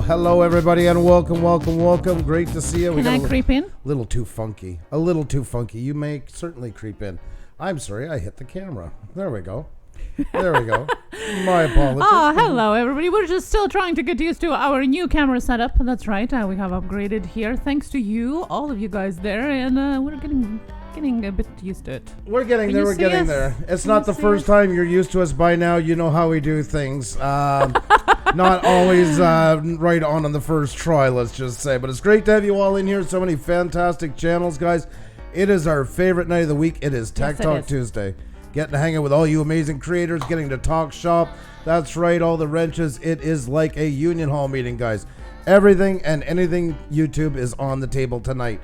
Hello, everybody, and welcome. Great to see you. Can I creep in? A little too funky. You may certainly creep in. I'm sorry, I hit the camera. There we go. My apologies. Oh, hello, everybody. We're just still trying to get used to our new camera setup. That's right. We have upgraded here thanks to you, all of you guys there, and we're getting a bit used to it. We're getting there. It's not the first time. You're used to us by now. You know how we do things. Not always right on the first try, let's just say. But it's great to have you all in here. So many fantastic channels, guys. It is our favorite night of the week. It is Tek Talk Tuesday. Getting to hang out with all you amazing creators, getting to talk shop. That's right, all the wrenches. It is like a union hall meeting, guys. Everything and anything YouTube is on the table tonight.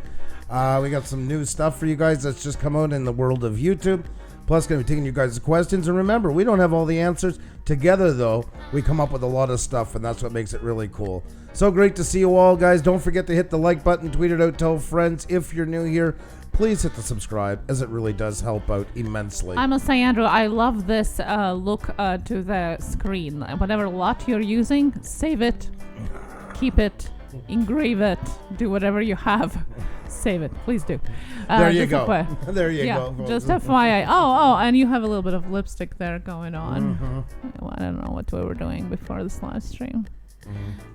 We got some new stuff for you guys that's just come out in the world of YouTube. Plus, going to be taking you guys' questions. And remember, we don't have all the answers. Together, though, we come up with a lot of stuff, and that's what makes it really cool. So great to see you all, guys. Don't forget to hit the like button, tweet it out, tell friends. If you're new here, please hit the subscribe, as it really does help out immensely. I must say, Andrew, I love this look to the screen. Whatever lot you're using, save it, keep it, engrave it, do whatever you have. Save it, please do. There you go. There you go. Folks. Just FYI. Oh, and you have a little bit of lipstick there going on. Well, I don't know what we were doing before this live stream.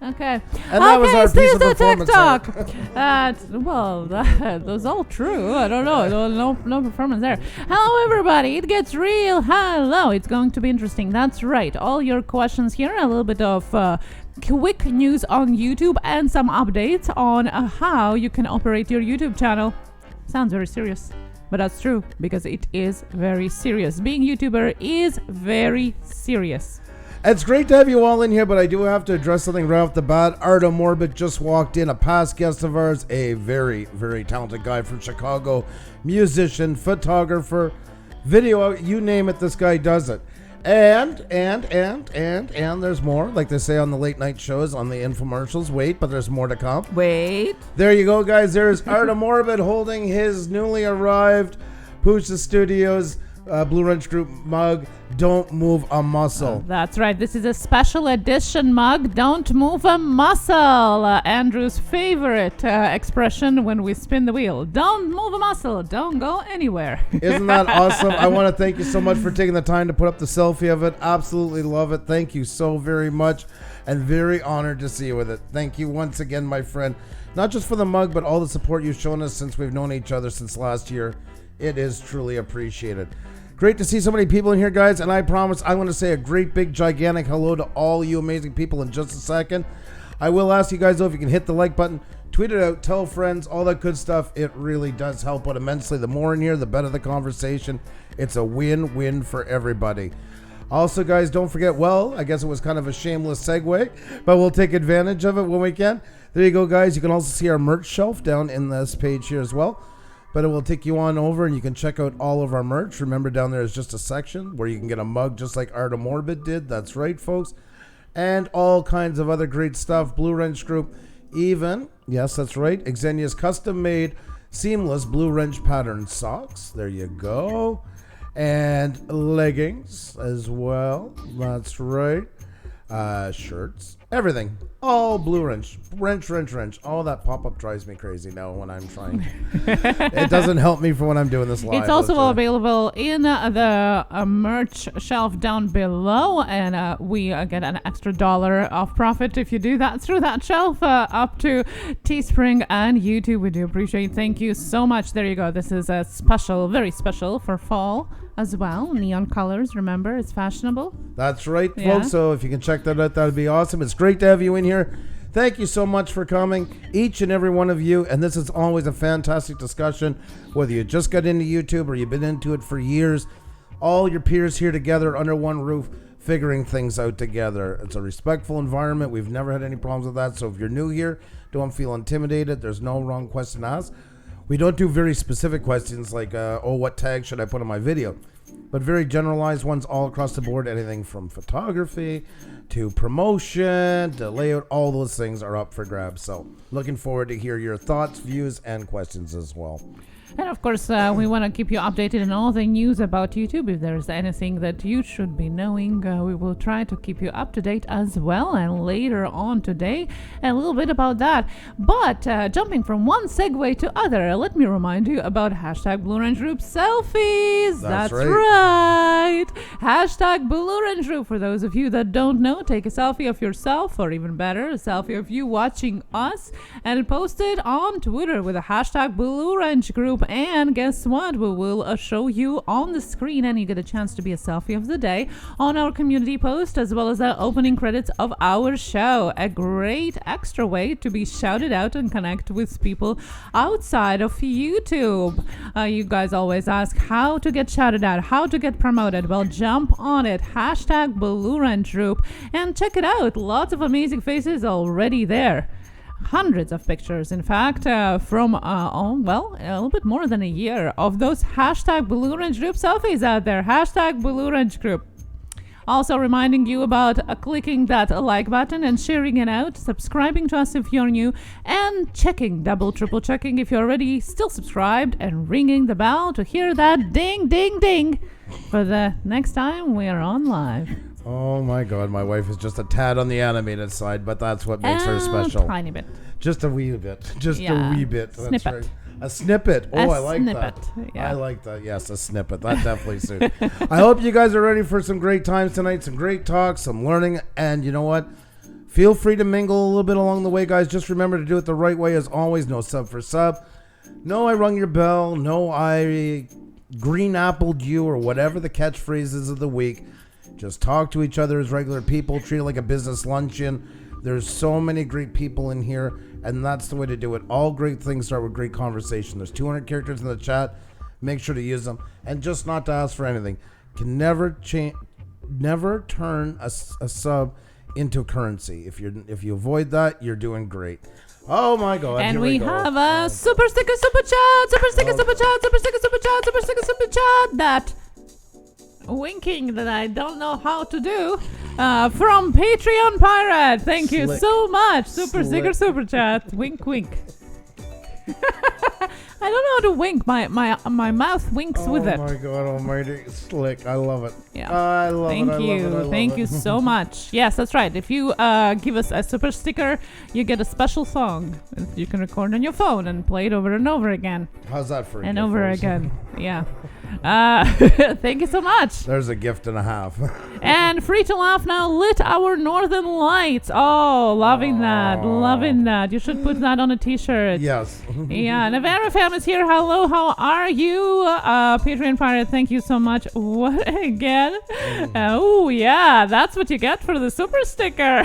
Okay. And that was our piece of performance Tek Talk. Those all true. I don't know. No performance there. Hello, everybody. It gets real. Hello. It's going to be interesting. That's right. All your questions here. A little bit of quick news on YouTube and some updates on how you can operate your YouTube channel. Sounds very serious, but that's true because it is very serious. Being YouTuber is very serious. It's great to have you all in here, but I do have to address something right off the bat. Artem Morbid just walked in, a past guest of ours, a very, very talented guy from Chicago, musician, photographer, video, you name it, this guy does it. And there's more, like they say on the late night shows, on the infomercials. Wait, but there's more to come. Wait. There you go, guys. There's Artem Morbid holding his newly arrived Puša Studios Blue Wrench Group mug. Don't move a muscle. That's right. This is a special edition mug. Don't move a muscle. Andrew's favorite expression when we spin the wheel. Don't move a muscle. Don't go anywhere. Isn't that awesome? I want to thank you so much for taking the time to put up the selfie of it. Absolutely love it. Thank you so very much, and very honored to see you with it. Thank you once again, my friend. Not just for the mug, but all the support you've shown us since we've known each other since last year. It is truly appreciated. Great to see so many people in here, guys, and I promise I'm going to say a great, big, gigantic hello to all you amazing people in just a second. I will ask you guys, though, if you can hit the like button, tweet it out, tell friends, all that good stuff. It really does help out immensely. The more in here, the better the conversation. It's a win-win for everybody. Also, guys, don't forget, well, I guess it was kind of a shameless segue, but we'll take advantage of it when we can. There you go, guys. You can also see our merch shelf down in this page here as well. But it will take you on over and you can check out all of our merch. Remember, down there is just a section where you can get a mug just like Artem Morbid did. That's right, folks. And all kinds of other great stuff. Blue Wrench Group, even, yes, that's right, Xenia's custom-made seamless blue wrench pattern socks. There you go. And leggings as well. That's right. Shirts. Everything. All Blue Wrench. Wrench. All that pop-up drives me crazy now when I'm trying. It doesn't help me for when I'm doing this live. It's also available in the merch shelf down below, and we get an extra $1 of profit if you do that through that shelf, up to Teespring and YouTube. We do appreciate. Thank you so much. There you go. This is a special, very special for fall as well. Neon colors, remember, it's fashionable. That's right, folks. So if you can check that out, that would be awesome. It's great to have you in here. Thank you so much for coming, each and every one of you. And this is always a fantastic discussion, whether you just got into YouTube or you've been into it for years. All your peers here together under one roof, figuring things out together. It's a respectful environment. We've never had any problems with that. So if you're new here, don't feel intimidated. There's no wrong question to ask. We don't do very specific questions like, what tag should I put on my video? But very generalized ones all across the board. Anything from photography to promotion to layout, all those things are up for grabs. So looking forward to hear your thoughts, views, and questions as well. And of course, we want to keep you updated on all the news about YouTube. If there's anything that you should be knowing, we will try to keep you up to date as well. And later on today, a little bit about that. But jumping from one segue to other, let me remind you about hashtag Blue Wrench Group selfies. That's right. Hashtag Blue Wrench Group. For those of you that don't know, take a selfie of yourself, or even better, a selfie of you watching us, and post it on Twitter with a hashtag Blue Wrench Group. And guess what? We will show you on the screen, and you get a chance to be a selfie of the day on our community post, as well as the opening credits of our show. A great extra way to be shouted out and connect with people outside of YouTube. You guys always ask how to get shouted out, how to get promoted. Well, jump on it. Hashtag Blue Wrench Group and check it out. Lots of amazing faces already there. hundreds of pictures, in fact, from, a little bit more than a year of those hashtag Blue Range Group selfies out there. Hashtag Blue Range Group. Also reminding you about clicking that like button and sharing it out, subscribing to us if you're new, and triple checking if you're already still subscribed, and ringing the bell to hear that ding, ding, ding for the next time we are on live. Oh my God, my wife is just a tad on the animated side, but that's what makes her special. Tiny bit. Just a wee bit. Just a wee bit. That's Snippet. right. A snippet. Oh, I like snippet. that. Yeah. I like that. Yes, a snippet. That definitely suits. I hope you guys are ready for some great times tonight, some great talks, some learning, and you know what? Feel free to mingle a little bit along the way, guys. Just remember to do it the right way as always. No sub for sub. No, I rung your bell. No, I green appled you, or whatever the catchphrases of the week. Just talk to each other as regular people. Treat it like a business luncheon. There's so many great people in here, and that's the way to do it. All great things start with great conversation. There's 200 characters in the chat. Make sure to use them, and just not to ask for anything. Can never turn a sub into currency. If you avoid that, you're doing great. Oh my God! And here we go. have a super sticker super chat, super sticker super chat, super sticker super chat, super sticker super chat. That winking that I don't know how to do from Patreon Pirate. Thank you so much. Super sticker super chat. Wink wink. I don't know how to wink. My mouth winks with it. Oh my God almighty. Slick. I love it. Yeah. I love it. Thank you so much. Yes, that's right. If you give us a super sticker, you get a special song you can record on your phone and play it over and over again. How's that for a and gift, over folks? again? Yeah. Thank you so much. There's a gift and a half. And Free to Laugh now lit our Northern Lights. Oh, loving that. You should put that on a t-shirt. Yes. Yeah, Navarra fam is here. Hello, how are you? Patreon Pirate, thank you so much. What again? Oh, yeah, that's what you get for the super sticker.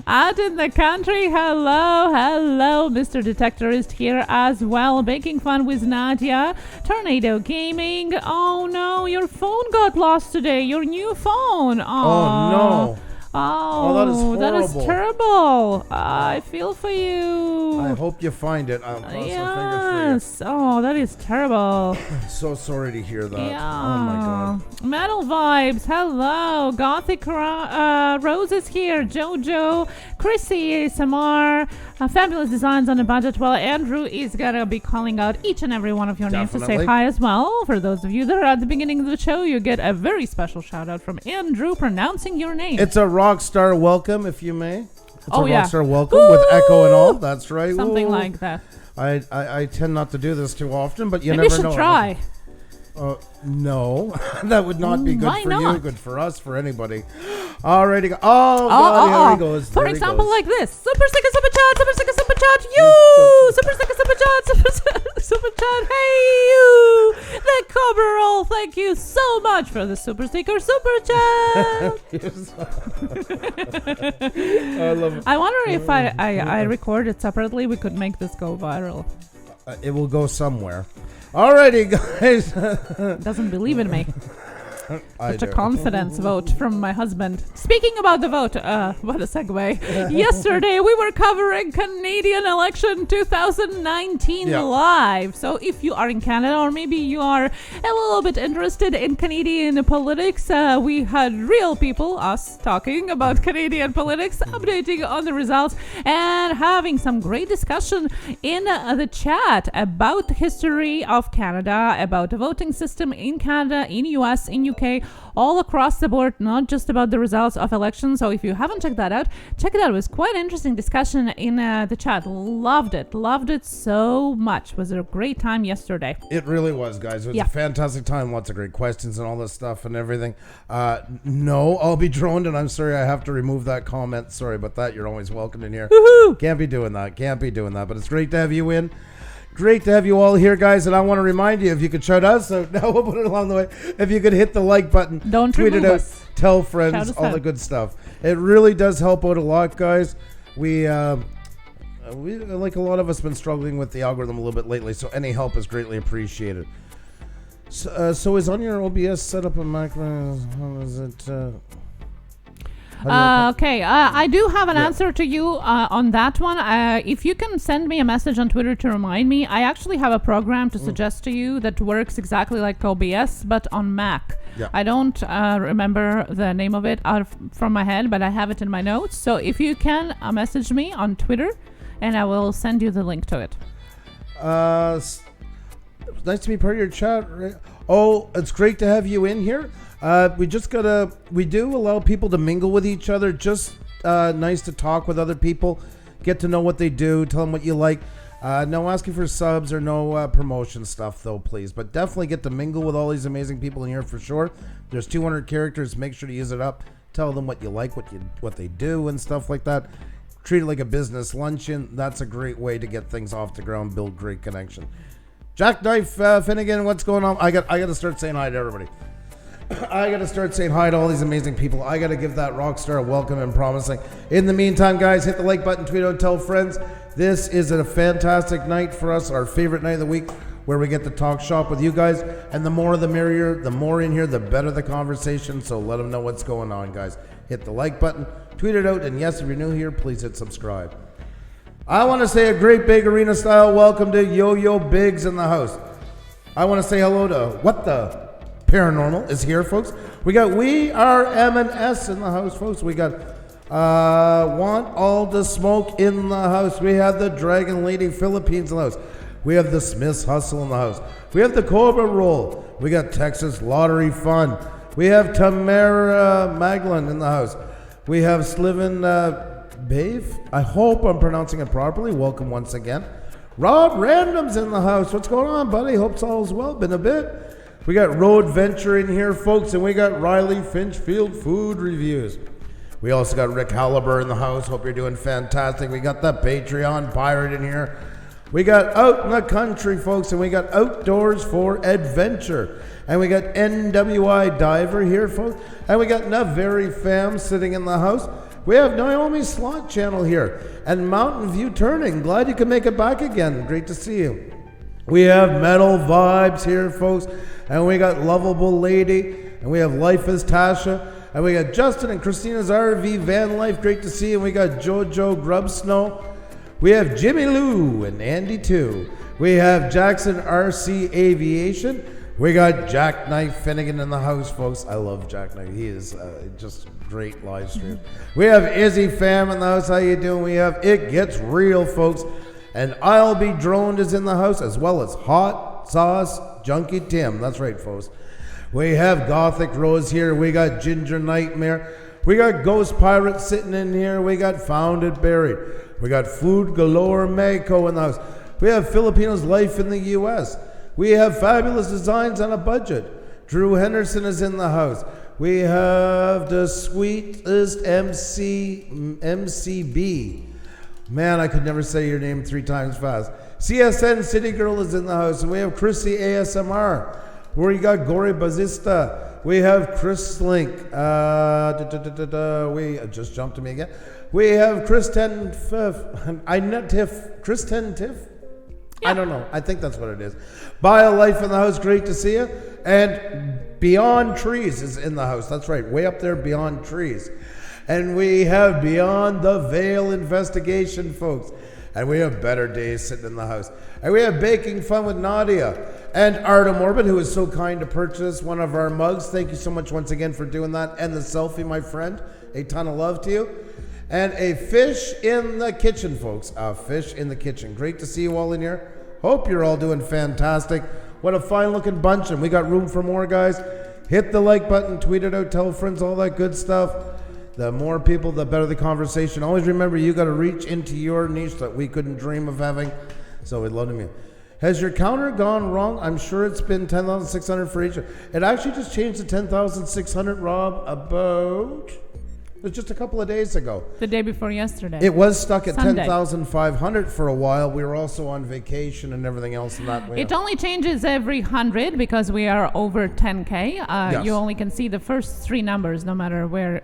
Out in the country, hello. Mr. Detector is here as well. Baking Fun with Nadia. Tornado Gaming. Oh, no, your phone got lost today. Your new phone. Oh, no. Oh, that is horrible. Terrible. I feel for you. I hope you find it. I'll cross my Yes. Oh, that is terrible. So sorry to hear that. Yeah. Oh my God. Metal Vibes. Hello. Gothic Rose is here. Jojo. Chrissy. Samar. Fabulous Designs on a Budget. Well, Andrew is going to be calling out each and every one of your names to say hi as well. For those of you that are at the beginning of the show, you get a very special shout out from Andrew pronouncing your name. It's a rock star welcome, if you may. It's a yeah. rock star welcome with echo and all. That's right. Something Ooh. like that. I tend not to do this too often, but you Maybe never you know. should try. No, that would not be good Why for not? you, good for us, for anybody. Alrighty, go. Oh, God, here he goes. For There he example, goes. like this. Super sticker, super chat, super sticker, super chat, you! Super sticker, super chat, super chat, hey, you! The Cobra Roll, thank you so much for the super sticker, super chat! I love it. I wonder if I record it separately, we could make this go viral. It will go somewhere. Alrighty, guys. Doesn't believe in me. Such a do. confidence vote from my husband. Speaking about the vote, what a segue. Yesterday we were covering Canadian election 2019 live. So if you are in Canada, or maybe you are a little bit interested in Canadian politics, we had real people, us, talking about Canadian politics, updating on the results, and having some great discussion in the chat about the history of Canada, about the voting system in Canada, in US, in UK, all across the board, not just about the results of elections. So if you haven't checked that out, check it out. It was quite an interesting discussion in the chat. Loved it so much. Was a great time yesterday. It really was, guys. It was a fantastic time. Lots of great questions and all this stuff and everything. No, I'll be droned, and I'm sorry I have to remove that comment. Sorry about that. You're always welcome in here. Woohoo! Can't be doing that. But it's great to have you in. Great to have you all here, guys, and I want to remind you, if you could shout us out, now we'll put it along the way, if you could hit the like button, tweet it out, tell friends, all the good stuff. It really does help out a lot, guys. We like a lot of us, been struggling with the algorithm a little bit lately, so any help is greatly appreciated. So is on your OBS set up a macro? How is it? Okay, I do have an answer to you on that one. If you can send me a message on Twitter to remind me, I actually have a program to suggest to you that works exactly like OBS, but on Mac. Yeah. I don't remember the name of it from my head, but I have it in my notes. So if you can message me on Twitter, and I will send you the link to it. Nice to be part of your chat. Oh, it's great to have you in here. We do allow people to mingle with each other. Just nice to talk with other people, get to know what they do, tell them what you like. No asking for subs or no promotion stuff, though, please. But definitely get to mingle with all these amazing people in here for sure. There's 200 characters. Make sure to use it up. Tell them what you like, what they do, and stuff like that. Treat it like a business luncheon. That's a great way to get things off the ground, build great connection. Jackknife Finnegan, what's going on? I got to start saying hi to everybody. I got to start saying hi to all these amazing people. I got to give that rock star a welcome and promising. In the meantime, guys, hit the like button, tweet out, tell friends. This is a fantastic night for us, our favorite night of the week, where we get to talk shop with you guys. And the more the merrier, the more in here, the better the conversation. So let them know what's going on, guys. Hit the like button, tweet it out, and yes, if you're new here, please hit subscribe. I want to say a great big arena style welcome to Yo-Yo Biggs in the house. I want to say hello to What the Paranormal is here, folks. We are M&S in the house, folks. We got Want All the Smoke in the house. We have the Dragon Lady Philippines in the house. We have the Smiths Hustle in the house. We have the Cobra Roll. We got Texas Lottery Fun. We have Tamara Maglan in the house. We have Sliven Bave. I hope I'm pronouncing it properly. Welcome once again. Rob Random's in the house. What's going on, buddy? Hope all's well. Been a bit. We got Road Venture in here, folks, and we got Riley Finchfield Food Reviews. We also got Rick Halliburton in the house. Hope you're doing fantastic. We got the Patreon Pirate in here. We got Out in the Country, folks, and we got Outdoors for Adventure. And we got NWI Diver here, folks. And we got Naveri Fam sitting in the house. We have Naomi Slot Channel here. And Mountain View Turning. Glad you could make it back again. Great to see you. We have Metal Vibes here, folks. And we got Lovable Lady. And we have Life is Tasha. And we got Justin and Christina's RV Van Life. Great to see you. And we got Jojo Grub Snow. We have Jimmy Lou and Andy too. We have Jackson RC Aviation. We got Jackknife Finnegan in the house, folks. I love Jackknife. He is just great live stream. We have Izzy Fam in the house. How you doing? We have It Gets Real, folks. And I'll Be Droned is in the house, as well as Hot Sauce Junkie Tim. That's right, folks. We have Gothic Rose here. We got Ginger Nightmare. We got Ghost Pirate sitting in here. We got Found It Buried. We got Food Galore Mexico in the house. We have Filipinos Life in the U.S. We have Fabulous Designs on a Budget. Drew Henderson is in the house. We have the sweetest MCB. Man, I could never say your name 3 times fast. CSN City Girl is in the house. And we have Chrissy ASMR. Where you got Gory Bazista. We have Chris Link. We just jumped to me again. We have Chris Tiff. Chris Tiff. Yeah. I don't know. I think that's what it is. Buy a Life in the house. Great to see you. And Beyond Trees is in the house. That's right. Way up there, Beyond Trees. And we have Beyond the Veil Investigation, folks. And we have Better Days sitting in the house. And we have Baking Fun with Nadia. And Artem Orbit, who is so kind to purchase one of our mugs. Thank you so much once again for doing that. And the selfie, my friend. A ton of love to you. And a fish in the kitchen, folks. A fish in the kitchen. Great to see you all in here. Hope you're all doing fantastic. What a fine looking bunch. And we got room for more, guys. Hit the like button, tweet it out, tell friends, all that good stuff. The more people, the better the conversation. Always remember, you got to reach into your niche that we couldn't dream of having. So we'd love to meet you. Has your counter gone wrong? I'm sure it's been 10,600 for each. It actually just changed to 10,600, Rob, about... It was just a couple of days ago. The day before yesterday. It was stuck at Sunday. 10,500 for a while. We were also on vacation and everything else in that way. It only changes every 100 because we are over 10K. Yes. You only can see the first 3 numbers no matter where.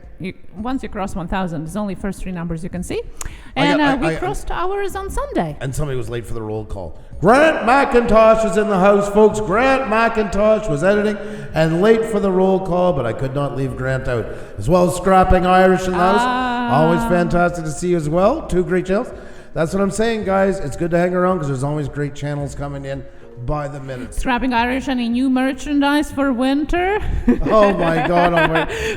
Once you cross 1,000, it's only first 3 numbers you can see. And we crossed ours on Sunday. And somebody was late for the roll call. Grant McIntosh is in the house, folks. Grant McIntosh was editing. and late for the roll call, but I could not leave Grant out. As well as Scrapping Irish in the house. Always fantastic to see you as well. 2 great channels. That's what I'm saying, guys. It's good to hang around because there's always great channels coming in by the minute. Scrapping Irish, any new merchandise for winter? Oh my God!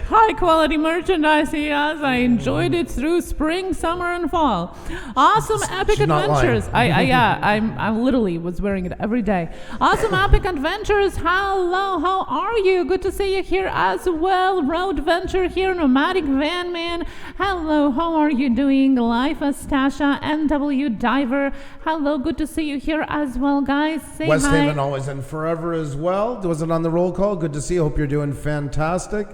High quality merchandise, yes. I enjoyed it through spring, summer, and fall. Awesome epic adventures. I literally was wearing it every day. Awesome epic adventures. Hello, how are you? Good to see you here as well. Road Venture here, Nomadic Van Man. Hello, how are you doing? Life as Tasha, NW Diver. Hello, good to see you here as well, guys. Say West hi. Haven always and forever as well. Was it on the roll call? Good to see you. Hope you're doing fantastic.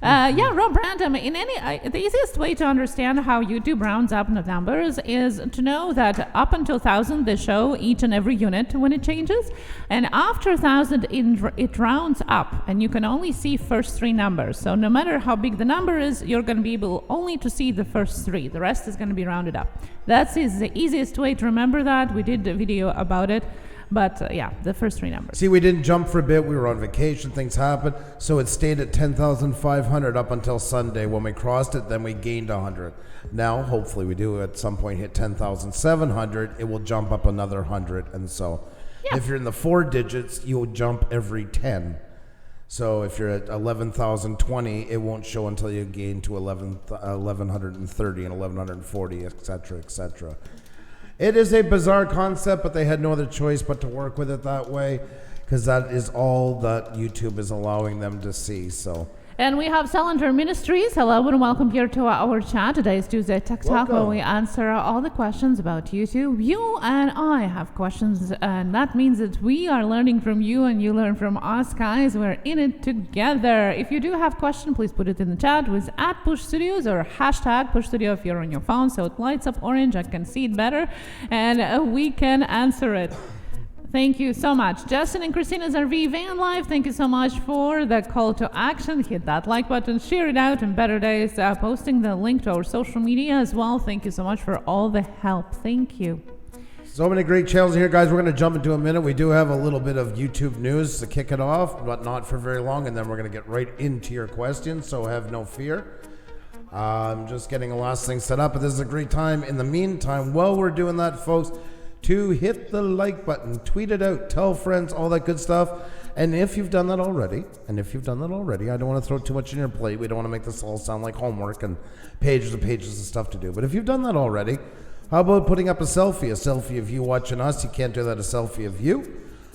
Rob Random, the easiest way to understand how YouTube rounds up the numbers is to know that up until 1,000 they show each and every unit when it changes, and after 1,000 it rounds up, and you can only see first 3 numbers. So no matter how big the number is, you're going to be able only to see the first 3. The rest is going to be rounded up. That is the easiest way to remember that. We did a video about it. But the first 3 numbers. See, we didn't jump for a bit. We were on vacation. Things happened. So it stayed at 10,500 up until Sunday. When we crossed it, then we gained 100. Now, hopefully, we do at some point hit 10,700. It will jump up another 100. And so if you're in the 4 digits, you'll jump every 10. So if you're at 11,020, it won't show until you gain to 1130 and 1140, etc., etc. It is a bizarre concept, but they had no other choice but to work with it that way, because that is all that YouTube is allowing them to see. So. And we have Salander Ministries. Hello and welcome here to our chat. Today is Tuesday Tek Talk, where we answer all the questions about YouTube. You and I have questions, and that means that we are learning from you and you learn from us, guys. We're in it together. If you do have a question, please put it in the chat with @Puša Studios or hashtag Puša Studio if you're on your phone, so it lights up orange. I can see it better, and we can answer it. Thank you so much. Justin and Christina's RV Van Life, thank you so much for the call to action. Hit that like button, share it out, and Better Days posting the link to our social media as well. Thank you so much for all the help. Thank you. So many great channels here, guys. We're going to jump into a minute. We do have a little bit of YouTube news to kick it off, but not for very long, and then we're going to get right into your questions, so have no fear. I'm just getting the last thing set up, but this is a great time. In the meantime, while we're doing that, folks, to hit the like button, tweet it out, tell friends, all that good stuff. And if you've done that already, I don't want to throw too much in your plate. We don't want to make this all sound like homework and pages and pages of stuff to do. But if you've done that already, how about putting up a selfie of you watching us? You can't do that, a selfie of you.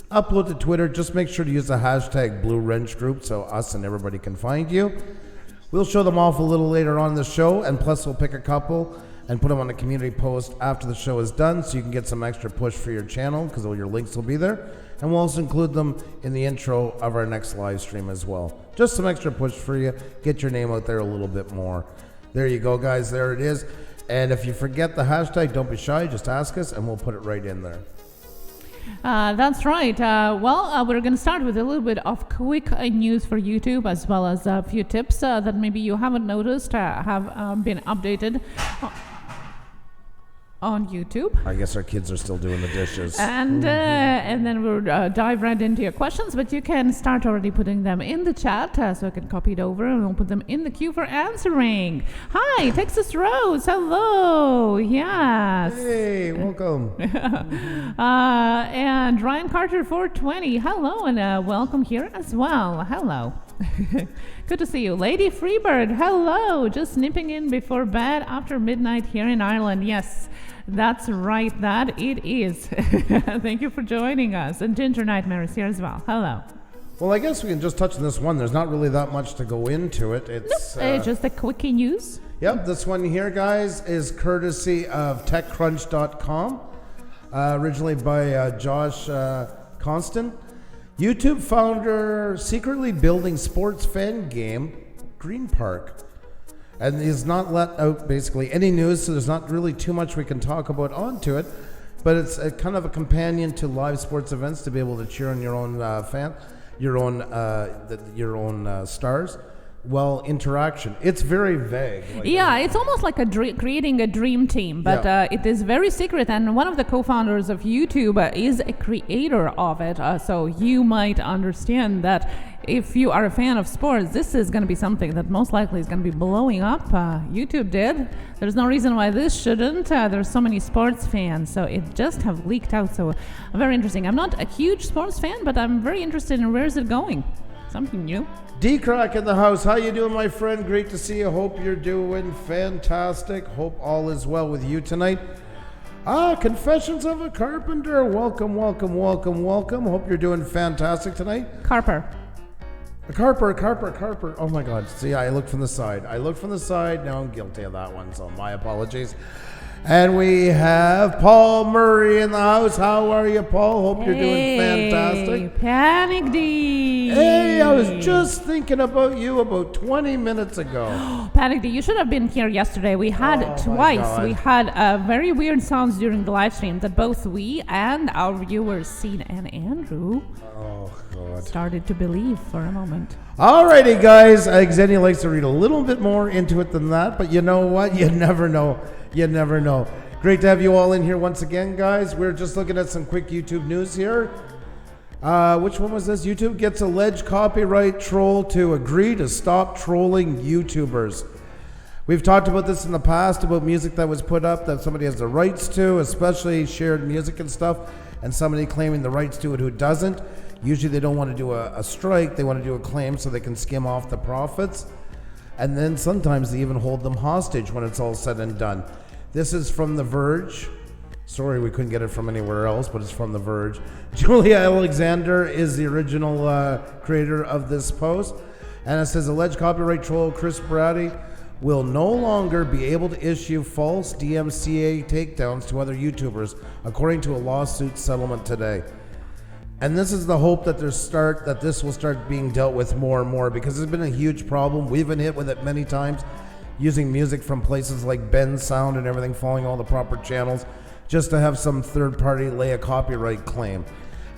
Upload to Twitter. Just make sure to use the hashtag Blue Wrench Group so us and everybody can find you. We'll show them off a little later on in the show, and plus we'll pick a couple and put them on a community post after the show is done, so you can get some extra push for your channel, because all your links will be there. And we'll also include them in the intro of our next live stream as well. Just some extra push for you. Get your name out there a little bit more. There you go, guys. There it is. And if you forget the hashtag, don't be shy. Just ask us, and we'll put it right in there. That's right. We're going to start with a little bit of quick news for YouTube, as well as a few tips that maybe you haven't noticed have been updated on YouTube. I guess our kids are still doing the dishes. And then we'll dive right into your questions, but you can start already putting them in the chat, so I can copy it over and we'll put them in the queue for answering. Hi, Texas Rose. Hello. Yes. Hey, welcome. And Ryan Carter 420. Hello, and welcome here as well. Hello. Good to see you. Lady Freebird, hello. Just nipping in before bed after midnight here in Ireland. Yes, that's right, that it is. Thank you for joining us. And Ginger Nightmare is here as well. Hello. Well, I guess we can just touch on this one. There's not really that much to go into it. It's just a quickie news. Yep, this one here, guys, is courtesy of TechCrunch.com, originally by Josh Constant. YouTube founder secretly building sports fan game, Green Park. And he's not let out basically any news, so there's not really too much we can talk about onto it. But it's a kind of a companion to live sports events to be able to cheer on your own your own stars. interaction. It's very vague. Yeah, it's almost like creating a dream team, but it is very secret. And one of the co-founders of YouTube is a creator of it. So you might understand that if you are a fan of sports, this is going to be something that most likely is going to be blowing up. YouTube did. There's no reason why this shouldn't. There's so many sports fans, so it just have leaked out. So very interesting. I'm not a huge sports fan, but I'm very interested in where is it going. Something new. D-Crack in the house. How you doing, my friend? Great to see you. Hope you're doing fantastic. Hope all is well with you tonight. Confessions of a Carpenter. Welcome. Hope you're doing fantastic tonight. Carper. Oh my God. See, I looked from the side. Now I'm guilty of that one, so my apologies. And we have Paul Murray in the house. How are you, Paul? Hope you're doing fantastic. Panic D. Hey, I was just thinking about you about 20 minutes ago. Panic D, you should have been here yesterday. We had twice. We had very weird sounds during the live stream that both we and our viewers seen, and Andrew started to believe for a moment. Alrighty, guys. Xenia likes to read a little bit more into it than that, but you know what? You never know. Great to have you all in here once again, guys. We're just looking at some quick YouTube news here. Which one was this? YouTube gets alleged copyright troll to agree to stop trolling YouTubers. We've talked about this in the past, about music that was put up that somebody has the rights to, especially shared music and stuff, and somebody claiming the rights to it who doesn't. Usually they don't want to do a strike, they want to do a claim so they can skim off the profits. And then sometimes they even hold them hostage when it's all said and done. This is from The Verge. Sorry we couldn't get it from anywhere else, but it's from The Verge. Julia Alexander is the original creator of this post. And it says, alleged copyright troll Chris Brady will no longer be able to issue false DMCA takedowns to other YouTubers, according to a lawsuit settlement today. And this is the hope that this will start being dealt with more and more, because it's been a huge problem. We've been hit with it many times, using music from places like Ben Sound and everything, following all the proper channels, just to have some third party lay a copyright claim.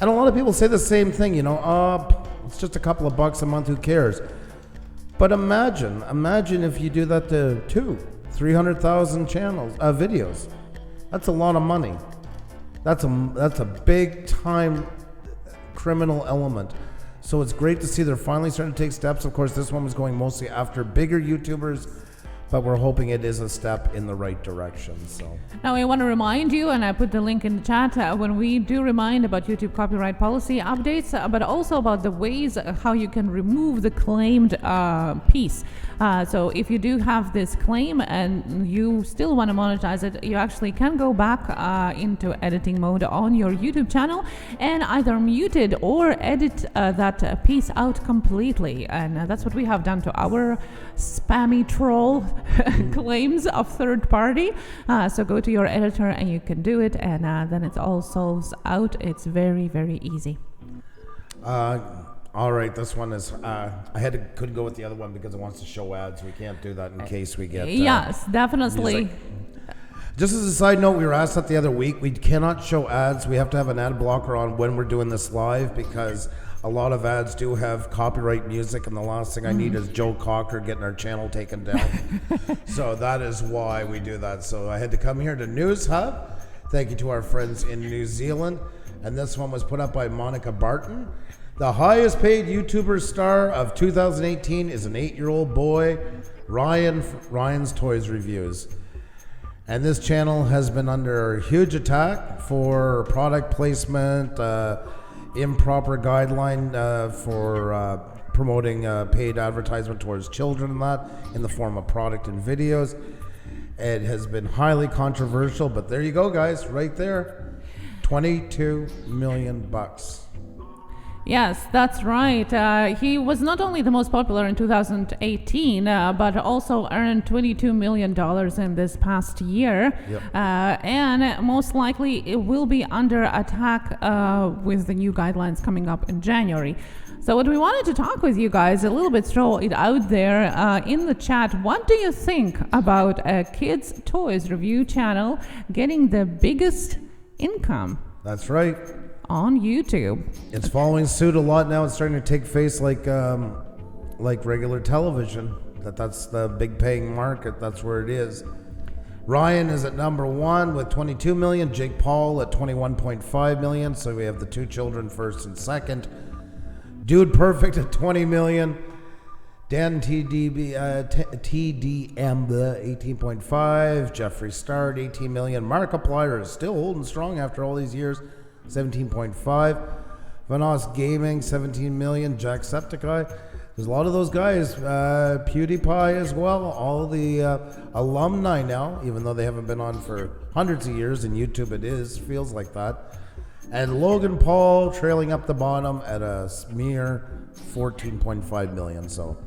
And a lot of people say the same thing, it's just a couple of bucks a month, who cares? But imagine if you do that to 300,000 channels, videos. That's a lot of money. That's a big time criminal element. So it's great to see they're finally starting to take steps. Of course, this one was going mostly after bigger YouTubers, but we're hoping it is a step in the right direction. So now I want to remind you, and I put the link in the chat, when we do remind about YouTube copyright policy updates, but also about the ways how you can remove the claimed piece. So if you do have this claim and you still want to monetize it, you actually can go back into editing mode on your YouTube channel and either mute it or edit that piece out completely. And that's what we have done to our spammy troll claims of third party. So go to your editor and you can do it, and then it all solves out. It's very, very easy. All right, this one is, couldn't go with the other one because it wants to show ads. We can't do that in case we get yes, definitely. Music. Just as a side note, we were asked that the other week. We cannot show ads. We have to have an ad blocker on when we're doing this live, because a lot of ads do have copyright music, and the last thing I need is Joe Cocker getting our channel taken down. So that is why we do that. So I had to come here to News Hub. Thank you to our friends in New Zealand. And this one was put up by Monica Barton. The highest paid YouTuber star of 2018 is an 8-year-old boy, Ryan's Toys Reviews. And this channel has been under huge attack for product placement, improper guideline for promoting paid advertisement towards children and that in the form of product and videos. It has been highly controversial, but there you go, guys, right there. $22 million. Yes, that's right. He was not only the most popular in 2018, but also earned $22 million in this past year. Yep. And most likely it will be under attack with the new guidelines coming up in January. So what we wanted to talk with you guys, a little bit throw it out there in the chat. What do you think about a kids' toys review channel getting the biggest income? That's right. On YouTube. It's following suit a lot now. It's starting to take face like like regular television. That's the big paying market. That's where it is. Ryan is at number 1 with 22 million. Jake Paul at 21.5 million. So we have the 2 children first and second. Dude Perfect at 20 million. Dan TDM 18.5. Jeffree Star at 18 million. Markiplier is still holding strong after all these years. 17.5. Vanos Gaming 17 million. Jacksepticeye. There's a lot of those guys. PewDiePie as well. All the alumni now, even though they haven't been on for hundreds of years. In YouTube it feels like that. And Logan Paul trailing up the bottom at a mere 14.5 million. So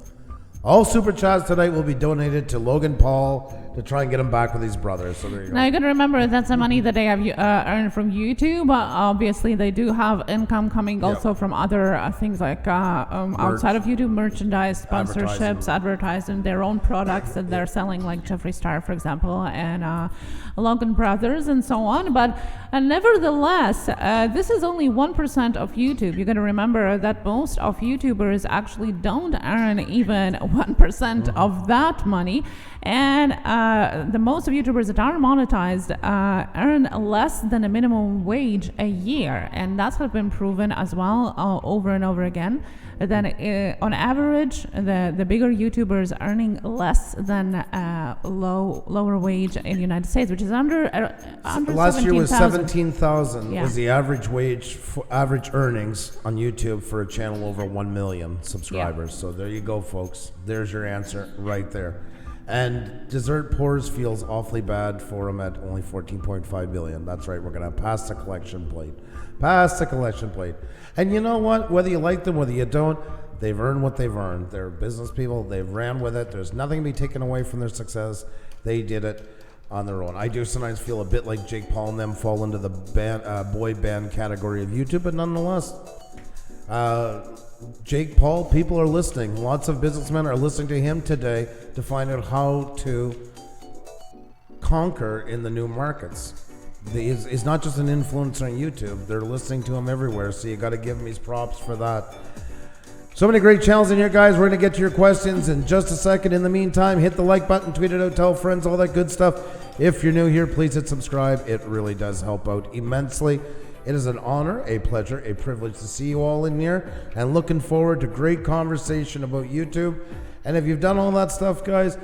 all super chats tonight will be donated to Logan Paul to try and get him back with his brother. So there you go. Now you got to remember that's the money that they have earned from YouTube. Obviously, they do have income coming also from other things like outside of YouTube, merchandise, sponsorships, advertising their own products that they're selling, like Jeffree Star, for example, and Logan Brothers, and so on. But nevertheless, this is only 1% of YouTube. You got to remember that most of YouTubers actually don't earn even 1% of that money. And the most of YouTubers that are monetized earn less than a minimum wage a year, and that's been proven as well over and over again. Then on average, the bigger YouTubers earning less than lower wage in the United States, which is under last year was 17,000 was the average wage, average earnings on YouTube for a channel over 1 million subscribers. So there you go, folks. There's your answer right there. And Dessert Pours feels awfully bad for him at only 14.5 billion. That's right, we're going to pass the collection plate. Pass the collection plate. And you know what? Whether you like them, whether you don't, they've earned what they've earned. They're business people. They've ran with it. There's nothing to be taken away from their success. They did it on their own. I do sometimes feel a bit like Jake Paul and them fall into the boy band category of YouTube, but nonetheless, Jake Paul, people are listening. Lots of businessmen are listening to him today to find out how to conquer in the new markets. He's not just an influencer on YouTube. They're listening to him everywhere, so you got to give him his props for that. So many great channels in here, guys. We're going to get to your questions in just a second. In the meantime, hit the like button, tweet it out, tell friends, all that good stuff. If you're new here, please hit subscribe. It really does help out immensely. It is an honor, a pleasure, a privilege to see you all in here, and looking forward to great conversation about YouTube. And if you've done all that stuff, guys,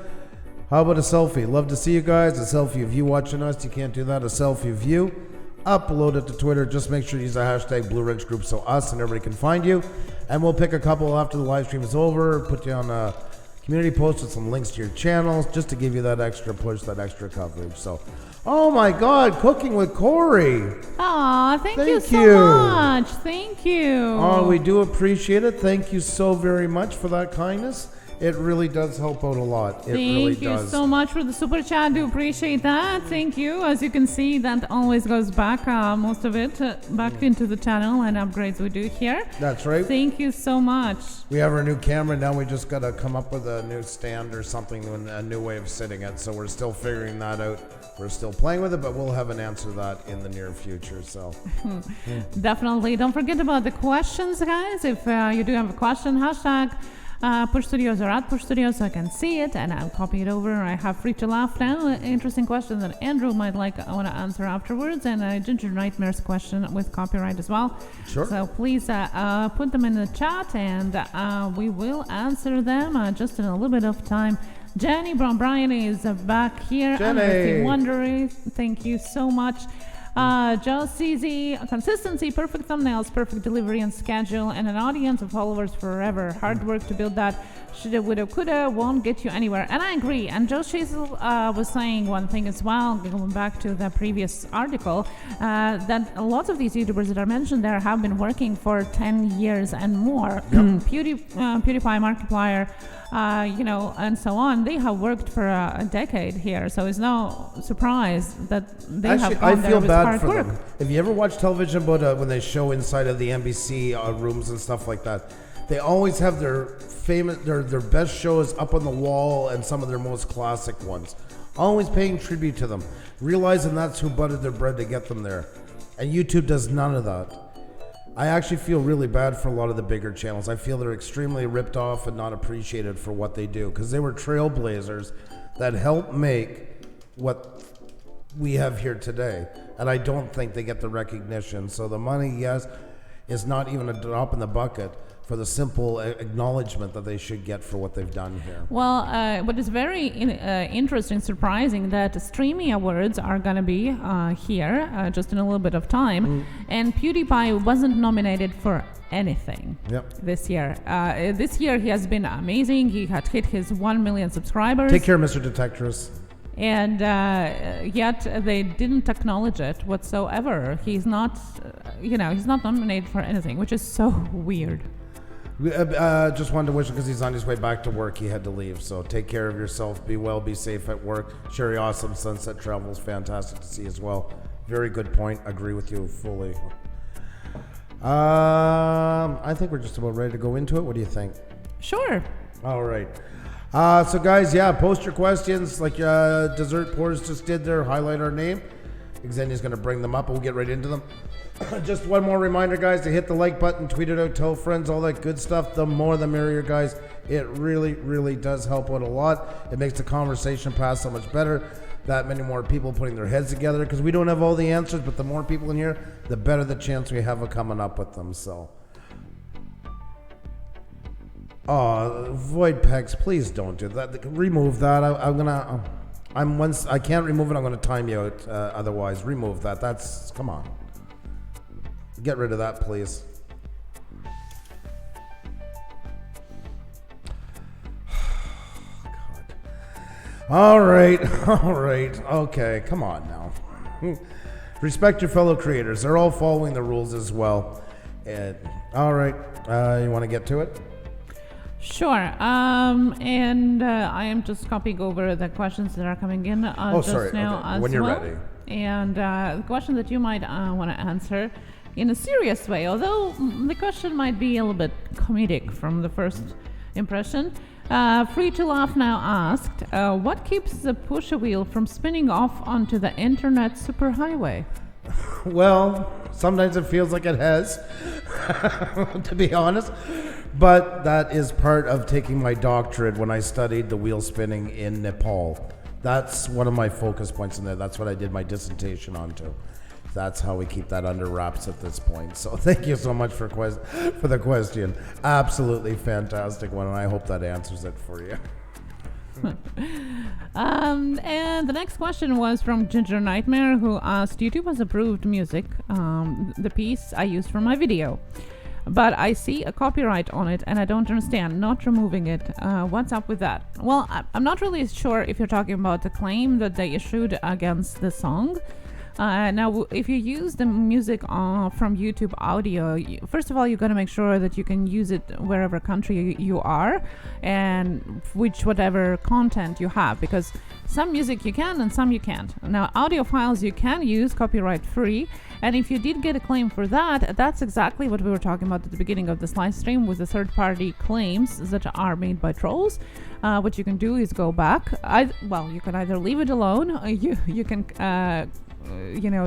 how about a selfie? Love to see you guys. A selfie of you watching us. You can't do that. A selfie of you. Upload it to Twitter. Just make sure you use the hashtag Blue Wrench Group so us and everybody can find you. And we'll pick a couple after the live stream is over, put you on a community post with some links to your channels just to give you that extra push, that extra coverage. So, oh my God, Cooking with Corey. Aw, thank you so much. Thank you. Oh, we do appreciate it. Thank you so very much for that kindness. It really does help out a lot. Thank you so much for the super chat. Do appreciate that. Thank you. As you can see, that always goes back, most of it, back into the channel and upgrades we do here. That's right. Thank you so much. We have our new camera. Now we just got to come up with a new stand or something, a new way of sitting it. So we're still figuring that out. We're still playing with it, but we'll have an answer to that in the near future. So definitely. Don't forget about the questions, guys. If you do have a question, hashtag Push Studios or at Push Studios so I can see it and I'll copy it over. I have Free to Laugh now. Interesting question that Andrew might want to answer afterwards, and Ginger Nightmare's question with copyright as well. Sure. So please put them in the chat and we will answer them just in a little bit of time. Jenny Brown Bryan is back here. Jenny. Wondery, thank you so much. Joe CZ, consistency, perfect thumbnails, perfect delivery and schedule, and an audience of followers forever. Hard work to build that. Shoulda, woulda, coulda won't get you anywhere. And I agree. And Joe CZ was saying one thing as well, going back to the previous article, that a lot of these YouTubers that are mentioned there have been working for 10 years and more. Yep. PewDiePie, Markiplier, and so on. They have worked for a decade here, so it's no surprise that they have gone there with hard work. Them. If you ever watch television about when they show inside of the NBC rooms and stuff like that, they always have their best shows up on the wall and some of their most classic ones. Always paying tribute to them, realizing that's who buttered their bread to get them there. And YouTube does none of that. I actually feel really bad for a lot of the bigger channels. I feel they're extremely ripped off and not appreciated for what they do, because they were trailblazers that helped make what we have here today. And I don't think they get the recognition. So the money, yes, is not even a drop in the bucket for the simple acknowledgement that they should get for what they've done here. Well, what is very interesting, surprising, that Streamy Awards are going to be here just in a little bit of time, and PewDiePie wasn't nominated for anything this year. This year he has been amazing. He had hit his 1 million subscribers. Take care, Mr. Detectress. And yet they didn't acknowledge it whatsoever. He's not, he's not nominated for anything, which is so weird. Just wanted to wish him, because he's on his way back to work. He had to leave. So take care of yourself. Be well. Be safe at work. Sherry, awesome. Sunset Travel is fantastic to see as well. Very good point. Agree with you fully. I think we're just about ready to go into it. What do you think? Sure. All right. So guys, post your questions like Dessert Pours just did there. Highlight our name. Xenia's going to bring them up and we'll get right into them. Just one more reminder, guys, to hit the like button, tweet it out, tell friends, all that good stuff. The more the merrier, guys. It really, really does help out a lot. It makes the conversation pass so much better. That many more people putting their heads together, because we don't have all the answers, but the more people in here, the better the chance we have of coming up with them. So, Void Pegs, please don't do that. Remove that. I can't remove it. I'm gonna time you out. Otherwise, remove that. Come on. Get rid of that, please. God. All right. Okay, come on now. Respect your fellow creators. They're all following the rules as well. All right. You want to get to it? Sure. And I am just copying over the questions that are coming in just now as when you're well. ready. And the question that you might want to answer in a serious way, although the question might be a little bit comedic from the first impression. Free to Laugh Now asked, what keeps the Pusa wheel from spinning off onto the internet superhighway? Well, sometimes it feels like it has, to be honest. But that is part of taking my doctorate when I studied the wheel spinning in Nepal. That's one of my focus points in there. That's what I did my dissertation onto. That's how we keep that under wraps at this point. So thank you so much for the question. Absolutely fantastic one, and I hope that answers it for you. And the next question was from Ginger Nightmare, who asked, YouTube has approved music, the piece I used for my video, but I see a copyright on it and I don't understand not removing it. What's up with that? Well, I'm not really sure if you're talking about the claim that they issued against the song. Now, if you use the music from YouTube audio, first of all, you got to make sure that you can use it wherever country you are and whatever content you have, because some music you can and some you can't. Now, audio files you can use copyright free, and if you did get a claim for that, that's exactly what we were talking about at the beginning of this live stream with the third-party claims that are made by trolls. What you can do is go back. You can either leave it alone, or you can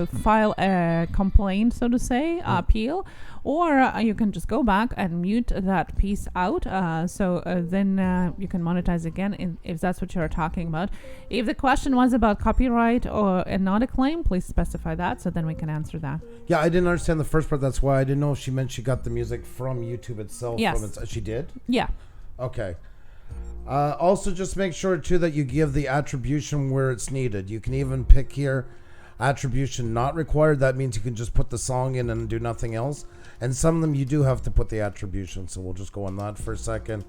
file a complaint, so to say, appeal, or you can just go back and mute that piece out, so then you can monetize again if that's what you're talking about. If the question was about copyright and not a claim, please specify that so then we can answer that. Yeah, I didn't understand the first part. That's why I didn't know if she meant she got the music from YouTube itself. Yes. She did? Yeah. Okay. Also, just make sure too that you give the attribution where it's needed. You can even pick here attribution not required. That means you can just put the song in and do nothing else. And some of them you do have to put the attribution. So we'll just go on that for a second.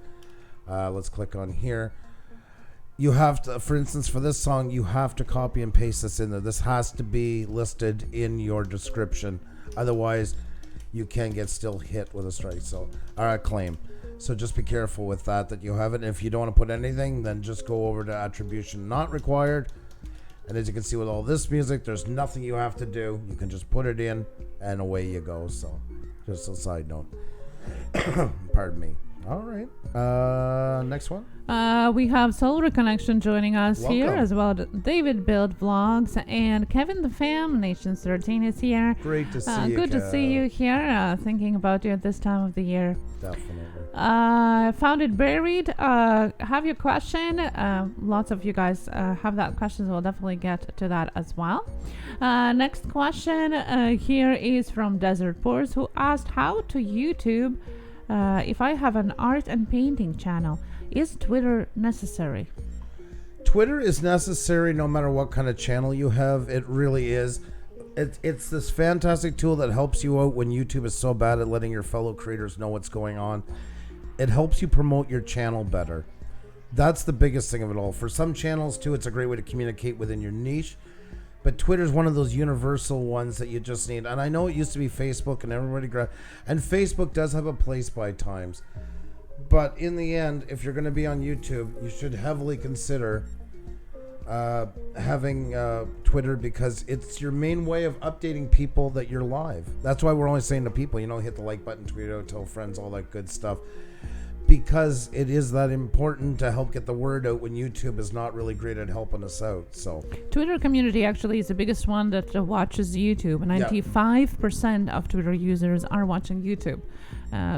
Let's click on here. You have to, for instance, for this song, you have to copy and paste this in there. This has to be listed in your description. Otherwise, you can get still hit with a strike. So, or a claim. So just be careful with that you have it. And if you don't want to put anything, then just go over to attribution not required. And as you can see with all this music, there's nothing you have to do. You can just put it in and away you go. So just a side note. Pardon me. All right. Next one. We have Solar Connection joining us here Welcome. as well. David Build Vlogs and Kevin the Fam Nation 13 is here. Great to see you. Good to see you here. Thinking about you at this time of the year. Definitely. Found it buried. Have your question. Lots of you guys have that question, so we'll definitely get to that as well. Next question here is from Desert Pores, who asked how to YouTube if I have an art and painting channel. Is Twitter necessary? Twitter is necessary no matter what kind of channel you have. It really is. It's this fantastic tool that helps you out when YouTube is so bad at letting your fellow creators know what's going on. It helps you promote your channel better. That's the biggest thing of it all. For some channels too, it's a great way to communicate within your niche. But Twitter's one of those universal ones that you just need. And I know it used to be Facebook and everybody and Facebook does have a place by times. But in the end, if you're going to be on YouTube, you should heavily consider having Twitter, because it's your main way of updating people that you're live. That's why we're always saying to people, hit the like button, tweet out, tell friends, all that good stuff. Because it is that important to help get the word out when YouTube is not really great at helping us out. So Twitter community actually is the biggest one that watches YouTube. 95% of Twitter users are watching YouTube.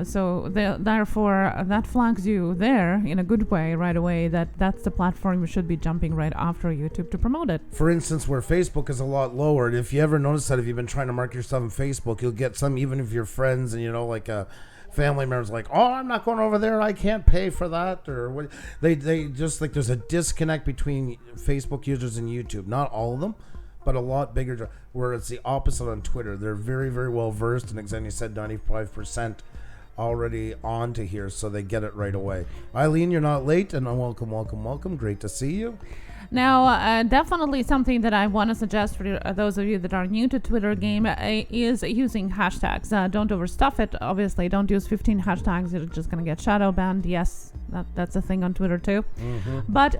So therefore, that flags you there in a good way right away that that's the platform you should be jumping right after YouTube to promote it. For instance, where Facebook is a lot lower, if you ever notice that if you've been trying to market yourself on Facebook, you'll get some, even if you're friends and, like a family members like, oh, I'm not going over there, I can't pay for that, or what. They just like there's a disconnect between Facebook users and YouTube. Not all of them, but a lot bigger, where it's the opposite on Twitter. They're very, very well versed, and exactly said 95% already on to here, so they get it right away. Eileen, you're not late, and welcome. Great to see you. Now, definitely something that I want to suggest for those of you that are new to Twitter game is using hashtags. Don't overstuff it. Obviously, don't use 15 hashtags. You're just going to get shadow banned. Yes, that's a thing on Twitter too. Mm-hmm. But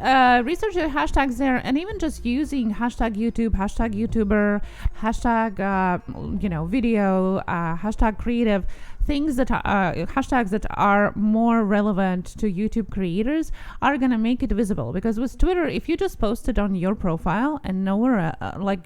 research your hashtags there, and even just using hashtag YouTube, hashtag YouTuber, hashtag video, hashtag creative. Things that are hashtags that are more relevant to YouTube creators are going to make it visible, because with Twitter, if you just post it on your profile and nowhere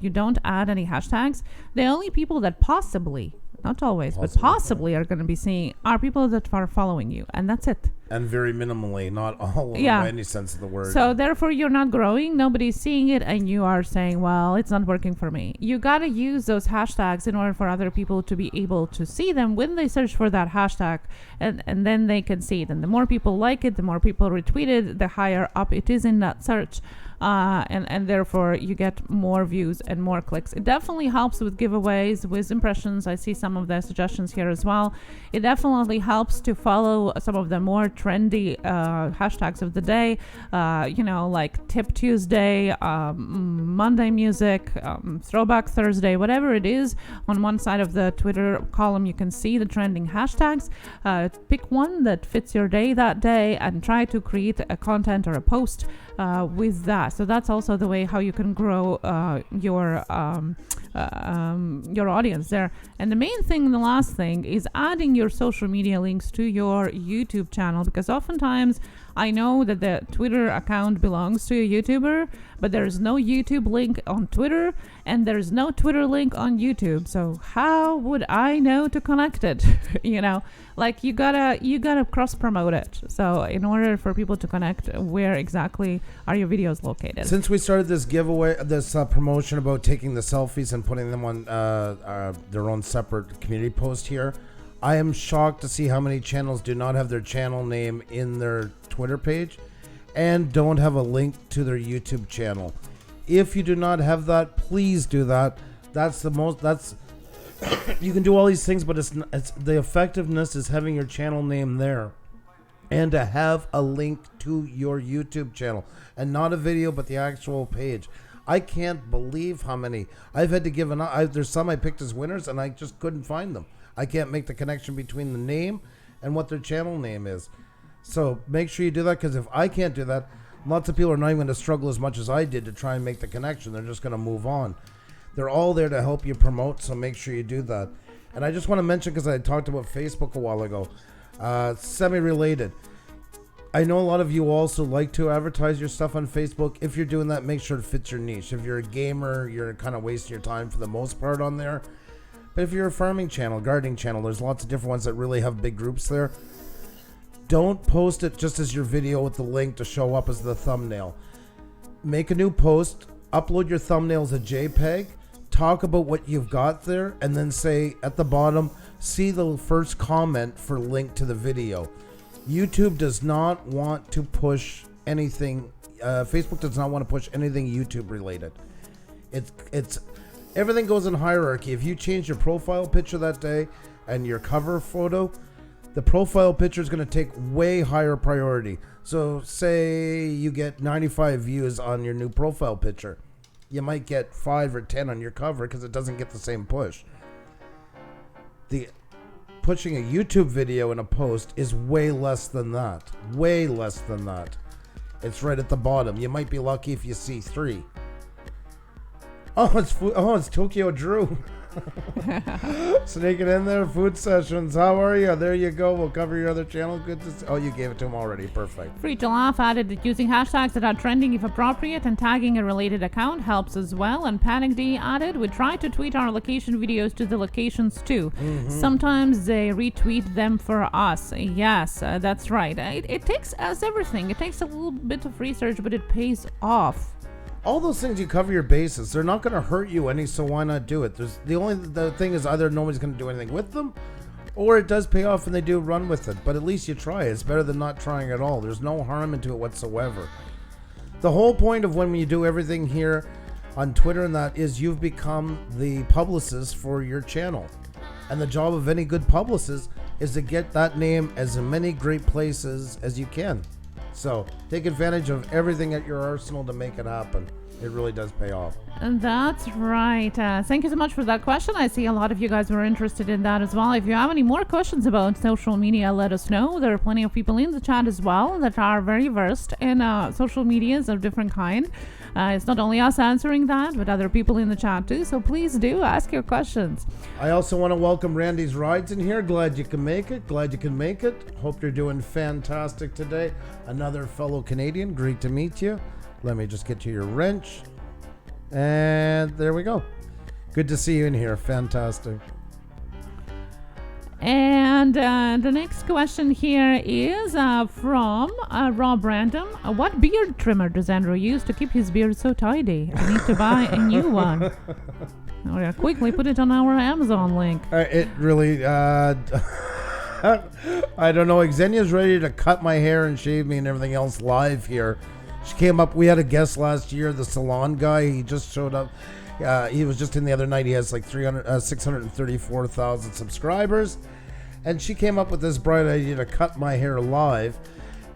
you don't add any hashtags, the only people that possibly, not always, but possibly are going to be seeing are people that are following you, and that's it. And very minimally, not all of them by any sense of the word. So therefore, you're not growing, nobody's seeing it, and you are saying, well, it's not working for me. You got to use those hashtags in order for other people to be able to see them when they search for that hashtag, and then they can see it. And the more people like it, the more people retweet it, the higher up it is in that search. And therefore you get more views and more clicks. It definitely helps with giveaways, with impressions. I see some of the suggestions here as well. It definitely helps to follow some of the more trendy hashtags of the day, like Tip Tuesday, Monday Music, Throwback Thursday, whatever it is. On one side of the Twitter column, you can see the trending hashtags. Pick one that fits your day that day and try to create a content or a post with that. So that's also the way how you can grow your audience there. And the main thing, the last thing, is adding your social media links to your YouTube channel, because oftentimes I know that the Twitter account belongs to a YouTuber, but there's no YouTube link on Twitter, and there's no Twitter link on YouTube. So how would I know to connect it? You gotta cross promote it. So in order for people to connect, where exactly are your videos located? Since we started this giveaway, this promotion about taking the selfies and putting them on their own separate community post here, I am shocked to see how many channels do not have their channel name in their Twitter page and don't have a link to their YouTube channel. If you do not have that, please do that. You can do all these things, but it's the effectiveness is having your channel name there and to have a link to your YouTube channel, and not a video but the actual page. I can't believe how many I've had to give there's some I picked as winners and I just couldn't find them. I can't make the connection between the name and what their channel name is. So make sure you do that, because if I can't do that, lots of people are not even going to struggle as much as I did to try and make the connection. They're just going to move on. They're all there to help you promote, so make sure you do that. And I just want to mention, because I talked about Facebook a while ago, Semi-related. I know a lot of you also like to advertise your stuff on Facebook. If you're doing that, make sure it fits your niche. If you're a gamer, you're kind of wasting your time for the most part on there. But if you're a farming channel, gardening channel, there's lots of different ones that really have big groups there. Don't post it just as your video with the link to show up as the thumbnail. Make a new post, upload your thumbnail as a JPEG, talk about what you've got there, and then say at the bottom, see the first comment for link to the video. YouTube does not want to push anything. Facebook does not want to push anything YouTube related. It's everything goes in hierarchy. If you change your profile picture that day and your cover photo, the profile picture is going to take way higher priority. So say you get 95 views on your new profile picture. You might get 5 or 10 on your cover because it doesn't get the same push. The pushing a YouTube video in a post is way less than that. Way less than that. It's right at the bottom. You might be lucky if you see 3. It's Tokyo Drew. Sneaking in there, food sessions. How are you? There you go. We'll cover your other channel. Good to see. Oh, you gave it to him already. Perfect. Free to Laugh added that using hashtags that are trending if appropriate and tagging a related account helps as well. And Panic D added, we try to tweet our location videos to the locations too. Sometimes they retweet them for us. Yes, that's right. It takes us everything. It takes a little bit of research, but it pays off. All those things, you cover your bases. They're not going to hurt you any, so why not do it? The thing is either nobody's going to do anything with them, or it does pay off and they do run with it. But at least you try. It's better than not trying at all. There's no harm into it whatsoever. The whole point of when you do everything here on Twitter and that is you've become the publicist for your channel. And the job of any good publicist is to get that name as many great places as you can. So take advantage of everything at your arsenal to make it happen. It really does pay off. And that's right. Thank you so much for that question. I see a lot of you guys were interested in that as well. If you have any more questions about social media, let us know. There are plenty of people in the chat as well that are very versed in social medias of different kind. It's not only us answering that, but other people in the chat too. So please do ask your questions. I also want to welcome Randy's Rides in here. Glad you can make it. Hope you're doing fantastic today. Another fellow Canadian. Great to meet you. Let me just get you your wrench. And there we go. Good to see you in here. Fantastic. And the next question here is from Rob Random. What beard trimmer does Andrew use to keep his beard so tidy? I need to buy a new one. Oh, yeah, quickly put it on our Amazon link. It really... I don't know. Xenia's ready to cut my hair and shave me and everything else live here. She came up. We had a guest last year, the salon guy. He just showed up. He was just in the other night. He has like 634,000 subscribers. And she came up with this bright idea to cut my hair live.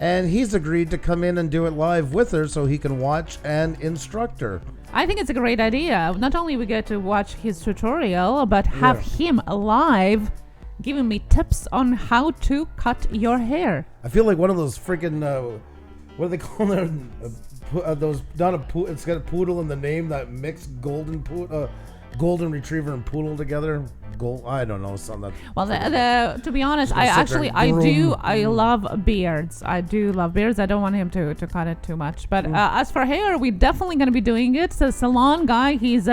And he's agreed to come in and do it live with her so he can watch and instruct her. I think it's a great idea. Not only we get to watch his tutorial, but have him live giving me tips on how to cut your hair. I feel like one of those freaking, what do they call them? Those, not a poodle, it's got a poodle in the name, that mixed golden retriever and poodle together. I don't know, something. Well, to be honest, I love beards. I do love beards. I don't want him to cut it too much. But as for hair, we're definitely going to be doing it. So salon guy, he's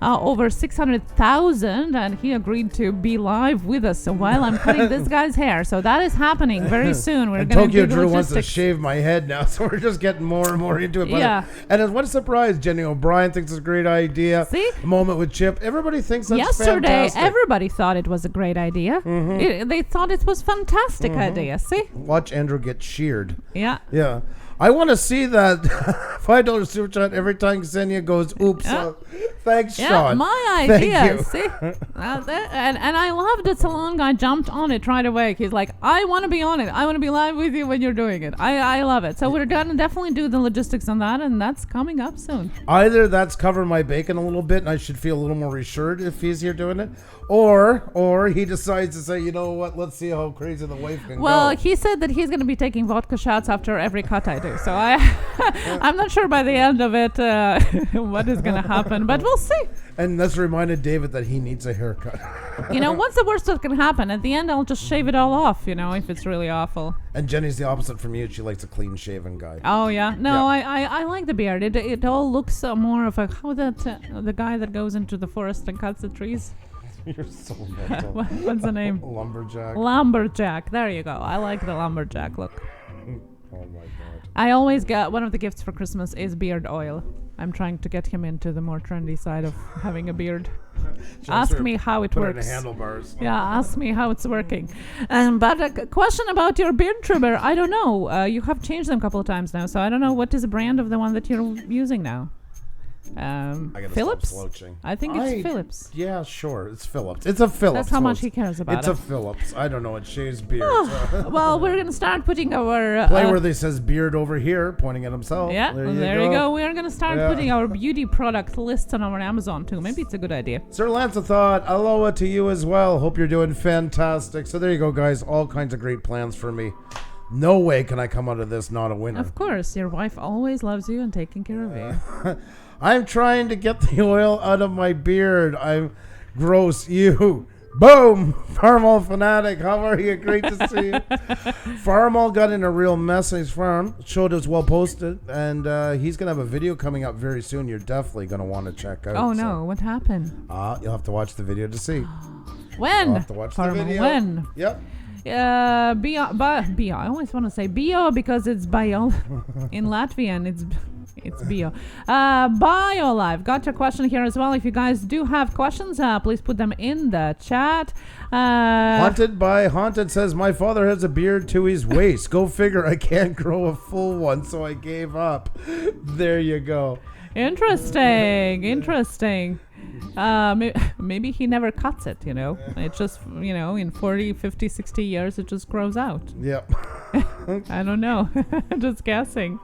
over 600,000, and he agreed to be live with us while I'm cutting this guy's hair. So that is happening very soon. We're going to do Tokyo Drew wants to shave my head now, so we're just getting more and more into it. Yeah. And what a surprise! Jenny O'Brien thinks it's a great idea. See? A moment with Chip. Everybody thinks that's Yesterday, fantastic. Everybody thought it was a great idea. They thought it was fantastic idea. See? Watch Andrew get sheared. Yeah. Yeah. I want to see that $5 super chat every time Xenia goes, oops. Thanks, Sean. Yeah, my idea. Thank you. See? And I love that salon guy jumped on it right away. He's like, I want to be on it. I want to be live with you when you're doing it. I love it. So we're going to definitely do the logistics on that, and that's coming up soon. Either that's covering my bacon a little bit, and I should feel a little more reassured if he's here doing it, or he decides to say, you know what, let's see how crazy the wife can go. Well, he said that he's going to be taking vodka shots after every cut I do. So I'm not sure by the end of it what is going to happen, but we'll we'll see. And that's reminded David that he needs a haircut. What's the worst that can happen? At the end, I'll just shave it all off, if it's really awful. And Jenny's the opposite from you. She likes a clean-shaven guy. Oh, yeah? No, Yeah. I like the beard. It all looks more of the guy that goes into the forest and cuts the trees. You're so mental. What's the name? Lumberjack. Lumberjack. There you go. I like the lumberjack look. Oh, my God. I always get one of the gifts for Christmas is beard oil. I'm trying to get him into the more trendy side of having a beard. Ask me how it works. Put it in handlebars. Yeah, ask me how it's working. But a question about your beard trimmer. I don't know. You have changed them a couple of times now, so I don't know what is the brand of the one that you're using now. I gotta Philips? stop slouching. I think it's Philips. Yeah, sure. It's Philips. It's a Philips. That's how much he cares about It's it. a Philips. I don't know. It shaves beard. Well, we're going to start putting our... Play where they says beard over here, pointing at himself. Yeah, there you go. We're going to start putting our beauty product lists on our Amazon too. Maybe it's a good idea. Sir Lanzathot, aloha to you as well. Hope you're doing fantastic. So there you go, guys. All kinds of great plans for me. No way can I come out of this not a winner. Of course, your wife always loves you and taking care of you. I'm trying to get the oil out of my beard. I'm gross. You. Boom! Farmall Fanatic, how are you? Great to see you. Farmall got in a real mess on his farm. Showed us well posted. And he's going to have a video coming up very soon you're definitely going to want to check out. Oh, no. What happened? You'll have to watch the video to see. When? You'll have to watch the Farmall, video. when? Yep. Bio. I always want to say bio because it's bio. In Latvian, it's bio. BioLive. Got your question here as well. If you guys do have questions, please put them in the chat. Haunted by Haunted says, my father has a beard to his waist. Go figure, I can't grow a full one, so I gave up. There you go. Interesting. Maybe he never cuts it, It just, in 40, 50, 60 years, it just grows out. Yep. I don't know. Just guessing.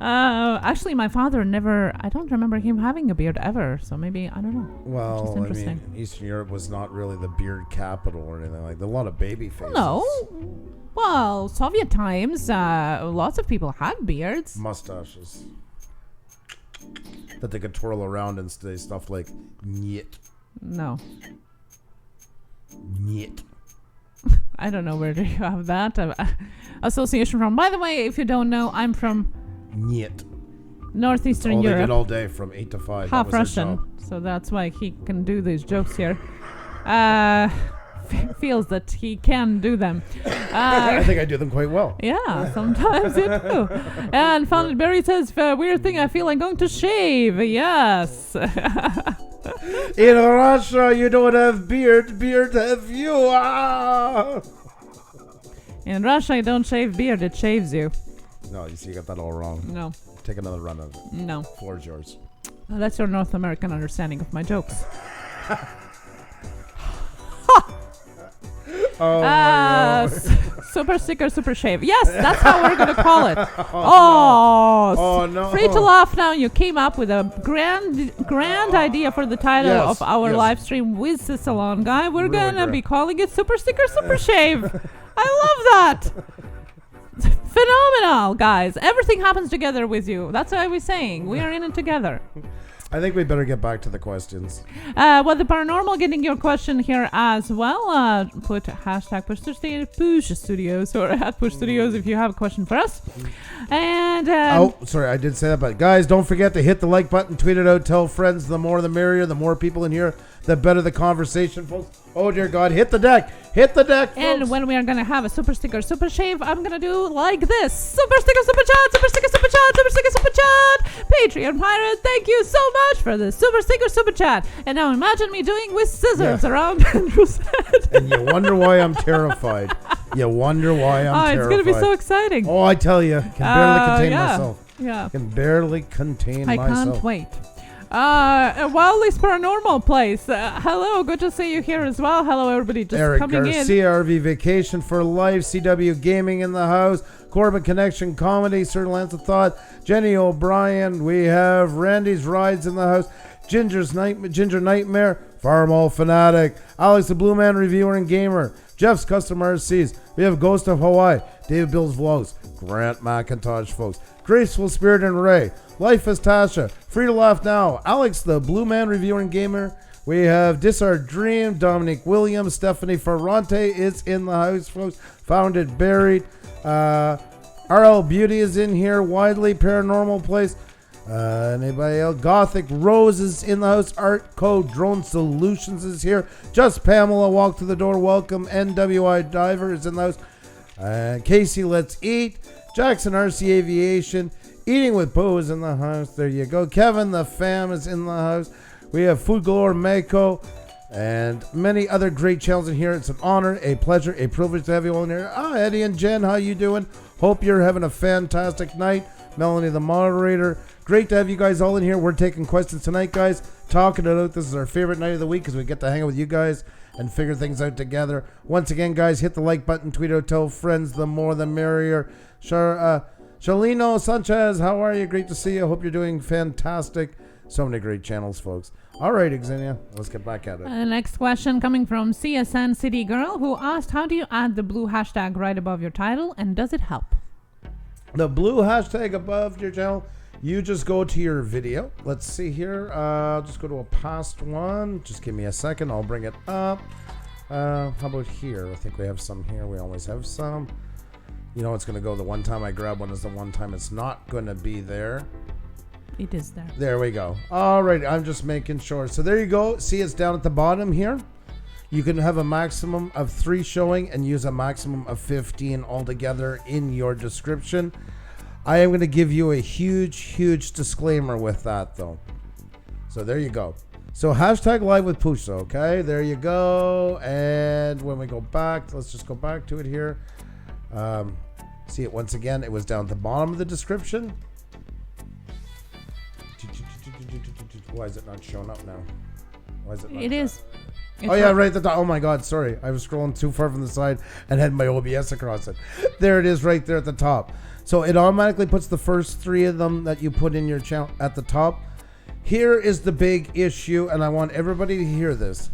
Actually, my father I don't remember him having a beard ever. So maybe, I don't know. Well, just interesting. Eastern Europe was not really the beard capital or anything like that. A lot of baby faces. No. Well, Soviet times, lots of people had beards. Mustaches. That they could twirl around and say stuff like, nyet. No. Nyet. I don't know where do you have that association from. By the way, if you don't know, I'm from Nyet. Northeastern All they Europe. did all day from 8 to 5. Half that was their Russian, job. so that's why he can do these jokes here. Feels that he can do them. I think I do them quite well. Yeah, sometimes you do. And Founded Berry says, weird thing, I feel like going to shave. Yes. In Russia, you don't have beard have you. Ah! In Russia, you don't shave beard, it shaves you. No, you see, you got that all wrong. No. Take another run of it. No. Floor's yours. That's your North American understanding of my jokes. Oh, my God. Super sticker, super shave. Yes, that's how we're going to call it. Oh, no. Free to laugh now. You came up with a grand idea for the title Yes, of our yes. live stream with the salon guy. We're Really going to great. be calling it super sticker, super shave. I love that. Phenomenal, guys. Everything happens together with you. That's why we're saying we are in it together. I think we better get back to the questions. Well, the paranormal getting your question here as well. Put hashtag Puša Studios or at Puša Studios if you have a question for us. And Sorry, I did say that, but guys, don't forget to hit the like button, tweet it out, tell friends. The more the merrier. The more people in here, the better the conversation, folks. Oh dear God, hit the deck, folks. And when we are gonna have a super sticker, super shave, I'm gonna do like this: super sticker, super chat, super sticker, super chat, super sticker, super chat. Patreon pirate, thank you so much for the super sticker, super chat. And now imagine me doing with scissors around Andrew's head. And you wonder why I'm terrified. You wonder why I'm terrified. It's gonna be so exciting. Oh, I tell you, can barely contain myself. Yeah. Can barely contain myself. I can't wait. Wildly's Paranormal Place. Hello, good to see you here as well. Hello, everybody just Eric coming Garcia, RV Vacation for Life, CW Gaming in the house, Corbin Connection Comedy, Sir Lanzathot, Jenny O'Brien. We have Randy's Rides in the house, Ginger Nightmare, Farmall Fanatic, Alex the Blue Man Reviewer and Gamer, Jeff's Custom RCs. We have Ghost of Hawaii, David Bill's Vlogs, Grant McIntosh, folks. Graceful Spirit and Ray, Life is Tasha, Free to Laugh Now, Alex the Blue Man Reviewer and Gamer. We have Dis Our Dream, Dominic Williams, Stephanie Ferrante is in the house, folks. Founded Buried. RL Beauty is in here. Widely Paranormal Place. Anybody else? Gothic Rose is in the house. Art Code Drone Solutions is here. Just Pamela Walk to the Door. Welcome. NWI Diver is in the house. Casey Let's Eat. Jackson RC Aviation. Eating with Bo is in the house. There you go. Kevin the Fam is in the house. We have Food Galore Mako and many other great channels in here. It's an honor, a pleasure, a privilege to have you all in here. Eddie and Jen, how you doing? Hope you're having a fantastic night. Melanie the moderator. Great to have you guys all in here. We're taking questions tonight, guys. Talking it out. This is our favorite night of the week because we get to hang out with you guys and figure things out together. Once again, guys, hit the like button, tweet out, tell friends. The more the merrier. Shalino Sanchez, how are you? Great to see you. Hope you're doing fantastic. So many great channels, folks. All right, Xenia, let's get back at it. Next question coming from CSN City Girl, who asked, how do you add the blue hashtag right above your title, and does it help? The blue hashtag above your channel, you just go to your video. Let's see here. I'll just go to a past one. Just give me a second. I'll bring it up. How about here? I think we have some here. We always have some. You know it's going to go. The one time I grab one is the one time it's not going to be there. It is there. There we go. All right. I'm just making sure. So there you go. See, it's down at the bottom here. You can have a maximum of 3 showing and use a maximum of 15 altogether in your description. I am going to give you a huge disclaimer with that, though. So there you go. So hashtag live with Pusa, okay? There you go. And when we go back, let's just go back to it here. See it once again. It was down at the bottom of the description. Why is it not showing up now? Why is it not? It is. Oh yeah, right at the top. Oh my God, sorry. I was scrolling too far from the side and had my OBS across it. There it is right there at the top. So it automatically puts the first 3 of them that you put in your channel at the top. Here is the big issue, and I want everybody to hear this.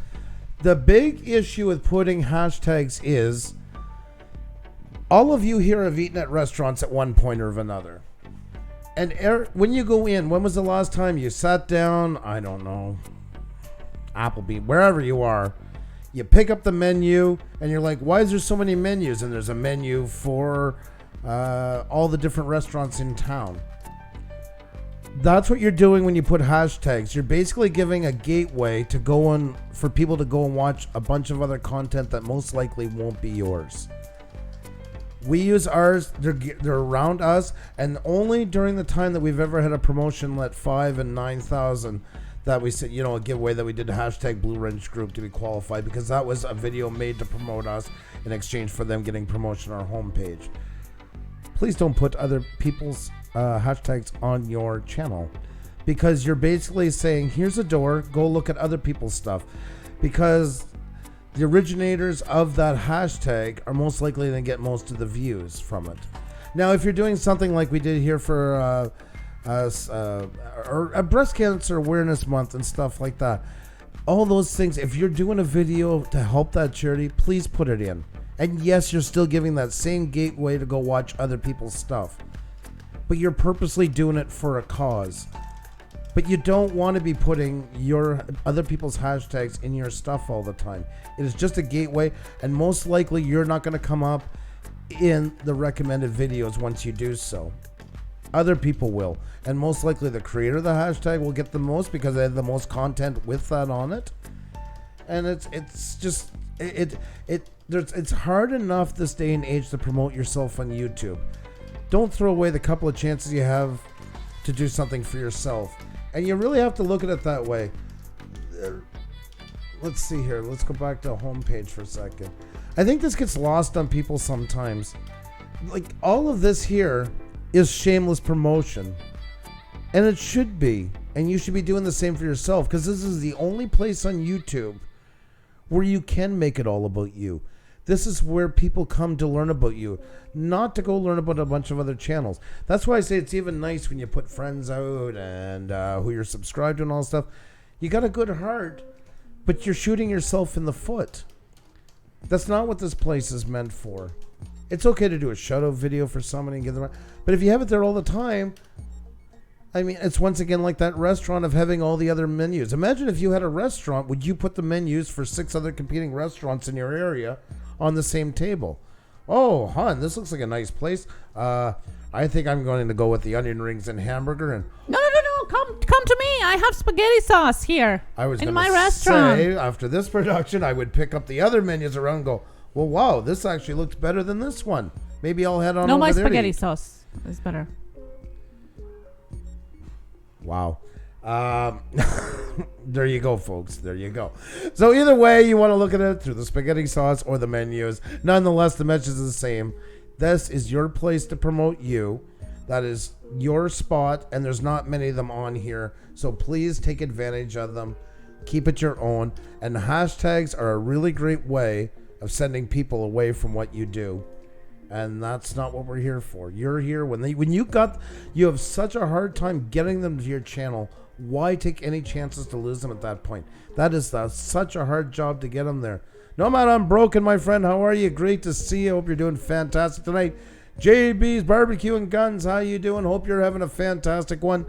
The big issue with putting hashtags is all of you here have eaten at restaurants at one point or another. And when you go in, when was the last time you sat down, I don't know, Applebee, wherever you are, you pick up the menu and you're like, why is there so many menus? And there's a menu for all the different restaurants in town. That's what you're doing when you put hashtags. You're basically giving a gateway to go on for people to go and watch a bunch of other content that most likely won't be yours. We use ours, they're around us, and only during the time that we've ever had a promotion at 5 and 9,000 that we said, a giveaway that we did hashtag Blue Wrench Group to be qualified, because that was a video made to promote us in exchange for them getting promotion on our homepage. Please don't put other people's hashtags on your channel, because you're basically saying, here's a door, go look at other people's stuff, because the originators of that hashtag are most likely to get most of the views from it. Now, if you're doing something like we did here for a breast cancer awareness month and stuff like that, all those things, if you're doing a video to help that charity, please put it in. And yes, you're still giving that same gateway to go watch other people's stuff, but you're purposely doing it for a cause. But you don't want to be putting your other people's hashtags in your stuff all the time. It is just a gateway, and most likely you're not going to come up in the recommended videos once you do so. Other people will, and most likely the creator of the hashtag will get the most because they have the most content with that on it. And it's hard enough this day and age to promote yourself on YouTube. Don't throw away the couple of chances you have to do something for yourself. And you really have to look at it that way. Let's see here. Let's go back to the homepage for a second. I think this gets lost on people sometimes. Like, all of this here is shameless promotion. And it should be. And you should be doing the same for yourself, because this is the only place on YouTube where you can make it all about you. This is where people come to learn about you, not to go learn about a bunch of other channels. That's why I say it's even nice when you put friends out and who you're subscribed to and all stuff. You got a good heart, but you're shooting yourself in the foot. That's not what this place is meant for. It's okay to do a shout-out video for somebody and give them... But if you have it there all the time... I mean, it's once again like that restaurant of having all the other menus. Imagine if you had a restaurant, would you put the menus for 6 other competing restaurants in your area on the same table? Oh, hon, this looks like a nice place. I think I'm going to go with the onion rings and hamburger. And No. Come to me. I have spaghetti sauce here I was in going my to restaurant. say, after this production, I would pick up the other menus around and go, well, wow, this actually looks better than this one. Maybe I'll head on No, over my there to spaghetti eat. sauce is better. Wow. There you go, folks. There you go. So either way, you want to look at it through the spaghetti sauce or the menus. Nonetheless, the message is the same. This is your place to promote you. That is your spot, and there's not many of them on here. So please take advantage of them. Keep it your own. And hashtags are a really great way of sending people away from what you do. And that's not what we're here for. You're here when you have such a hard time getting them to your channel. Why take any chances to lose them at that point? That is such a hard job to get them there. No, man, I'm broken, my friend. How are you? Great to see you. Hope you're doing fantastic tonight. JB's Barbecue and Guns. How you doing? Hope you're having a fantastic one.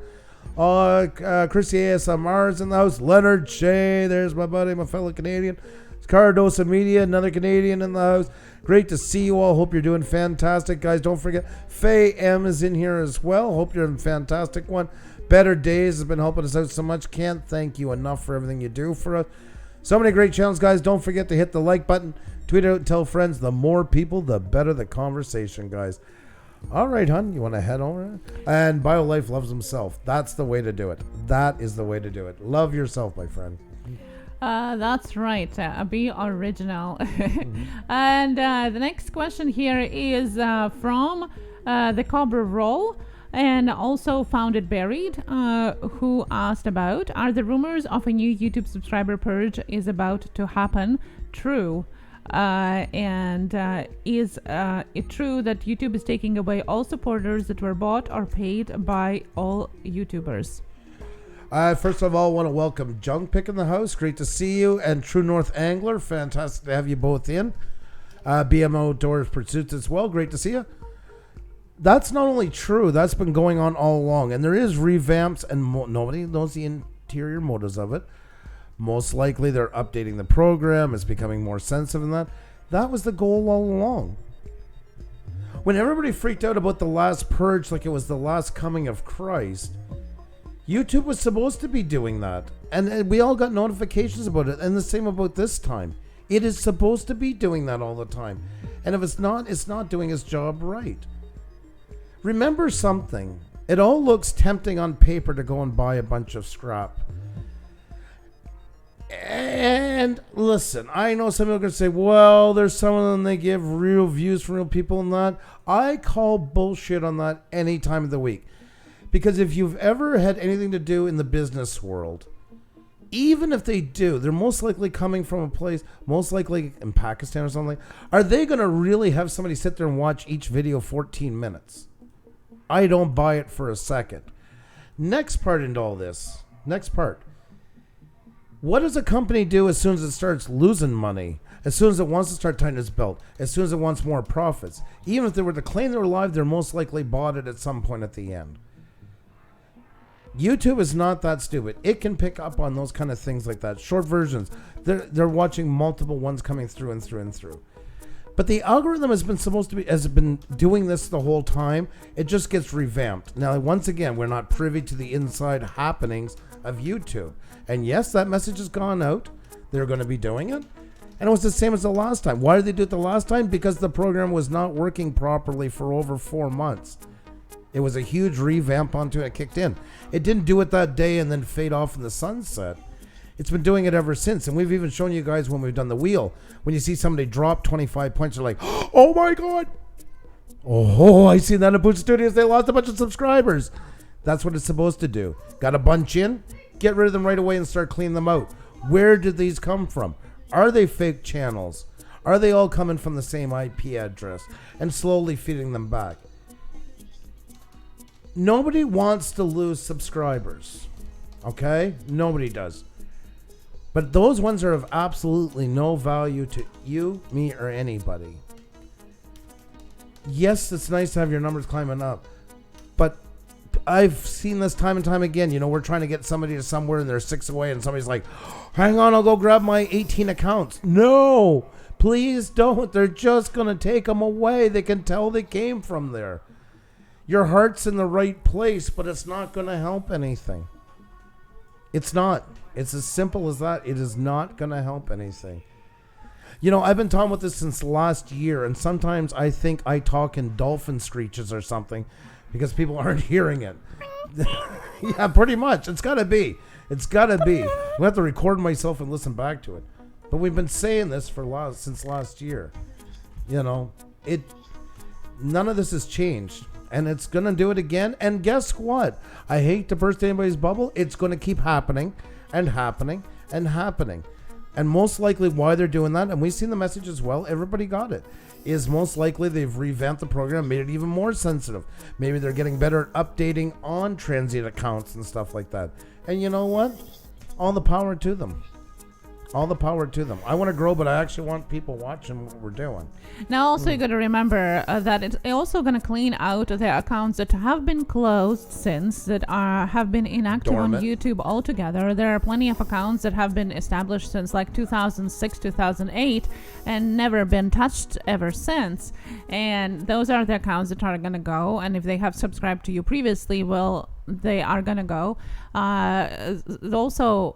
Chrissy ASMR is in the house. Leonard Shea. There's my buddy, my fellow Canadian. Cardosa Media, another Canadian in the house. Great to see you all. Hope you're doing fantastic, guys. Don't forget, Faye M is in here as well. Hope you're having a fantastic one. Better Days has been helping us out so much. Can't thank you enough for everything you do for us. So many great channels, guys. Don't forget to hit the like button. Tweet it out and tell friends. The more people, the better the conversation, guys. All right, hon. You want to head over? And BioLife loves himself. That's the way to do it. That is the way to do it. Love yourself, my friend. That's right. Be original. And the next question here is from the Cobra Roll and also Founded Buried, who asked about, are the rumors of a new YouTube subscriber purge is about to happen true? And is it true that YouTube is taking away all supporters that were bought or paid by all YouTubers? First of all, I want to welcome Junk Pick in the house. Great to see you. And True North Angler. Fantastic to have you both in. BM Outdoors Pursuits as well. Great to see you. That's not only true. That's been going on all along. And there is revamps, and nobody knows the interior motives of it. Most likely they're updating the program. It's becoming more sensitive in that. That was the goal all along. When everybody freaked out about the last purge like it was the last coming of Christ, YouTube was supposed to be doing that. And we all got notifications about it. And the same about this time. It is supposed to be doing that all the time. And if it's not doing its job right. Remember something. It all looks tempting on paper to go and buy a bunch of scrap. And listen, I know some people are going to say, well, there's some of them, they give real views from real people and that. I call bullshit on that any time of the week. Because if you've ever had anything to do in the business world, even if they do, they're most likely coming from a place, most likely in Pakistan or something. Are they going to really have somebody sit there and watch each video 14 minutes? I don't buy it for a second. Next part into all this. Next part. What does a company do as soon as it starts losing money? As soon as it wants to start tightening its belt? As soon as it wants more profits? Even if they were to claim they were live, they're most likely bought it at some point at the end. YouTube is not that stupid. It can pick up on those kind of things like that. Short versions. They're watching multiple ones coming through and through and through. But the algorithm has been doing this the whole time. It just gets revamped. Now, once again, we're not privy to the inside happenings of YouTube. And yes, that message has gone out. They're going to be doing it. And it was the same as the last time. Why did they do it the last time? Because the program was not working properly for over 4 months. It was a huge revamp onto it. It kicked in. It didn't do it that day and then fade off in the sunset. It's been doing it ever since. And we've even shown you guys when we've done the wheel. When you see somebody drop 25 points, you're like, oh my God. Oh, I see that at Puša Studios. They lost a bunch of subscribers. That's what it's supposed to do. Got a bunch in, get rid of them right away and start cleaning them out. Where did these come from? Are they fake channels? Are they all coming from the same IP address and slowly feeding them back? Nobody wants to lose subscribers. Okay? Nobody does. But those ones are of absolutely no value to you, me, or anybody. Yes, it's nice to have your numbers climbing up, but I've seen this time and time again. We're trying to get somebody to somewhere and they're 6 away and somebody's like, hang on, I'll go grab my 18 accounts. No, please don't. They're just going to take them away. They can tell they came from there. Your heart's in the right place, but it's not going to help anything. It's not. It's as simple as that. It is not going to help anything. I've been talking about this since last year, and sometimes I think I talk in dolphin screeches or something because people aren't hearing it. Yeah, pretty much. It's got to be. It's got to be. We have to record myself and listen back to it. But we've been saying this since last year. None of this has changed. And it's going to do it again. And guess what? I hate to burst anybody's bubble. It's going to keep happening and happening and happening. And most likely why they're doing that, and we've seen the message as well, everybody got it, is most likely they've revamped the program, made it even more sensitive. Maybe they're getting better at updating on transient accounts and stuff like that. And you know what? All the power to them. All the power to them. I want to grow, but I actually want people watching what we're doing. Now, also, you got to remember that it's also going to clean out the accounts that have been closed since, that have been inactive Dormant. on YouTube altogether. There are plenty of accounts that have been established since like 2006, 2008, and never been touched ever since. And those are the accounts that are going to go. And if they have subscribed to you previously, well, they are going to go. Also,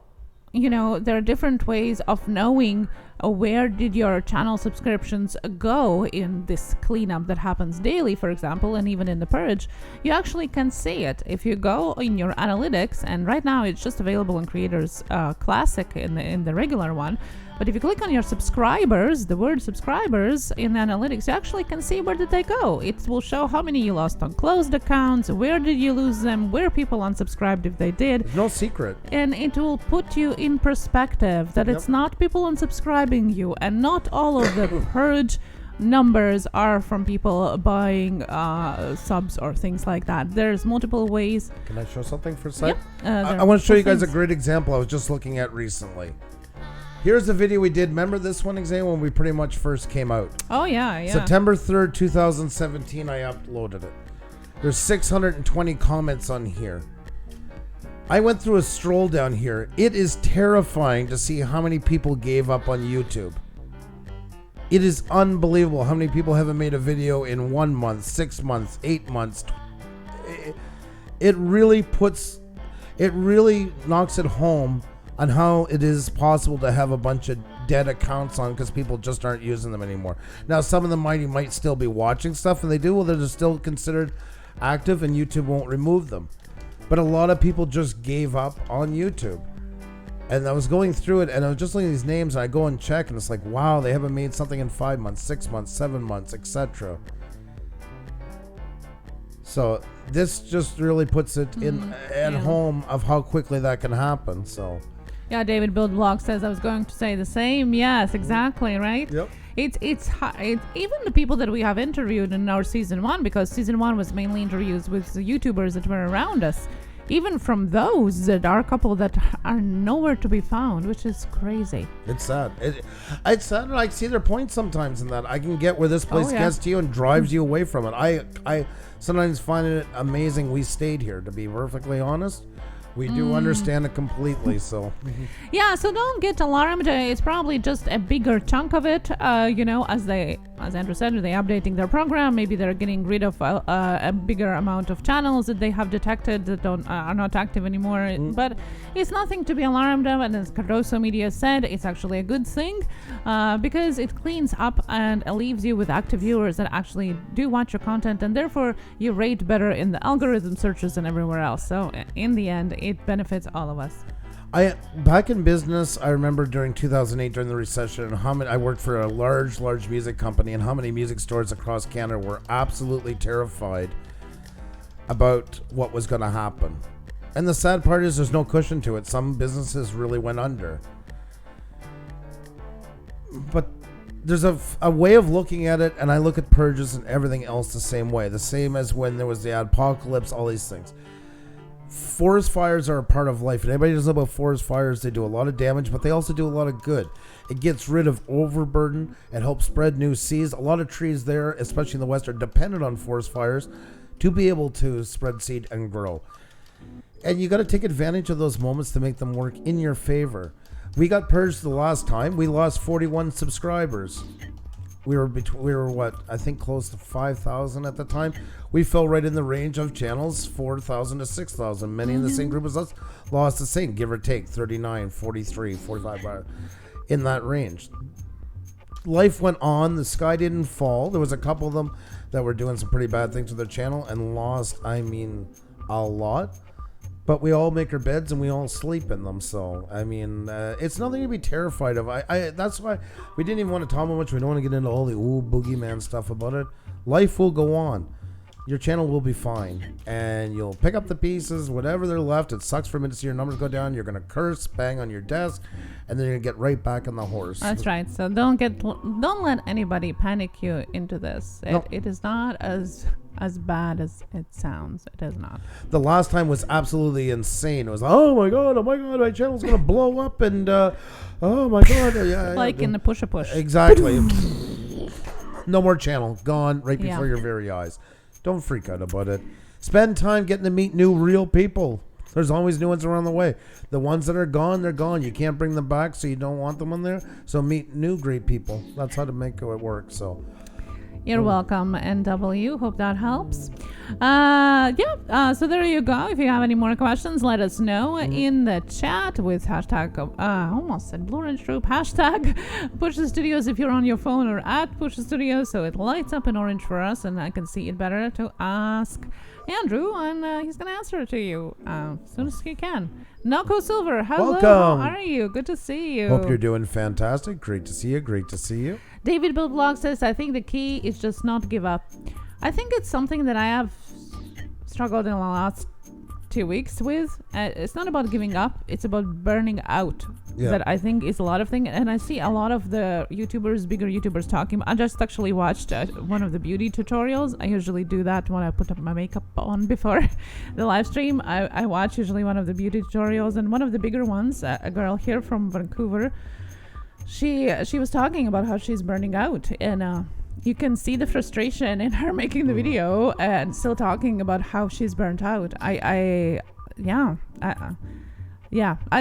there are different ways of knowing where did your channel subscriptions go in this cleanup that happens daily, for example, and even in the purge. You actually can see it if you go in your analytics, and right now it's just available in Creators Classic in the regular one. But if you click on your subscribers, the word subscribers in the analytics, you actually can see where did they go. It will show how many you lost on closed accounts, where did you lose them, where people unsubscribed if they did. No secret. And it will put you in perspective that it's not people unsubscribing you, and not all of the purge numbers are from people buying subs or things like that. There's multiple ways. Can I show something for a sec? Yep. I want to show you guys a great example I was just looking at recently. Here's the video we did. Remember this one example when we pretty much first came out? Oh, yeah. September 3rd, 2017, I uploaded it. There's 620 comments on here. I went through a stroll down here. It is terrifying to see how many people gave up on YouTube. It is unbelievable how many people haven't made a video in 1 month, 6 months, 8 months. It really knocks it home on how it is possible to have a bunch of dead accounts on because people just aren't using them anymore. Now, some of them might still be watching stuff, and they do, well, they're still considered active, and YouTube won't remove them. But a lot of people just gave up on YouTube. And I was going through it, and I was just looking at these names, and I go and check, and it's like, wow, they haven't made something in 5 months, 6 months, 7 months, etc. So this just really puts it at home of how quickly that can happen. So. Yeah, David Buildblog says I was going to say the same. Yes, exactly, right? Yep. It's even the people that we have interviewed in our season 1, because season 1 was mainly interviews with the YouTubers that were around us. Even from those, there are a couple that are nowhere to be found, which is crazy. It's sad. It's sad, and I see their points sometimes in that. I can get where this place gets to you and drives you away from it. I sometimes find it amazing we stayed here, to be perfectly honest. We do understand it completely, so. Yeah, so don't get alarmed. It's probably just a bigger chunk of it. As Andrew said, they're updating their program. Maybe they're getting rid of a bigger amount of channels that they have detected that are not active anymore. But it's nothing to be alarmed of. And as Cardoso Media said, it's actually a good thing because it cleans up and leaves you with active viewers that actually do watch your content, and therefore you rate better in the algorithm searches and everywhere else. So in the end, it benefits all of us. Back in business, I remember during 2008, during the recession, I worked for a large music company, and how many music stores across Canada were absolutely terrified about what was going to happen. And the sad part is there's no cushion to it. Some businesses really went under. But there's a way of looking at it, and I look at purges and everything else the same way. The same as when there was the apocalypse, all these things. Forest fires are a part of life. And anybody knows about forest fires, they do a lot of damage, but they also do a lot of good. It gets rid of overburden and helps spread new seeds. A lot of trees there, especially in the West, are dependent on forest fires to be able to spread seed and grow. And you got to take advantage of those moments to make them work in your favor. We got purged the last time. We lost 41 subscribers. We were what, I think close to 5,000 at the time. We fell right in the range of channels 4,000 to 6,000. Many in the same group as us lost the same, give or take 39, 43, 45, in that range. Life went on. The sky didn't fall. There was a couple of them that were doing some pretty bad things with their channel and lost, I mean, a lot. But we all make our beds and we all sleep in them. So, I mean, it's nothing to be terrified of. That's why we didn't even want to talk about much. We don't want to get into all the boogeyman stuff about it. Life will go on. Your channel will be fine. And you'll pick up the pieces, whatever they're left. It sucks for a minute to see your numbers go down. You're going to curse, bang on your desk, and then you're going to get right back on the horse. That's right. So don't let anybody panic you into this. It is not as bad as it sounds. It is not. The last time was absolutely insane. It was oh my god, my channel's gonna blow up, and oh my god, in the Push. Exactly. No more channel, gone right before your very eyes. Don't freak out about it. Spend time getting to meet new real people. There's always new ones around the way. The ones that are gone, they're gone. You can't bring them back, so you don't want them in there. So meet new great people. That's how to make it work. So. You're welcome, NW. Hope that helps. So there you go. If you have any more questions, let us know in the chat with hashtag, almost said Blue Orange Troop, hashtag Puša Studios if you're on your phone, or at Puša Studios, so it lights up in orange for us and I can see it better to ask Andrew, and he's going to answer it to you as soon as he can. Nako Silver, hello. Welcome. How are you? Good to see you. Hope you're doing fantastic. Great to see you. Great to see you. David Bill Blog says, I think the key is just not give up. I think it's something that I have struggled in the last 2 weeks with. It's not about giving up. It's about burning out. Yeah. That I think is a lot of things. And I see a lot of the bigger YouTubers talking. I just actually watched one of the beauty tutorials. I usually do that when I put up my makeup on before the live stream. I watch usually one of the beauty tutorials. And one of the bigger ones, a girl here from Vancouver, she was talking about how she's burning out, and you can see the frustration in her making the video and still talking about how she's burnt out. I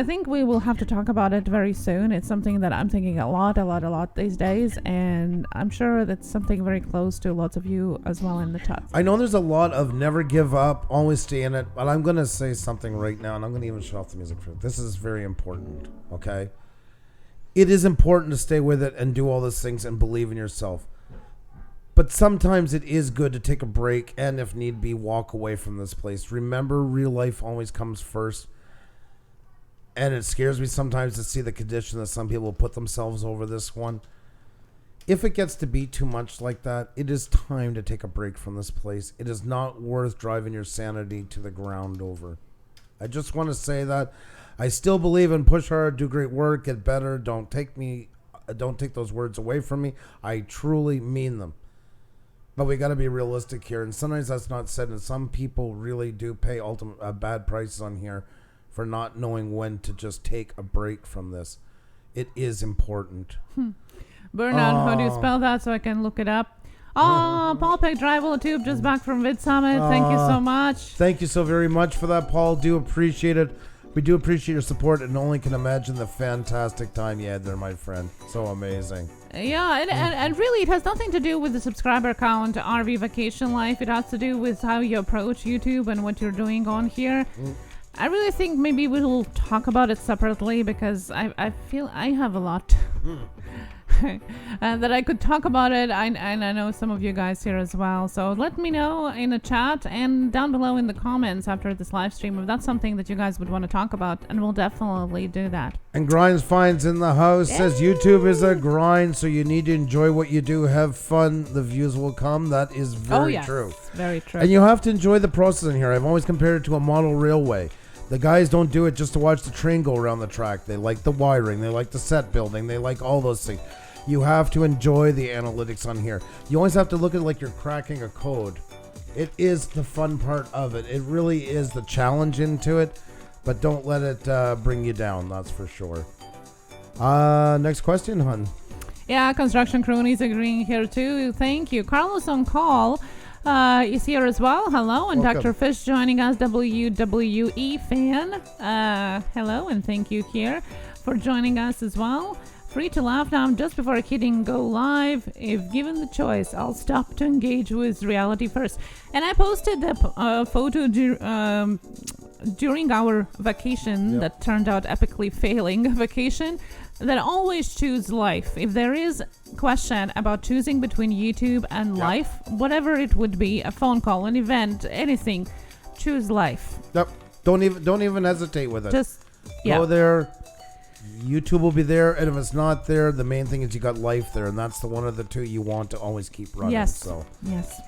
think we will have to talk about it very soon. It's something that I'm thinking a lot these days, and I'm sure that's something very close to lots of you as well in the chat. I know there's a lot of never give up, always stay in it, but I'm going to say something right now, and I'm going to even shut off the music for it. This is very important, okay? It is important to stay with it and do all those things and believe in yourself. But sometimes it is good to take a break and, if need be, walk away from this place. Remember, real life always comes first. And it scares me sometimes to see the condition that some people put themselves over this one. If it gets to be too much like that, it is time to take a break from this place. It is not worth driving your sanity to the ground over. I just want to say that. I still believe in push hard, do great work, get better. Don't take those words away from me. I truly mean them. But we got to be realistic here, and sometimes that's not said. And some people really do pay bad prices on here for not knowing when to just take a break from this. It is important. Burnout. How do you spell that so I can look it up? Paul Peck Drive Tube just back from Vid Summit. Thank you so much. Thank you so very much for that, Paul. Do appreciate it. We do appreciate your support, and only can imagine the fantastic time you had there, my friend. So amazing. Yeah, and really it has nothing to do with the subscriber count, RV Vacation Life. It has to do with how you approach YouTube and what you're doing on here. I really think maybe we'll talk about it separately, because I feel I have a lot that I could talk about it. And I know some of you guys here as well. So let me know in the chat and down below in the comments after this live stream if that's something that you guys would want to talk about, and we'll definitely do that. And Grinds Finds in the house says YouTube is a grind, so you need to enjoy what you do, have fun, the views will come. That is very true. Very true. And you have to enjoy the process in here. I've always compared it to a model railway. The guys don't do it just to watch the train go around the track. They like the wiring, they like the set building, they like all those things. You have to enjoy the analytics on here. You always have to look at it like you're cracking a code. It is the fun part of it. It really is the challenge into it, but don't let it bring you down. That's for sure. Next question, hun. Yeah, construction cronies agreeing here too. Thank you. Carlos on call is here as well. Hello. And Welcome. Dr. Fish joining us, WWE fan. Hello and thank you here for joining us as well. Free to laugh now just before hitting go live. If given the choice, I'll stop to engage with reality first. And I posted the photo during our vacation that turned out epically failing vacation, that always choose life. If there is question about choosing between YouTube and life, whatever it would be, a phone call, an event, anything, choose life. Yep. Don't even hesitate with it. Just go there. YouTube will be there, and if it's not there, the main thing is you got life there, and that's the one of the two you want to always keep running. Yes. So. Yes.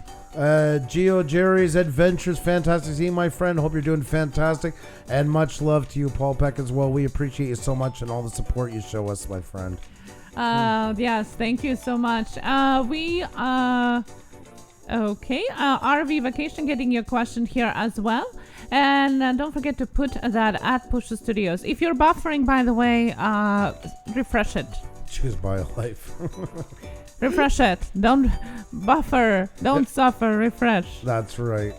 Geo Jerry's Adventures, fantastic seeing my friend. Hope you're doing fantastic, and much love to you, Paul Peck, as well. We appreciate you so much and all the support you show us, my friend. Yes, thank you so much. Okay, RV Vacation getting your question here as well. And don't forget to put that at Puša Studios. If you're buffering, by the way, refresh it. Choose BioLife. Refresh it. Don't buffer. Don't suffer. Refresh. That's right.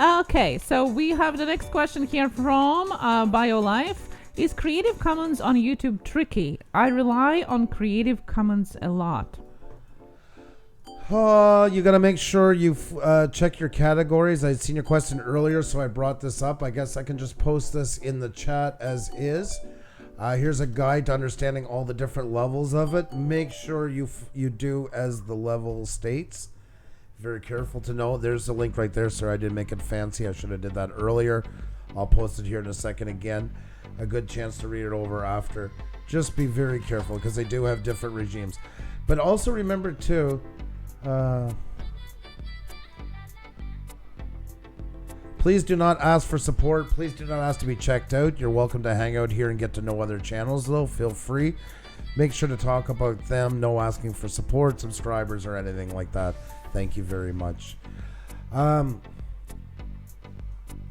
Okay, so we have the next question here from BioLife. Is Creative Commons on YouTube tricky? I rely on Creative Commons a lot. You gotta make sure you check your categories. I'd seen your question earlier, so I brought this up. I guess I can just post this in the chat as is. Here's a guide to understanding all the different levels of it. Make sure you do as the level states. Very careful to know. There's the link right there, sir. I didn't make it fancy. I should have did that earlier. I'll post it here in a second again. A good chance to read it over after. Just be very careful because they do have different regimes. But also remember too, please do not ask for support. Please do not ask to be checked out. You're welcome to hang out here and get to know other channels, though. Feel free. Make sure to talk about them. No asking for support, subscribers, or anything like that. Thank you very much.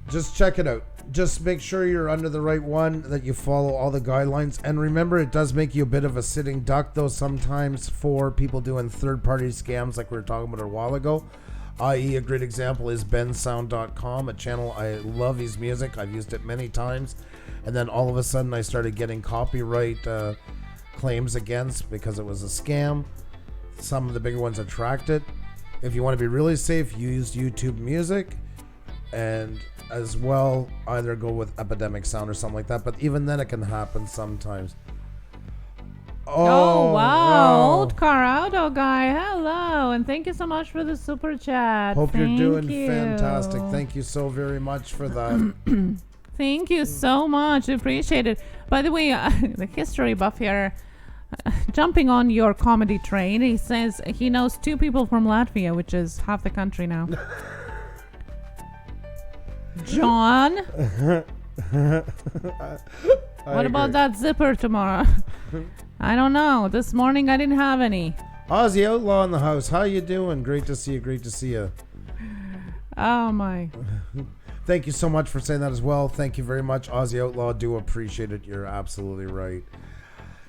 Just check it out. Just make sure you're under the right one, that you follow all the guidelines. And remember, it does make you a bit of a sitting duck, though, sometimes for people doing third-party scams like we were talking about a while ago. I.e., a great example is bensound.com, a channel I love his music. I've used it many times. And then all of a sudden, I started getting copyright claims against because it was a scam. Some of the bigger ones attracted. If you want to be really safe, use YouTube Music. And as well, either go with Epidemic Sound or something like that. But even then, it can happen sometimes. Oh, wow. Old car auto guy. Hello. And thank you so much for the super chat. Hope you're doing fantastic. Thank you so very much for that. Thank you so much. Appreciate it. By the way, the history buff here, jumping on your comedy train, he says he knows 2 people from Latvia, which is half the country now. John? What about that zipper tomorrow? I don't know. This morning I didn't have any. Ozzy Outlaw in the house. How you doing? Great to see you. Great to see you. Oh, my. Thank you so much for saying that as well. Thank you very much, Ozzy Outlaw. Do appreciate it. You're absolutely right.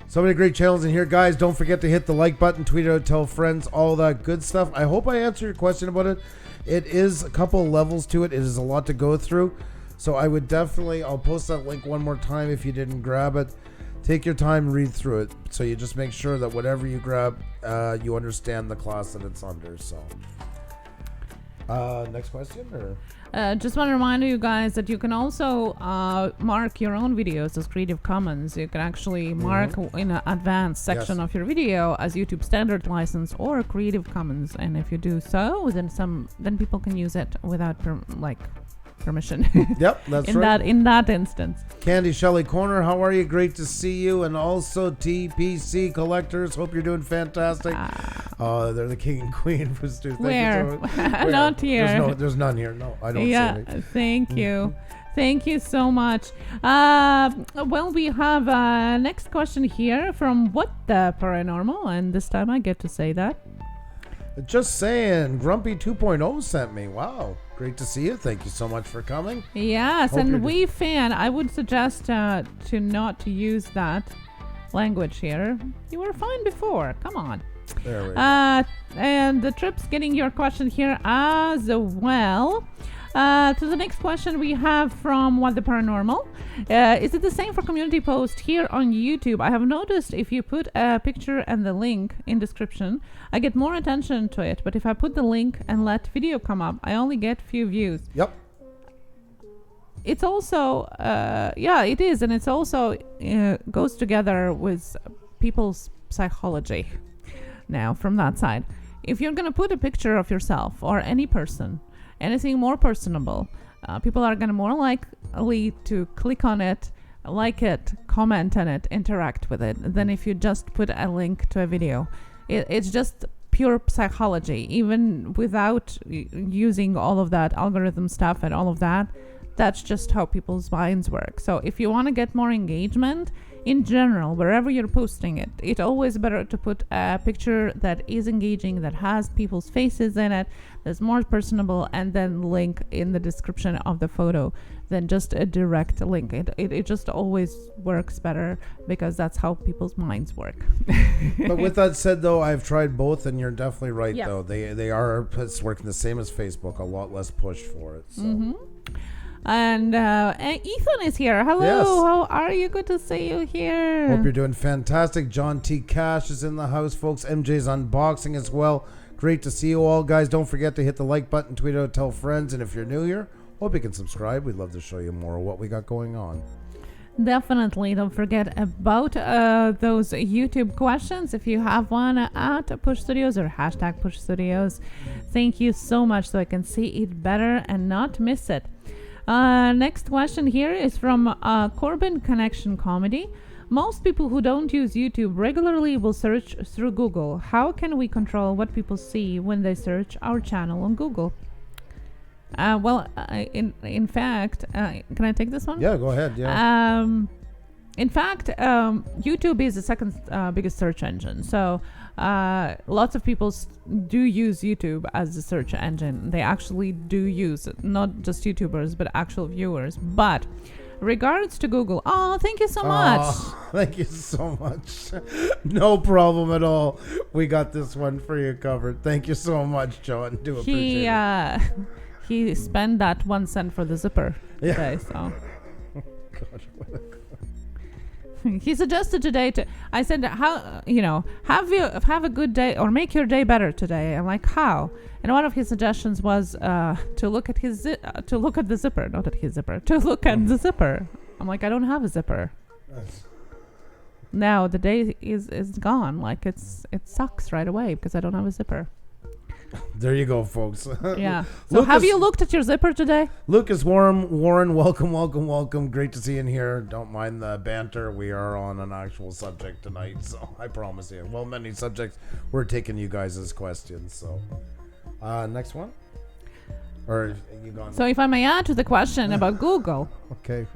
So many great channels in here. Guys, don't forget to hit the like button, tweet it out, tell friends, all that good stuff. I hope I answered your question about it. It is a couple of levels to it. It is a lot to go through. So I would definitely, I'll post that link one more time if you didn't grab it. Take your time, read through it. So you just make sure that whatever you grab, you understand the class that it's under. So, next question? Or? Just want to remind you guys that you can also mark your own videos as Creative Commons. You can actually mark in an advanced section of your video as YouTube Standard License or Creative Commons. And if you do so, then people can use it without permission. Yep, that's right. In that instance. Candy Shelley Corner, how are you? Great to see you. And also TPC Collectors, hope you're doing fantastic. They're the king and queen. Where? Not here. There's none here. No, I don't see any. Thank you. Thank you so much. Well, we have next question here from What the Paranormal, and this time I get to say that. Just saying, Grumpy 2.0 sent me. Wow, great to see you. Thank you so much for coming. Yes, Hope and I would suggest to not use that language here. You were fine before. Come on. There we go. And the Trip's getting your question here as well. To the next question we have from What the Paranormal. Is it the same for community post here on YouTube? I have noticed if you put a picture and the link in description, I get more attention to it. But if I put the link and let video come up, I only get few views. Yep. It's also, it is. And it's also goes together with people's psychology now from that side. If you're going to put a picture of yourself or any person, anything more personable, people are going to more likely to click on it, like it, comment on it, interact with it, than if you just put a link to a video. It's just pure psychology. Even without using all of that algorithm stuff and all of that, that's just how people's minds work. So if you want to get more engagement, in general, wherever you're posting it, it's always better to put a picture that is engaging, that has people's faces in it, that's more personable, and then link in the description of the photo than just a direct link. It just always works better because that's how people's minds work. But with that said, though, I've tried both, and you're definitely right, Yeah. though. They are, it's working the same as Facebook, a lot less push for it. So. And Ethan is here. Hello, Yes. How are you? Good to see you here. Hope you're doing fantastic. John T. Cash is in the house, folks. MJ's unboxing as well. Great to see you all, guys. Don't forget to hit the like button, tweet out, tell friends. And if you're new here, hope you can subscribe. We'd love to show you more of what we got going on. Definitely don't forget about those YouTube questions. If you have one at Puša Studios or hashtag Puša Studios, thank you so much so I can see it better and not miss it. Next question here is from Corbin Connection Comedy. Most people who don't use YouTube regularly will search through Google. How can we control what people see when they search our channel on Google? In fact, can I take this one? Yeah, go ahead. Yeah. In fact, YouTube is the second biggest search engine. So lots of people do use YouTube as a search engine. They actually do use it, not just YouTubers, but actual viewers. But regards to Google, thank you so much. Thank you so much. No problem at all. We got this one for you covered. Thank you so much, John. Do appreciate it. He spent that 1 cent for the zipper today, so. God, what a He suggested today I said, have a good day or make your day better today. I'm like, how? And one of his suggestions was to look at the zipper, not at his zipper, to look at the zipper. I'm like, I don't have a zipper. Now the day is gone. Like it sucks right away because I don't have a zipper. There you go, folks. Yeah. So have you looked at your zipper today? Lucas Warren, welcome. Great to see you in here. Don't mind the banter. We are on an actual subject tonight, so I promise you. Well, many subjects. We're taking you guys as questions. So, next one. Or you gone? So if I may add to the question about Google. Okay.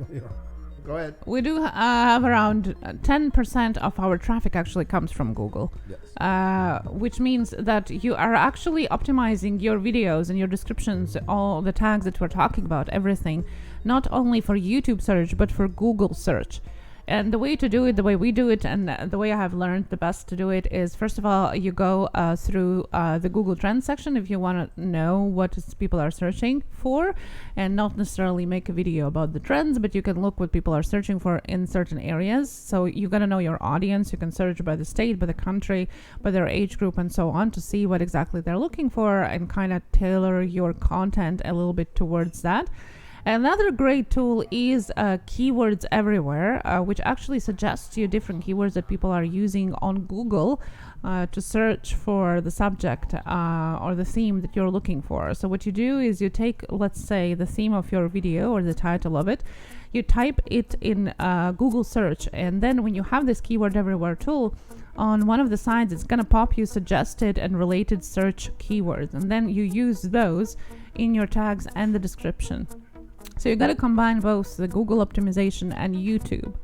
Go ahead. We do have around 10% of our traffic actually comes from Google, yes. Which means that you are actually optimizing your videos and your descriptions, all the tags that we're talking about, everything, not only for YouTube search, but for Google search. And the way to do it, the way we do it, and the way I have learned the best to do it is, first of all, you go through the Google Trends section if you want to know what people are searching for, and not necessarily make a video about the trends, but you can look what people are searching for in certain areas. So you got to know your audience. You can search by the state, by the country, by their age group, and so on to see what exactly they're looking for and kind of tailor your content a little bit towards that. Another great tool is Keywords Everywhere, which actually suggests you different keywords that people are using on Google to search for the subject or the theme that you're looking for. So what you do is you take, let's say, the theme of your video or the title of it, you type it in Google search, and then when you have this Keyword Everywhere tool, on one of the sides it's going to pop you suggested and related search keywords, and then you use those in your tags and the description. So you got to combine both the Google optimization and YouTube.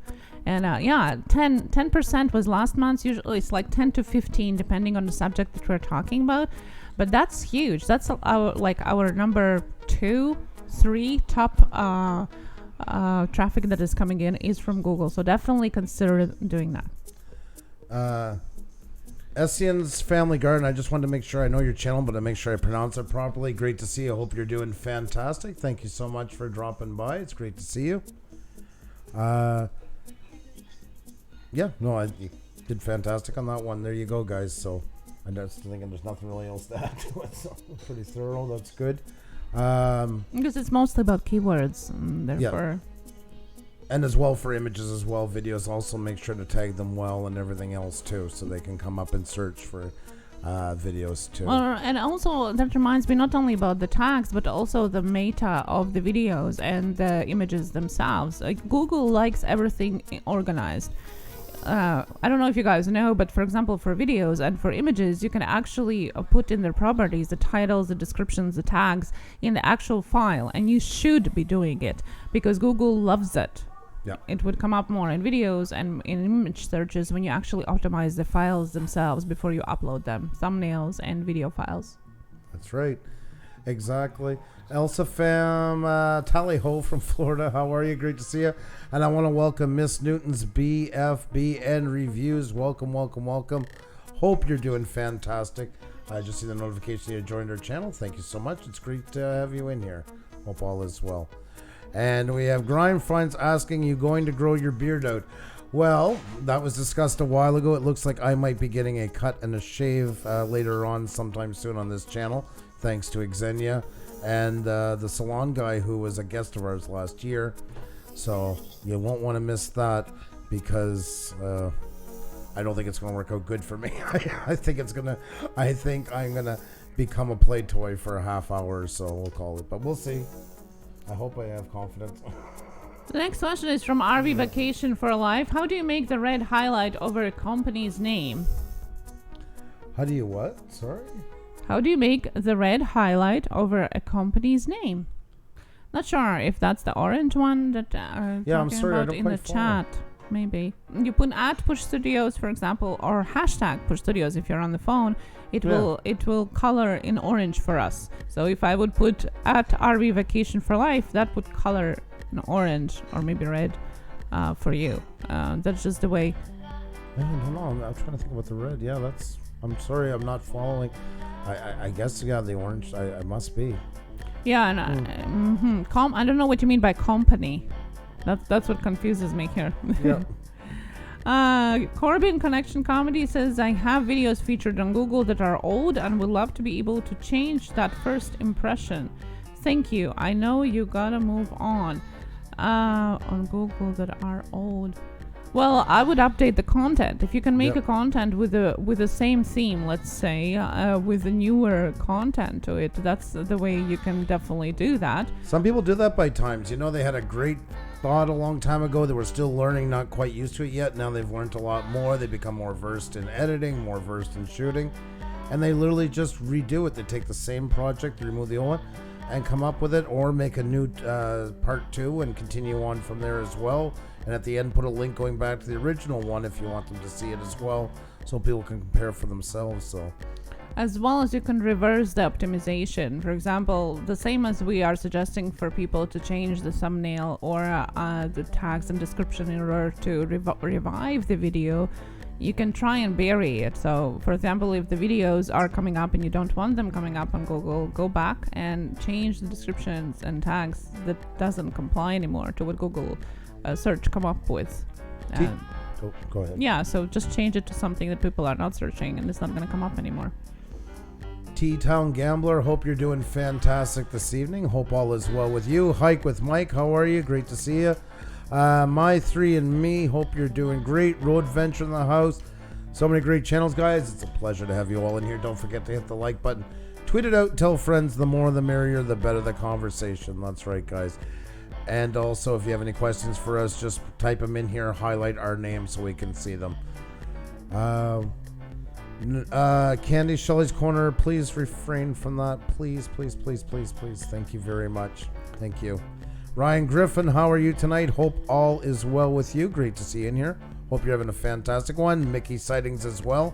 And 10% was last month's. Usually it's like 10 to 15 depending on the subject that we're talking about. But that's huge. That's our number 2, 3 top traffic that is coming in is from Google. So definitely consider doing that. Essian's Family Garden. I just wanted to make sure I know your channel, but I make sure I pronounce it properly. Great to see you. Hope you're doing fantastic. Thank you so much for dropping by. It's great to see you. I did fantastic on that one. There you go, guys. So I'm just thinking there's nothing really else to add to it. So pretty thorough. That's good. Because it's mostly about keywords, and therefore. Yeah. And as well for images as well, videos. Also make sure to tag them well and everything else too, so they can come up and search for videos too. And also that reminds me not only about the tags, but also the meta of the videos and the images themselves. Like Google likes everything organized. I don't know if you guys know, but for example, for videos and for images, you can actually put in their properties, the titles, the descriptions, the tags in the actual file, and you should be doing it because Google loves it. Yeah. It would come up more in videos and in image searches when you actually optimize the files themselves before you upload them, thumbnails and video files. That's right. Exactly. Elsa Fam, Tally Ho from Florida. How are you? Great to see you. And I want to welcome Miss Newton's BFBN Reviews. Welcome, welcome, welcome. Hope you're doing fantastic. I just see the notification you joined our channel. Thank you so much. It's great to have you in here. Hope all is well. And we have Grime Friends asking, you going to grow your beard out? Well, that was discussed a while ago. It looks like I might be getting a cut and a shave later on sometime soon on this channel, thanks to Xenia and the salon guy who was a guest of ours last year. So you won't want to miss that because I don't think it's going to work out good for me. I think I'm going to become a play toy for a half hour or so, we'll call it. But we'll see. I hope I have confidence. The next question is from RV Vacation for Life. How do you make the red highlight over a company's name? How do you what? Sorry? How do you make the red highlight over a company's name? Not sure if that's the orange one that I'm sorry, I don't in the quite follow. chat. Maybe you put at Push Studios, for example, or hashtag Push Studios if you're on the phone. It will color in orange for us. So if I would put at RV Vacation for Life, that would color in orange or maybe red for you. That's just the way. I don't know. I'm trying to think about the red. Yeah, I'm sorry, I'm not following. I guess the orange. I must be. Yeah, and I don't know what you mean by company. That's what confuses me here. Yeah. Corbin Connection Comedy says, I have videos featured on Google that are old and would love to be able to change that first impression. Thank you. I know you gotta move on. On Google that are old. Well, I would update the content. If you can make a content with the same theme, let's say, with the newer content to it, that's the way you can definitely do that. Some people do that by times. You know, they had a great thought a long time ago. They were still learning, not quite used to it yet. Now they've learned a lot more. They become more versed in editing, more versed in shooting, and they literally just redo it. They take the same project, remove the old one, and come up with it, or make a new part 2 and continue on from there as well. And at the end, put a link going back to the original one if you want them to see it as well, so people can compare for themselves. So, as well as you can reverse the optimization. For example, the same as we are suggesting for people to change the thumbnail or the tags and description in order to revive the video, you can try and bury it. So, for example, if the videos are coming up and you don't want them coming up on Google, go back and change the descriptions and tags that doesn't comply anymore to what Google search come up with. Go ahead. Yeah, so just change it to something that people are not searching and it's not going to come up anymore. T-Town Gambler, hope you're doing fantastic this evening. Hope all is well with you. Hike with Mike, how are you? Great to see you. My 3 and Me, hope you're doing great. Road Venture in the house. So many great channels, guys. It's a pleasure to have you all in here. Don't forget to hit the like button. Tweet it out. Tell friends. The more the merrier, the better the conversation. That's right, guys. And also, if you have any questions for us, just type them in here. Highlight our name so we can see them. Candy Shelley's Corner, please refrain from that. Please, please, please, please, please. Thank you very much. Thank you. Ryan Griffin, how are you tonight? Hope all is well with you. Great to see you in here. Hope you're having a fantastic one. Mickey Sightings as well.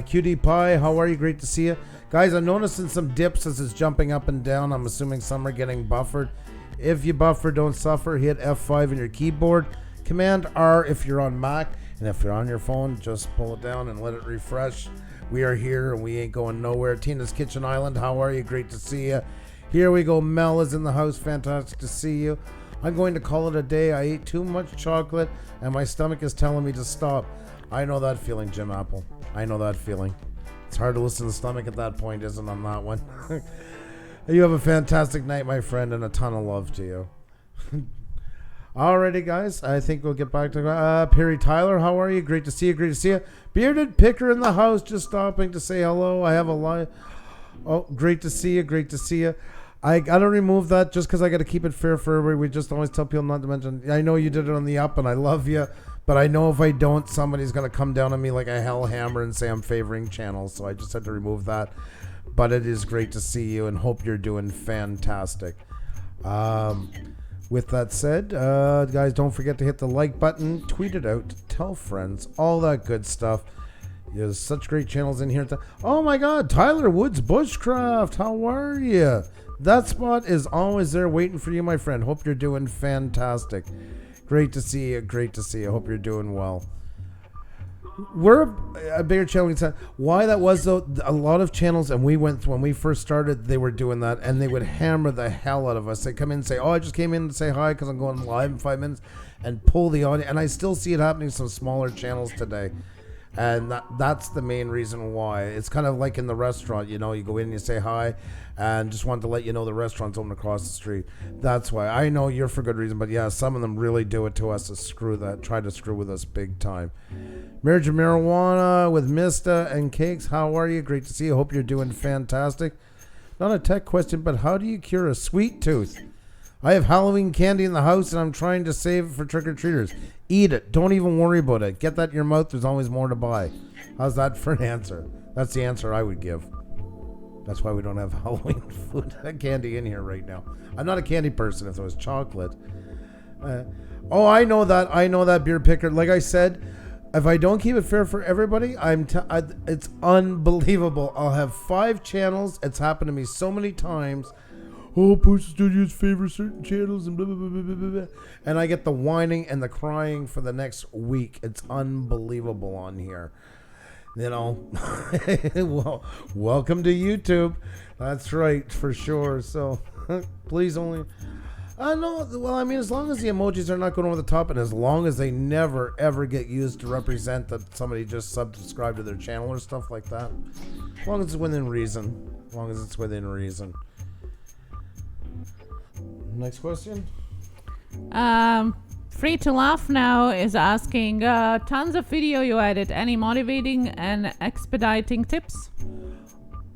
Cutie Pie, how are you? Great to see you. Guys, I'm noticing some dips as it's jumping up and down. I'm assuming some are getting buffered. If you buffer, don't suffer. Hit F5 on your keyboard. Command R if you're on Mac. And if you're on your phone, just pull it down and let it refresh. We are here and we ain't going nowhere. Tina's Kitchen Island, how are you? Great to see you. Here we go. Mel is in the house. Fantastic to see you. I'm going to call it a day. I ate too much chocolate and my stomach is telling me to stop. I know that feeling, Jim Apple. I know that feeling. It's hard to listen to the stomach at that point, isn't it, on that one? You have a fantastic night, my friend, and a ton of love to you. Alrighty, guys. I think we'll get back to Perry Tyler. How are you? Great to see you. Great to see you. Bearded Picker in the house, just stopping to say hello. I have a line. Oh, great to see you. Great to see you. I got to remove that just because I got to keep it fair for everybody. We just always tell people not to mention. I know you did it on the up, and I love you. But I know if I don't, somebody's going to come down on me like a hell hammer and say I'm favoring channels. So I just had to remove that. But it is great to see you and hope you're doing fantastic. With that said, guys, don't forget to hit the like button, tweet it out, tell friends, all that good stuff. There's such great channels in here. Oh my God, Tyler Woods Bushcraft, how are you? That spot is always there waiting for you, my friend. Hope you're doing fantastic. Great to see you. Great to see you. Hope you're doing well. We're a bigger channel. Why that was, though, a lot of channels, and when we first started, they were doing that, and they would hammer the hell out of us. They come in and say, oh, I just came in to say hi because I'm going live in 5 minutes, and pull the audience. And I still see it happening to some smaller channels today. And that's the main reason why. It's kind of like in the restaurant, you go in and you say hi and just want to let you know the restaurant's open across the street. That's why. I know you're for good reason, but yeah, some of them really do it to us to try to screw with us big time. Marriage of Marijuana with Mista and Cakes, how are you? Great to see you. Hope you're doing fantastic. Not a tech question, but how do you cure a sweet tooth? I have Halloween candy in the house and I'm trying to save it for trick-or-treaters. Eat it. Don't even worry about it. Get that in your mouth. There's always more to buy. How's that for an answer? That's the answer I would give. That's why we don't have Halloween food candy in here right now. I'm not a candy person if there was chocolate. I know that. I know that, beer picker. Like I said, if I don't keep it fair for everybody, it's unbelievable. I'll have 5 channels. It's happened to me so many times. Oh, Puša Studios favor certain channels and blah, blah, blah, blah, blah, blah. And I get the whining and the crying for the next week. It's unbelievable on here. Well, welcome to YouTube. That's right, for sure. So, please only... no, well, I mean, as long as the emojis are not going over the top and as long as they never, ever get used to represent that somebody just subscribed to their channel or stuff like that. As long as it's within reason. As long as it's within reason. Next question. Free to Laugh Now is asking, tons of video you edit. Any motivating and expediting tips?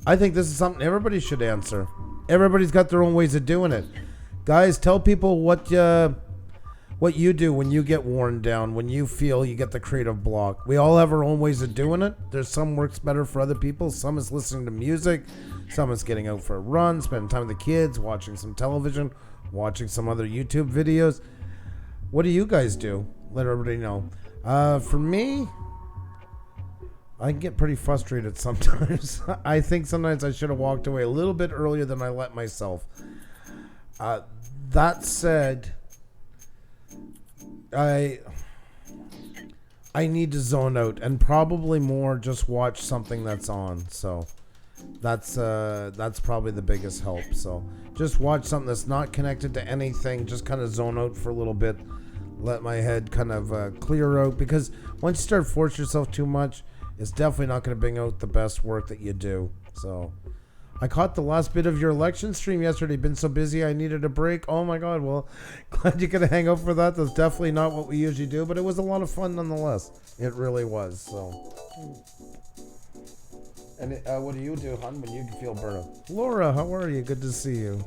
I think this is something everybody should answer. Everybody's got their own ways of doing it. Guys, tell people what you do when you get worn down, when you feel you get the creative block. We all have our own ways of doing it. There's some works better for other people. Some is listening to music. Some is getting out for a run, spending time with the kids, watching some television, watching some other YouTube videos. What do you guys do? Let everybody know. For me, I get pretty frustrated sometimes. I think sometimes I should have walked away a little bit earlier than I let myself. That said, I need to zone out and probably more just watch something that's on. So that's probably the biggest help. So just watch something that's not connected to anything. Just kind of zone out for a little bit. Let my head kind of clear out, because once you start forcing yourself too much, it's definitely not going to bring out the best work that you do. So I caught the last bit of your election stream yesterday. Been so busy I needed a break. Oh my God. Well, glad you could hang out for that. That's definitely not what we usually do, but it was a lot of fun nonetheless. It really was. So, and what do you do, hon, when you feel burnt out? Laura, how are you? Good to see you.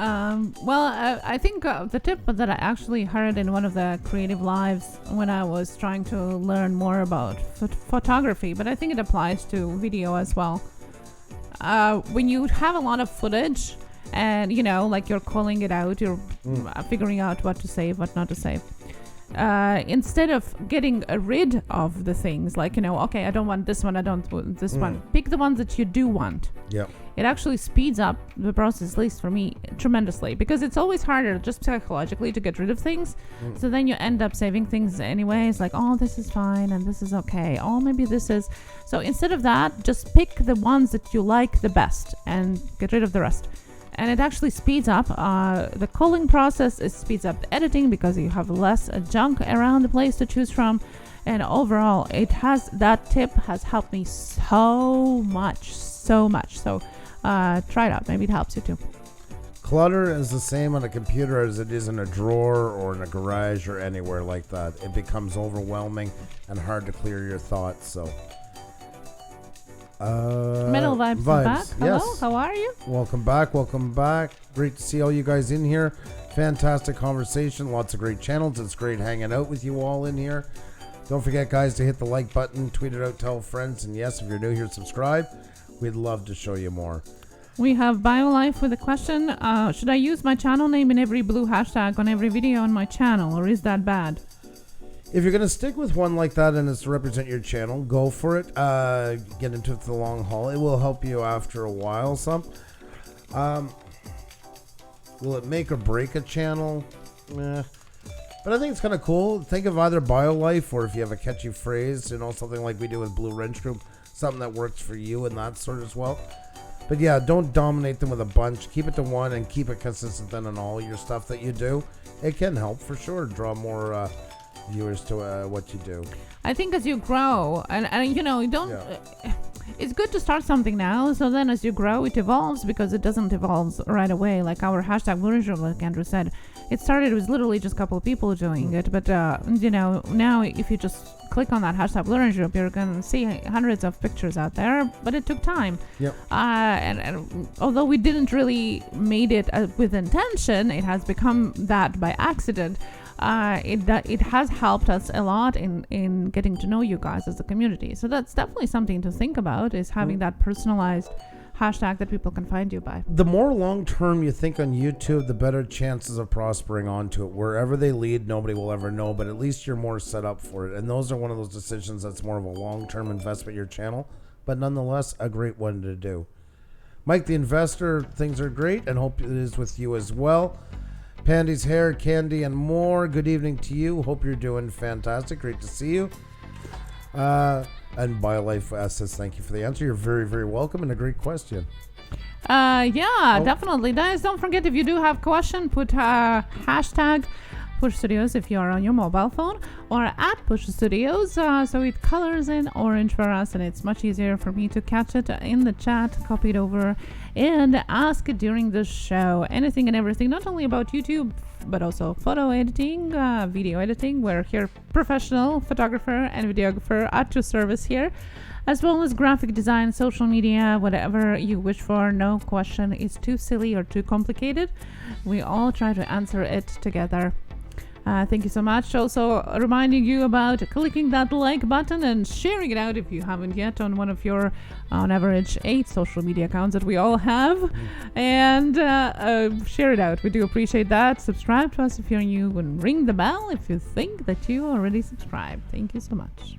I think the tip that I actually heard in one of the creative lives when I was trying to learn more about photography, but I think it applies to video as well. When you have a lot of footage and, like you're calling it out, you're figuring out what to save, what not to save. instead of getting rid of the things, like, okay, I don't want this one, I don't want this one. Pick the ones that you do want. Yeah. It actually speeds up the process, at least for me, tremendously, because it's always harder just psychologically to get rid of things. So then you end up saving things anyways, like, oh, this is fine and this is okay. Oh, maybe this is. So instead of that, just pick the ones that you like the best and get rid of the rest. And it actually speeds up the culling process. It speeds up the editing because you have less junk around the place to choose from. And overall, that tip has helped me so much. So try it out. Maybe it helps you too. Clutter is the same on a computer as it is in a drawer or in a garage or anywhere like that. It becomes overwhelming and hard to clear your thoughts. So, Metal Vibes back. Hello, yes. How are you? Welcome back. Great to see all you guys in here. Fantastic conversation. Lots of great channels. It's great hanging out with you all in here. Don't forget, guys, to hit the like button, tweet it out, tell friends, and yes, if you're new here, subscribe. We'd love to show you more. We have BioLife with a question. Should I use my channel name in every blue hashtag on every video on my channel, or is that bad? If you're going to stick with one like that and it's to represent your channel, go for it. Get into it for the long haul. It will help you after a while. Will it make or break a channel? But I think it's kind of cool. Think of either BioLife, or if you have a catchy phrase, something like we do with Blue Wrench Group, something that works for you and that sort as well. But yeah, don't dominate them with a bunch. Keep it to one and keep it consistent then on all your stuff that you do. It can help for sure. Draw more viewers to what you do. I think as you grow, and you don't. Yeah. It's good to start something now, so then as you grow, it evolves, because it doesn't evolve right away. Like our hashtag Lunar, like Andrew said, it was literally just a couple of people doing it. But now if you just click on that hashtag Lunar Group, you're gonna see hundreds of pictures out there. But it took time. Yep. And although we didn't really made it with intention, it has become that by accident. It has helped us a lot in getting to know you guys as a community. So that's definitely something to think about, is having that personalized hashtag that people can find you by. The more long term you think on YouTube, the better chances of prospering onto it. Wherever they lead, nobody will ever know, but at least you're more set up for it. And those are one of those decisions that's more of a long term investment in your channel, but nonetheless a great one to do. Mike the Investor, things are great, and hope it is with you as well. Pandy's Hair, Candy, and more. Good evening to you. Hope you're doing fantastic. Great to see you. And BioLife says thank you for the answer. You're very, very welcome, and a great question. Definitely. Guys, don't forget, if you do have a question, put hashtag Puša Studios if you are on your mobile phone, or at Puša Studios, so it colors in orange for us, and it's much easier for me to catch it in the chat, copy it over, and ask it during the show. Anything and everything, not only about YouTube, but also photo editing, video editing. We're here, professional photographer and videographer at your service here, as well as graphic design, social media, whatever you wish for. No question is too silly or too complicated. We all try to answer it together. Thank you so much. Also reminding you about clicking that like button and sharing it out if you haven't yet on one of your, on average, 8 social media accounts that we all have. And share it out. We do appreciate that. Subscribe to us if you're new, and ring the bell if you think that you already subscribed. Thank you so much.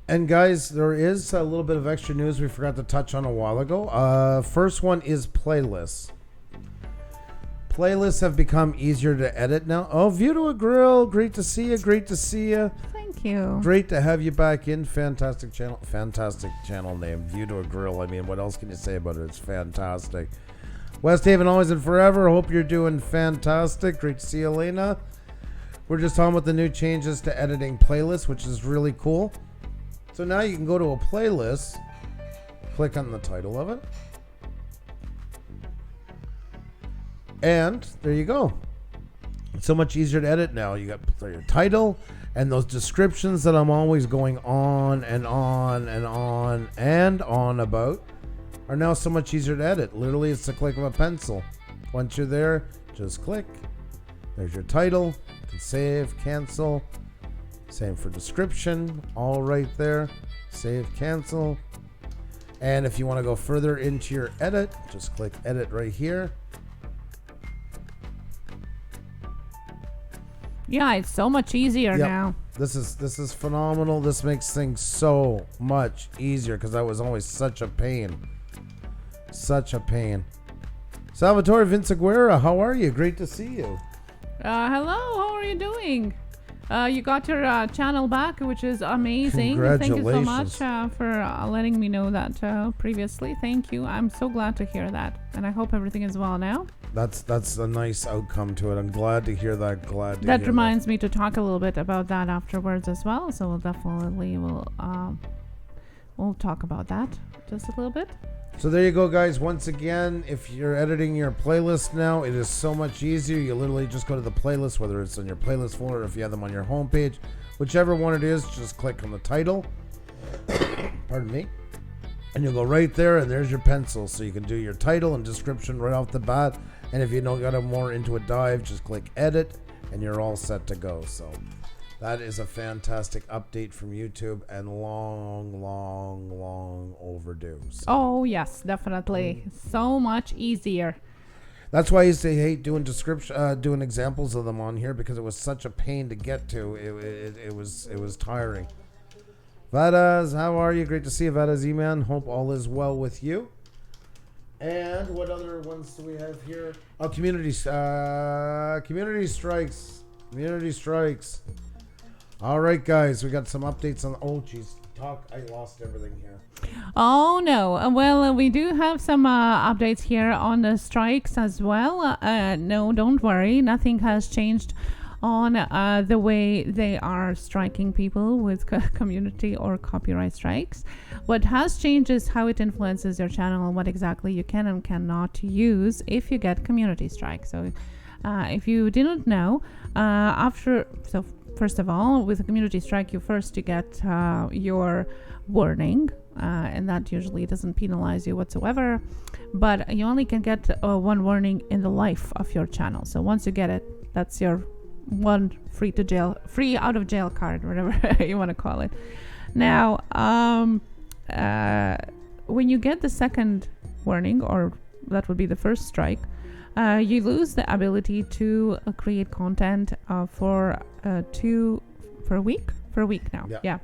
And guys, there is a little bit of extra news we forgot to touch on a while ago. First one is playlists. Playlists have become easier to edit now. Oh, View to a Grill. Great to see you. Great to see you. Thank you. Great to have you back in. Fantastic channel. Fantastic channel name. View to a Grill. I mean, what else can you say about it? It's fantastic. West Haven, always and forever. Hope you're doing fantastic. Great to see you, Elena. We're just on with the new changes to editing playlists, which is really cool. So now you can go to a playlist, click on the title of it, and there you go. It's so much easier to edit now. You got your title and those descriptions that I'm always going on and on and on and on about are now so much easier to edit. Literally, it's the click of a pencil. Once you're there, just click. There's your title. You can save, cancel. Same for description, all right there. Save, cancel. And if you want to go further into your edit, just click edit right here. Yeah, it's so much easier Yep. now. This is phenomenal. This makes things so much easier because that was always such a pain. Such a pain. Salvatore Vinciguerra, how are you? Great to see you. Hello, how are you doing? You got your channel back, which is amazing. Thank you so much for letting me know that previously. Thank you. I'm so glad to hear that, and I hope everything is well now. That's a nice outcome to it. I'm glad to hear that. That reminds me to talk a little bit about that afterwards as well. So we'll definitely we'll talk about that just a little bit. So there you go, guys. Once again, if you're editing your playlist now, it is so much easier. You literally just go to the playlist, whether it's on your playlist folder or if you have them on your homepage, whichever one it is, just click on the title. Pardon me. And you'll go right there, and there's your pencil. So you can do your title and description right off the bat. And if you don't got a more into a dive, just click edit, and you're all set to go. So that is a fantastic update from YouTube, and long overdue. So. Oh yes, definitely. So much easier. That's why I used to hate doing doing examples of them on here, because it was such a pain to get to. It was tiring. Vadas, how are you? Great to see you, Vadas E-Man. Hope all is well with you. And what other ones do we have here? Oh, community strikes. Community strikes. All right, guys, we got some updates on. Oh, geez, I lost everything here. Oh no! Well, we do have some updates here on the strikes as well. No, don't worry, nothing has changed on the way they are striking people with community or copyright strikes. What has changed is how it influences your channel and what exactly you can and cannot use if you get community strike. So, if you didn't know, first of all, with a community strike, you get your warning, and that usually doesn't penalize you whatsoever, but you only can get one warning in the life of your channel. So once you get it, that's your one free out of jail card, whatever you want to call it. Now, when you get the second warning, or that would be the first strike, you lose the ability to create content for a week now. Yeah.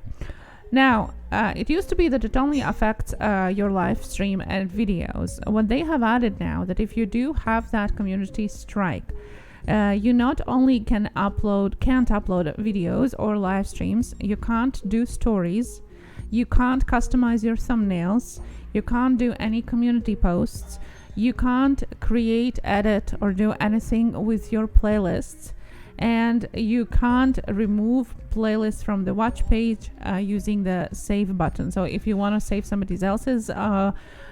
Now, it used to be that it only affects your live stream and videos. What they have added now, that if you do have that community strike, you not only can't upload videos or live streams, you can't do stories, you can't customize your thumbnails, you can't do any community posts, you can't create, edit, or do anything with your playlists, and you can't remove playlists from the watch page using the save button. So if you want to save somebody else's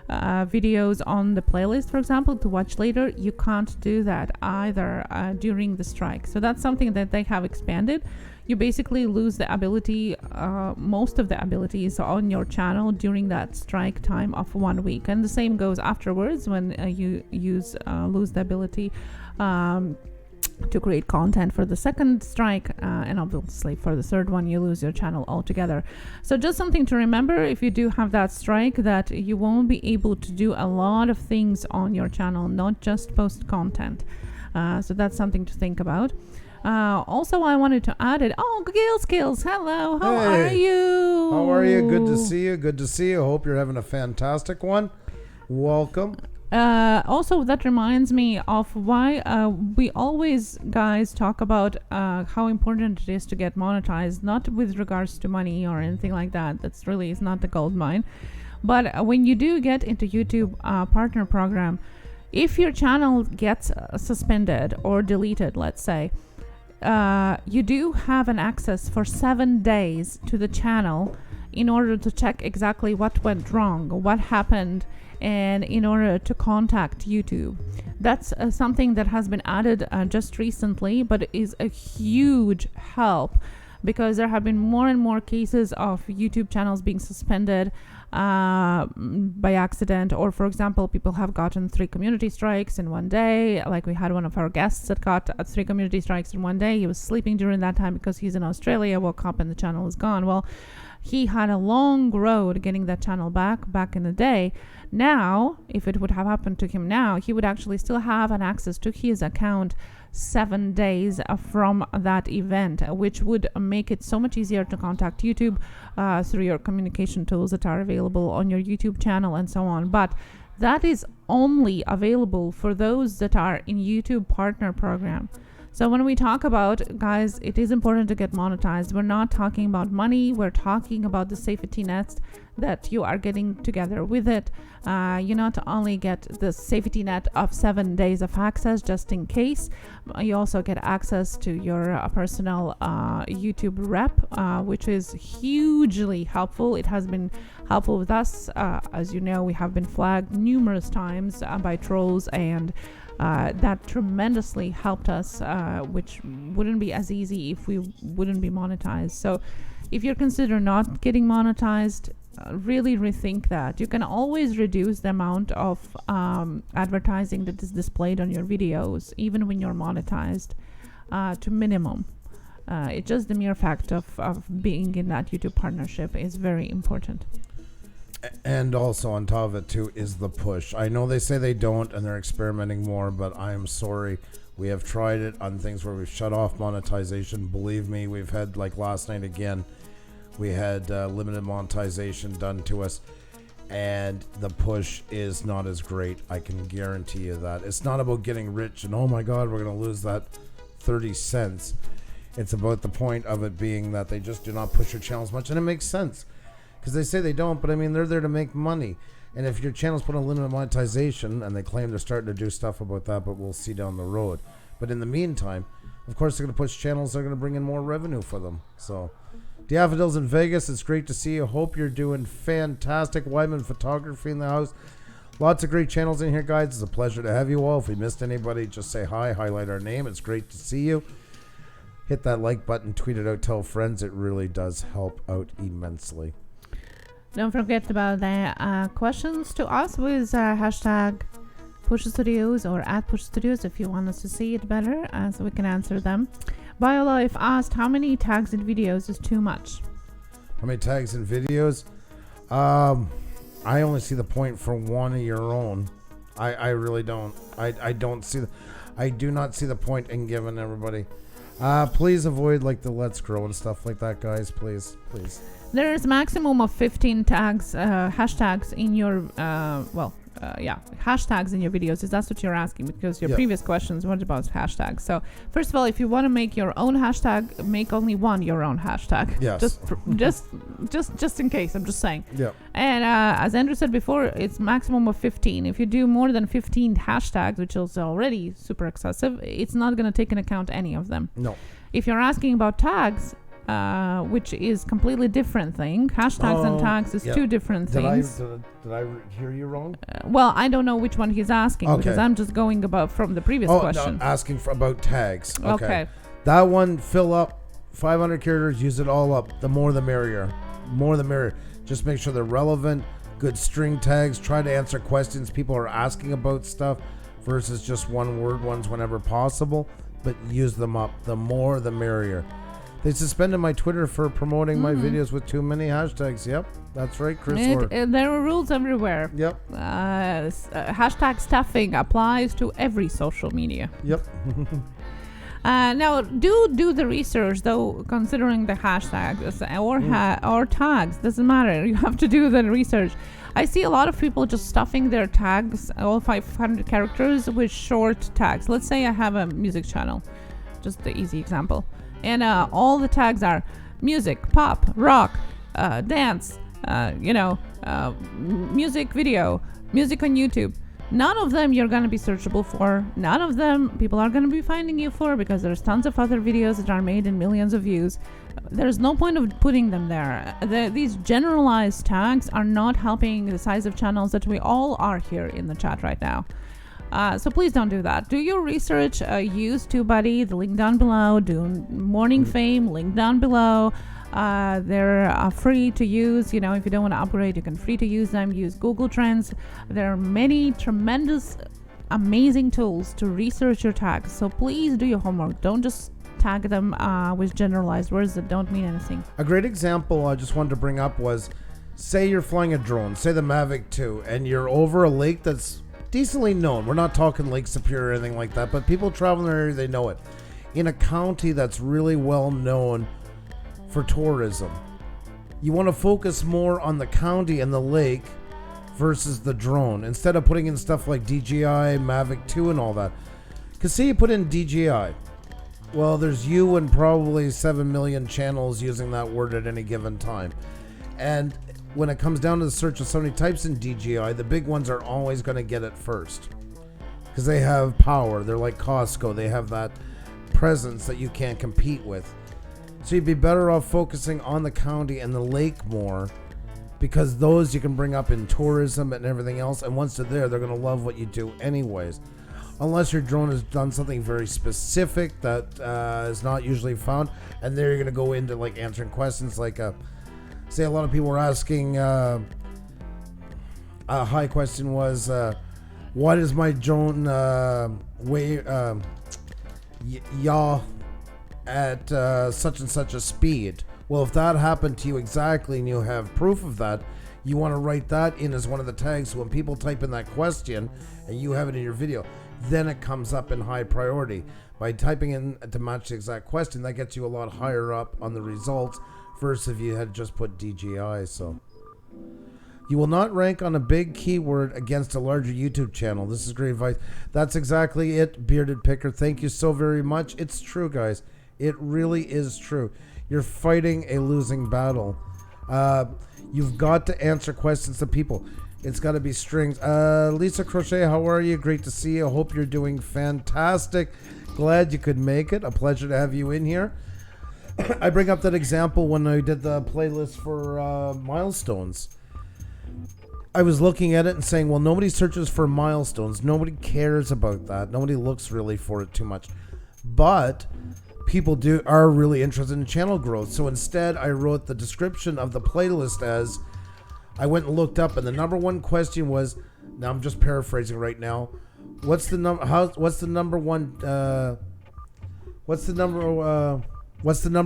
videos on the playlist, for example, to watch later, you can't do that either during the strike. So that's something that they have expanded. You basically lose the ability, most of the abilities on your channel during that strike time of 1 week, and the same goes afterwards when you lose the ability to create content for the second strike, and obviously for the third one you lose your channel altogether. So just something to remember if you do have that strike, that you won't be able to do a lot of things on your channel, not just post content. So that's something to think about. Also, I wanted to add it. Oh, Gail Skills, hello. How are you? How are you? Good to see you. Good to see you. Hope you're having a fantastic one. Welcome. Also, that reminds me of why we always, guys, talk about how important it is to get monetized, not with regards to money or anything like that. That's really is not the gold mine. But when you do get into YouTube partner program, if your channel gets suspended or deleted, let's say, you do have an access for 7 days to the channel in order to check exactly what went wrong, what happened, and in order to contact YouTube. That's something that has been added just recently, but is a huge help, because there have been more and more cases of YouTube channels being suspended by accident, or for example, people have gotten 3 community strikes in one day. Like we had one of our guests that got 3 community strikes in one day. He was sleeping during that time because he's in Australia, woke up and the channel is gone. Well, he had a long road getting that channel back in the day. Now, if it would have happened to him now, he would actually still have an access to his account 7 days from that event, which would make it so much easier to contact YouTube through your communication tools that are available on your YouTube channel and so on. But that is only available for those that are in YouTube Partner Program. So when we talk about, guys, it is important to get monetized. We're not talking about money. We're talking about the safety nets that you are getting together with it. You not only get the safety net of 7 days of access just in case, you also get access to your personal YouTube rep, which is hugely helpful. It has been helpful with us. As you know, we have been flagged numerous times by trolls, and that tremendously helped us, which wouldn't be as easy if we wouldn't be monetized. So if you're considering not getting monetized, really rethink that. You can always reduce the amount of advertising that is displayed on your videos, even when you're monetized, to minimum. It's just the mere fact of being in that YouTube partnership is very important. And also on top of it too is the push. I know they say they don't and they're experimenting more, but I am sorry. We have tried it on things where we've shut off monetization. Believe me, we've had, like last night again, we had limited monetization done to us, and the push is not as great. I can guarantee you that. It's not about getting rich and oh my god, we're going to lose that 30 cents. It's about the point of it being that they just do not push your channels much, and it makes sense. Because they say they don't, but I mean, they're there to make money. And if your channel's put on limited monetization, and they claim they're starting to do stuff about that, but we'll see down the road. But in the meantime, of course, they're going to push channels that are going to bring in more revenue for them. So, Daffodils in Vegas, it's great to see you. Hope you're doing fantastic. Wyman Photography in the house. Lots of great channels in here, guys. It's a pleasure to have you all. If we missed anybody, just say hi, highlight our name. It's great to see you. Hit that like button, tweet it out, tell friends. It really does help out immensely. Don't forget about the questions to us with hashtag Puša Studios or at Puša Studios if you want us to see it better, so we can answer them. BioLife asked, how many tags in videos is too much? How many tags in videos? I only see the point for one of your own. I really don't. I don't see I do not see the point in giving everybody. Please avoid like the Let's Grow and stuff like that, guys. Please. There's a maximum of 15 tags, hashtags in your, hashtags in your videos. Is that what you're asking? Because your previous questions weren't about hashtags. So first of all, if you want to make your own hashtag, make only one your own hashtag. Yes. just in case. I'm just saying. Yeah. And as Andrew said before, it's maximum of 15. If you do more than 15 hashtags, which is already super excessive, it's not going to take into account any of them. No. If you're asking about tags, which is completely different thing. Hashtags and tags is two different things. Did I hear you wrong? Well, I don't know which one he's asking because I'm just going about from the previous question. No, asking about tags. Okay. That one, fill up 500 characters, use it all up. The more the merrier. More the merrier. Just make sure they're relevant, good string tags. Try to answer questions people are asking about stuff versus just one word ones whenever possible, but use them up. The more the merrier. They suspended my Twitter for promoting my videos with too many hashtags. Yep, that's right, Chris. There are rules everywhere. Yep. Hashtag stuffing applies to every social media. Yep. Now, do the research, though, considering the hashtags or tags. Doesn't matter. You have to do the research. I see a lot of people just stuffing their tags, all 500 characters, with short tags. Let's say I have a music channel. Just the easy example. And all the tags are music, pop, rock, dance, music video, music on YouTube. None of them you're going to be searchable for. None of them people are going to be finding you for because there's tons of other videos that are made in millions of views. There's no point of putting them there. These generalized tags are not helping the size of channels that we all are here in the chat right now. So please don't do that. Do your research. Use TubeBuddy, the link down below. Do Morning Fame, link down below. They're free to use. You know, if you don't want to upgrade, you can free to use them. Use Google Trends. There are many tremendous, amazing tools to research your tags. So please do your homework. Don't just tag them with generalized words that don't mean anything. A great example I just wanted to bring up was, say you're flying a drone, say the Mavic 2, and you're over a lake that's decently known. We're not talking Lake Superior or anything like that, but people traveling in the area, they know it. In a county that's really well known for tourism, you want to focus more on the county and the lake versus the drone, instead of putting in stuff like DJI, Mavic 2 and all that. Because say you put in DJI, well, there's you and probably 7 million channels using that word at any given time. And when it comes down to the search, if somebody types in DJI, the big ones are always going to get it first. Because they have power. They're like Costco. They have that presence that you can't compete with. So you'd be better off focusing on the county and the lake more, because those you can bring up in tourism and everything else. And once they're there, they're going to love what you do anyways. Unless your drone has done something very specific that is not usually found. And there you're going to go into like answering questions like, say a lot of people were asking, a high question was, why does my drone weigh yaw at such and such a speed? Well, if that happened to you exactly and you have proof of that, you want to write that in as one of the tags. So when people type in that question and you have it in your video, then it comes up in high priority. By typing in to match the exact question, that gets you a lot higher up on the results versus if you had just put DJI. So you will not rank on a big keyword against a larger YouTube channel. This is great advice. That's exactly it, Bearded Picker. Thank you so very much. It's true, guys. It really is true. You're fighting a losing battle. You've got to answer questions to people. It's got to be strings. Lisa Crochet, how are you? Great to see you. Hope you're doing fantastic. Glad you could make it. A pleasure to have you in here. I bring up that example when I did the playlist for milestones. I was looking at it and saying, well, nobody searches for milestones. Nobody cares about that. Nobody looks really for it too much. But people are really interested in channel growth. So instead, I wrote the description of the playlist as, I went and looked up, and the number one question was, now I'm just paraphrasing right now, what's the number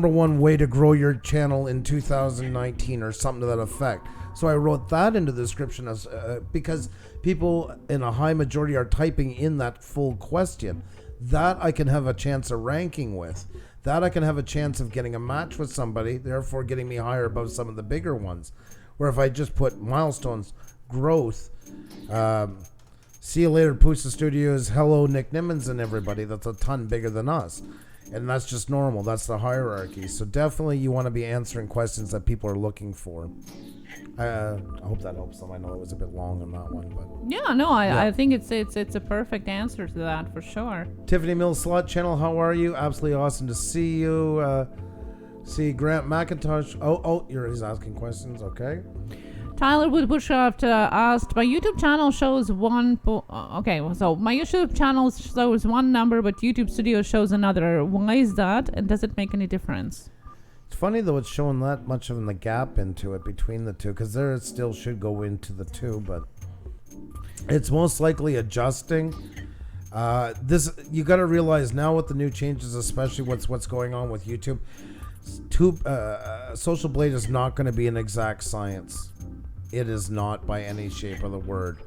one way to grow your channel in 2019 or something to that effect. So I wrote that into the description as because people in a high majority are typing in that full question. That I can have a chance of ranking with. That I can have a chance of getting a match with somebody, therefore getting me higher above some of the bigger ones. Where if I just put milestones, growth, see you later, Puša Studios, hello, Nick Nimmons and everybody, that's a ton bigger than us. And that's just normal. That's the hierarchy. So definitely you want to be answering questions that people are looking for. I hope that helps them. I know it was a bit long on that one, but yeah, no, I think it's a perfect answer to that for sure. Tiffany Mills Slot Channel, how are you? Absolutely awesome to see you. See Grant McIntosh. He's asking questions. Okay. Tyler Woodbushcraft asked, my YouTube channel shows one. So my YouTube channel shows one number, but YouTube Studio shows another. Why is that? And does it make any difference? It's funny though, it's showing that much of the gap into it between the two, because there it still should go into the two, but it's most likely adjusting. This you got to realize now with the new changes, especially what's going on with YouTube. Social Blade is not going to be an exact science. It is not by any shape of the word.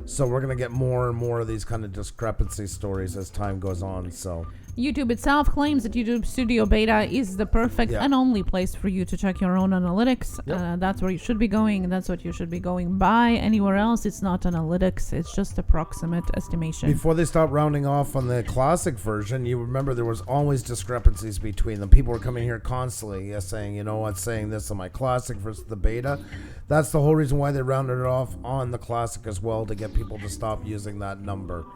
So we're going to get more and more of these kind of discrepancy stories as time goes on. So YouTube itself claims that YouTube Studio Beta is the perfect and only place for you to check your own analytics. That's where you should be going. That's what you should be going by. Anywhere else, it's not analytics. It's just approximate estimation. Before they stopped rounding off on the classic version, you remember there was always discrepancies between them. People were coming here constantly saying, you know what, saying this on my classic versus the beta. That's the whole reason why they rounded it off on the classic as well, to get people to stop using that number.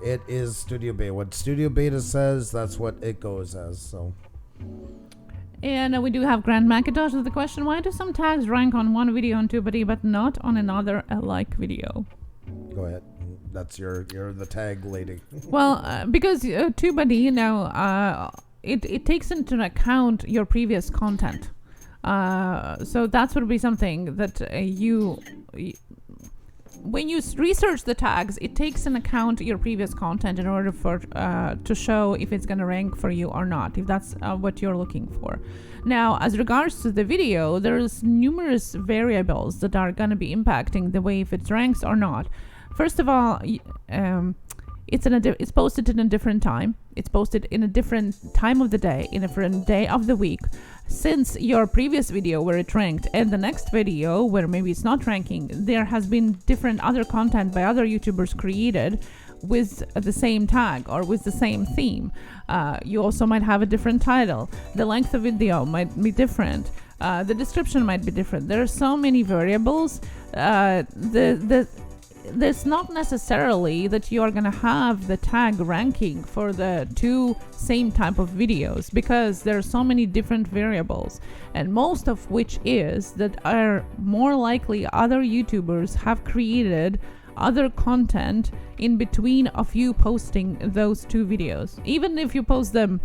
It is Studio Beta. What Studio Beta says, that's what it goes as. So, and we do have Grant McIntosh with the question: why do some tags rank on one video on TubeBuddy but not on another alike video? Go ahead. That's you're the tag lady. Well, because TubeBuddy, it takes into account your previous content. So that's would be something that when you research the tags, it takes into account your previous content in order for to show if it's going to rank for you or not, if that's what you're looking for. Now, as regards to the video, there's numerous variables that are going to be impacting the way if it ranks or not. first of all, it's posted in a different time. It's posted in a different time of the day, in a different day of the week. Since your previous video where it ranked and the next video where maybe it's not ranking, there has been different other content by other YouTubers created with the same tag or with the same theme. You also might have a different title. The length of video might be different. The description might be different. There are so many variables. There's not necessarily that you are going to have the tag ranking for the two same type of videos, because there are so many different variables, and most of which is that are more likely other YouTubers have created other content in between of you posting those two videos. Even if you post them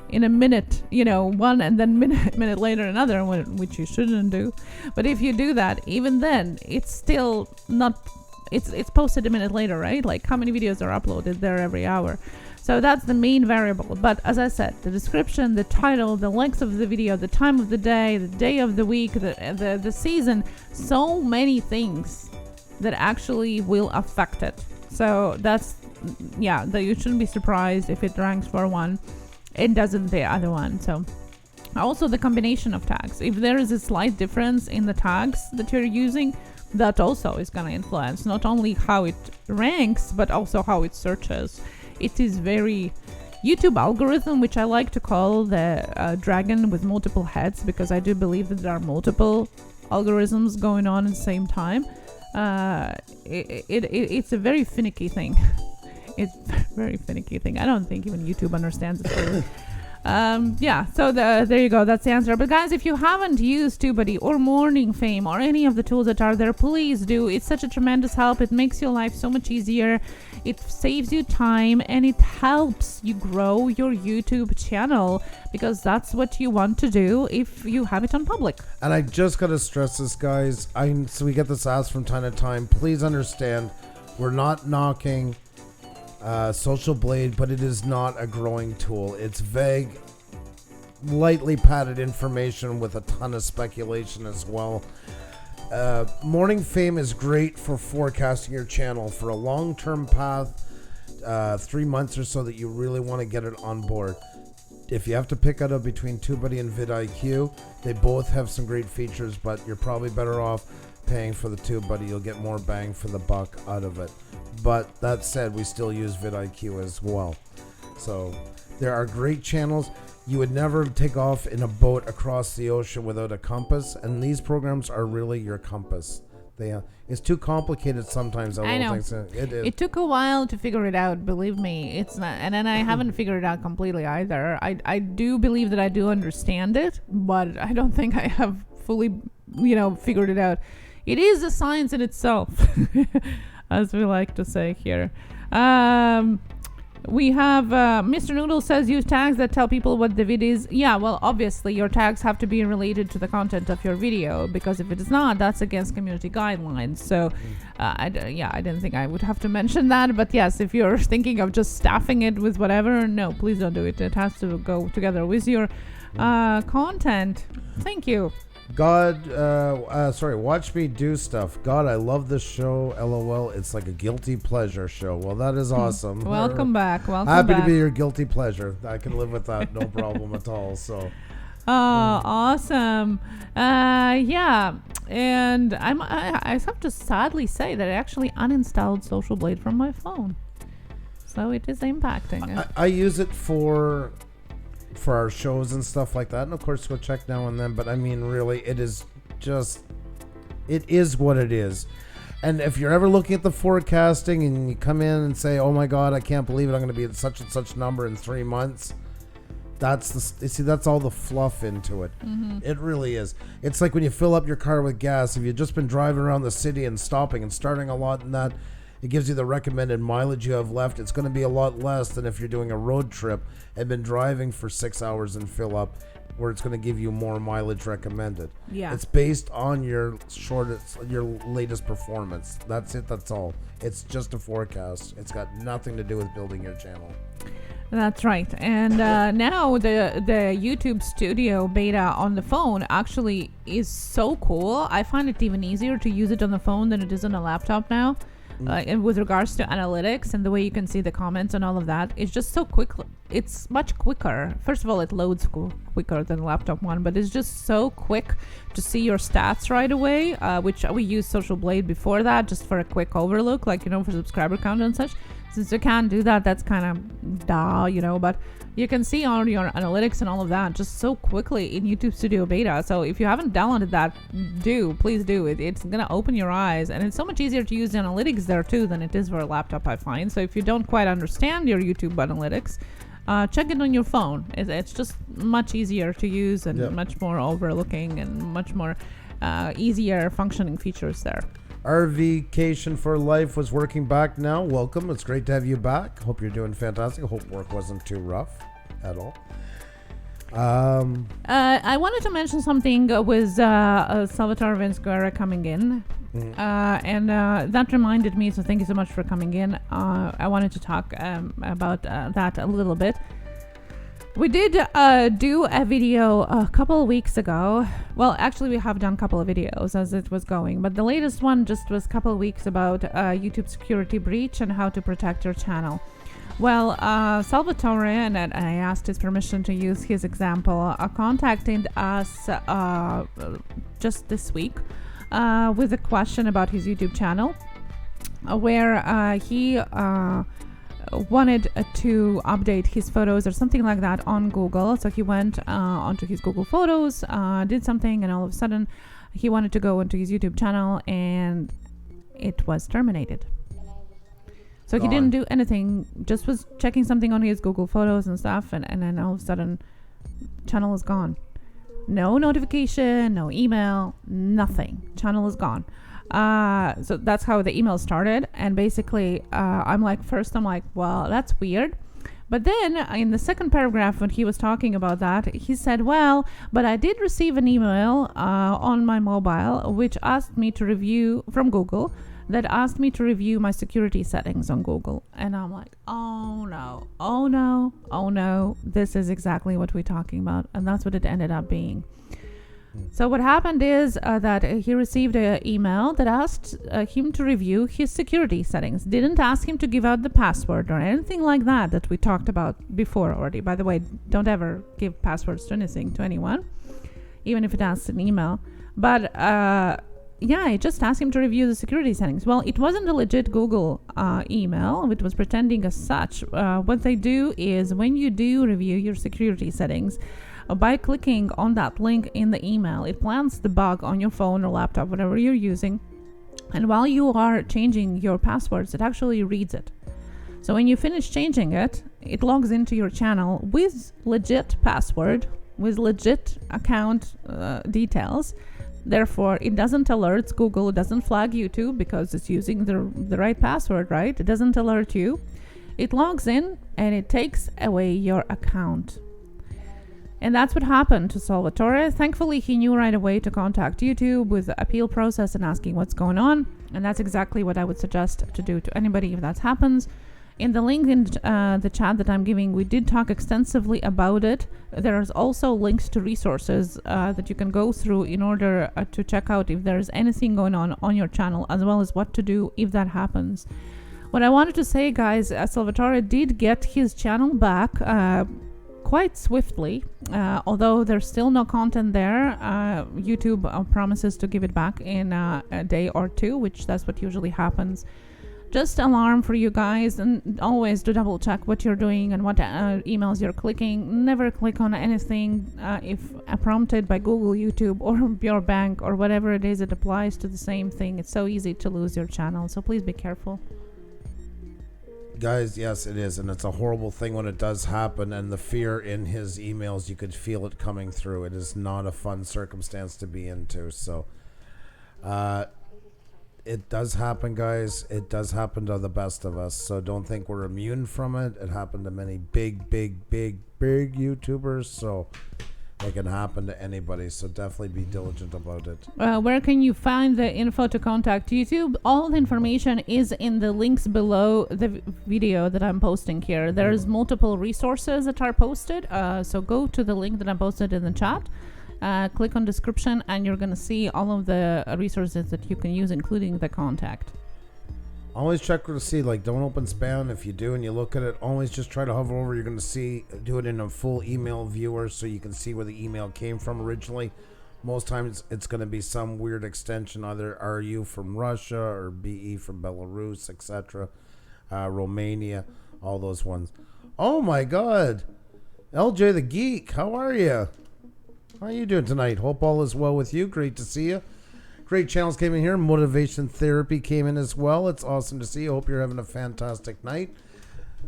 in a minute, one, and then minute later another, which you shouldn't do. But if you do that, even then, it's still not... It's posted a minute later, right? Like, how many videos are uploaded there every hour? So that's the main variable. But as I said, the description, the title, the length of the video, the time of the day of the week, the season, so many things that actually will affect it. So that's, that you shouldn't be surprised if it ranks for one, it doesn't the other one. So also the combination of tags. If there is a slight difference in the tags that you're using, that also is going to influence not only how it ranks, but also how it searches. It is very YouTube algorithm, which I like to call the dragon with multiple heads, because I do believe that there are multiple algorithms going on at the same time. It's a very finicky thing. It's a very finicky thing. I don't think even YouTube understands it fully. So there you go. That's the answer. But guys, if you haven't used TubeBuddy or Morning Fame or any of the tools that are there, please do. It's such a tremendous help. It makes your life so much easier. It saves you time, and it helps you grow your YouTube channel, because that's what you want to do if you have it on public. And I just got to stress this, guys. So we get this asked from time to time. Please understand, we're not knocking Social Blade, but it is not a growing tool. It's vague, lightly padded information with a ton of speculation as well. Morning Fame is great for forecasting your channel for a long-term path, 3 months or so that you really want to get it on board. If you have to pick it up between TubeBuddy and vidIQ, they both have some great features, but you're probably better off paying for the TubeBuddy. You'll get more bang for the buck out of it. But that said, we still use vidIQ as well. So there are great channels. You would never take off in a boat across the ocean without a compass, and these programs are really your compass. It's too complicated sometimes. I know. It took a while to figure it out, believe me. It's not, and then I haven't figured it out completely either. I do believe that I do understand it, but I don't think I have fully, figured it out. It is a science in itself, as we like to say here. We have Mr. Noodle says use tags that tell people what the vid is. Yeah, well, obviously your tags have to be related to the content of your video, because if it is not, that's against community guidelines. So I didn't think I would have to mention that. But yes, if you're thinking of just staffing it with whatever, no, please don't do it. It has to go together with your content. Thank you. Watch me do stuff. God, I love this show. LOL. It's like a guilty pleasure show. Well, that is awesome. Welcome back. Happy to be your guilty pleasure. I can live with that. No problem at all. So. Awesome. And I have to sadly say that I actually uninstalled Social Blade from my phone. So it is impacting. I use it for our shows and stuff like that, and of course go check now and then, but I mean, really, it is what it is. And if you're ever looking at the forecasting and you come in and say, oh my god, I can't believe it, I'm going to be at such and such number in 3 months, that's all the fluff into it. It really is. It's like when you fill up your car with gas. If you've just been driving around the city and stopping and starting a lot, and that it gives you the recommended mileage you have left. It's going to be a lot less than if you're doing a road trip and been driving for 6 hours and fill up, where it's going to give you more mileage recommended. Yeah. It's based on your latest performance. That's it. That's all. It's just a forecast. It's got nothing to do with building your channel. That's right. And now the YouTube Studio beta on the phone actually is so cool. I find it even easier to use it on the phone than it is on a laptop now. and with regards to analytics and the way you can see the comments and all of that, it's just so quick. It's much quicker. First of all, it loads quicker than the laptop one, but it's just so quick to see your stats right away, which we used Social Blade before that, just for a quick overlook, like, for subscriber count and such. Since you can't do that, that's kind of but you can see all your analytics and all of that just so quickly in YouTube Studio Beta. So if you haven't downloaded that, please do it. It's gonna open your eyes, and it's so much easier to use the analytics there too than it is for a laptop, I find. So if you don't quite understand your YouTube analytics, check it on your phone. It's just much easier to use and much more overlooking and much more easier functioning features there. Our vacation for life was working back now. Welcome. It's great to have you back. Hope you're doing fantastic. Hope work wasn't too rough at all. I wanted to mention something with Salvatore Vinsguerra coming in. And that reminded me, so thank you so much for coming in. I wanted to talk about that a little bit. We did do a video a couple of weeks ago. Well, actually, we have done a couple of videos as it was going, but the latest one just was a couple of weeks about YouTube security breach and how to protect your channel. Well, Salvatore, and I asked his permission to use his example, contacted us just this week with a question about his YouTube channel, where he wanted to update his photos or something like that on Google. So he went onto his Google Photos, did something, and all of a sudden he wanted to go into his YouTube channel, and it was terminated. So he didn't do anything, just was checking something on his Google Photos and stuff, and then all of a sudden channel is gone. No notification, no email, nothing. Channel is gone. So that's how the email started. And basically, I'm like, well, that's weird. But then in the second paragraph, when he was talking about that, he said, well, but I did receive an email on my mobile, which asked me to review from Google, that asked me to review my security settings on Google. And I'm like, oh no, this is exactly what we're talking about. And that's what it ended up being. So what happened is that he received an email that asked him to review his security settings. Didn't ask him to give out the password or anything like that we talked about before already. By the way, don't ever give passwords to anything, to anyone, even if it asks an email. But it just asked him to review the security settings. Well, it wasn't a legit Google email. It was pretending as such. What they do is when you do review your security settings, by clicking on that link in the email, it plants the bug on your phone or laptop, whatever you're using. And while you are changing your passwords, it actually reads it. So when you finish changing it, it logs into your channel with legit password, with legit account details. Therefore, it doesn't alert Google, it doesn't flag YouTube because it's using the right password, right? It doesn't alert you. It logs in and it takes away your account. And that's what happened to Salvatore. Thankfully, he knew right away to contact YouTube with the appeal process and asking what's going on. And that's exactly what I would suggest to do to anybody if that happens. In the link in the chat that I'm giving, we did talk extensively about it. There's also links to resources that you can go through in order to check out if there's anything going on your channel, as well as what to do if that happens. What I wanted to say, guys, Salvatore did get his channel back quite swiftly, although there's still no content there. YouTube promises to give it back in a day or two, which that's what usually happens. Just alarm for you guys, and always to double check what you're doing and what emails you're clicking. Never click on anything if prompted by Google, YouTube, or your bank, or whatever it is. It applies to the same thing. It's so easy to lose your channel, so please be careful. Guys, yes, it is, and it's a horrible thing when it does happen, and the fear in his emails, you could feel it coming through. It is not a fun circumstance to be into, so it does happen, guys. It does happen to the best of us, so don't think we're immune from it. It happened to many big YouTubers, so it can happen to anybody, so definitely be diligent about it. Where can you find the info to contact YouTube? All the information is in the links below the video that I'm posting here. There's multiple resources that are posted, so go to the link that I posted in the chat, click on description, and you're going to see all of the resources that you can use, including the contact. Always check to see, like, don't open spam. If you do and you look at it, always just try to hover over. You're going to see, do it in a full email viewer so you can see where the email came from originally. Most times it's going to be some weird extension, either RU from Russia or BE from Belarus, etc. Romania, all those ones. Oh my God. LJ the Geek, how are you? How are you doing tonight? Hope all is well with you. Great to see you. Great channels came in here. Motivation Therapy came in as well. It's awesome to see you. Hope you're having a fantastic night.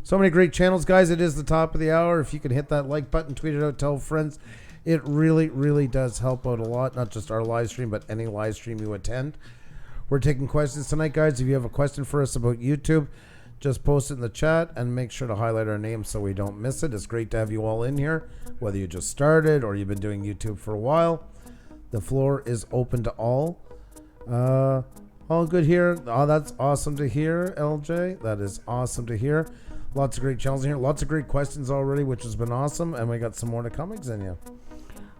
So many great channels, guys. It is the top of the hour. If you can hit that like button, tweet it out, tell friends. It really, really does help out a lot. Not just our live stream, but any live stream you attend. We're taking questions tonight, guys. If you have a question for us about YouTube, just post it in the chat and make sure to highlight our name so we don't miss it. It's great to have you all in here, whether you just started or you've been doing YouTube for a while. The floor is open to all. All good here. Oh, that's awesome to hear, LJ. That is awesome to hear. Lots of great channels in here. Lots of great questions already, which has been awesome. And we got some more to come, Xenia.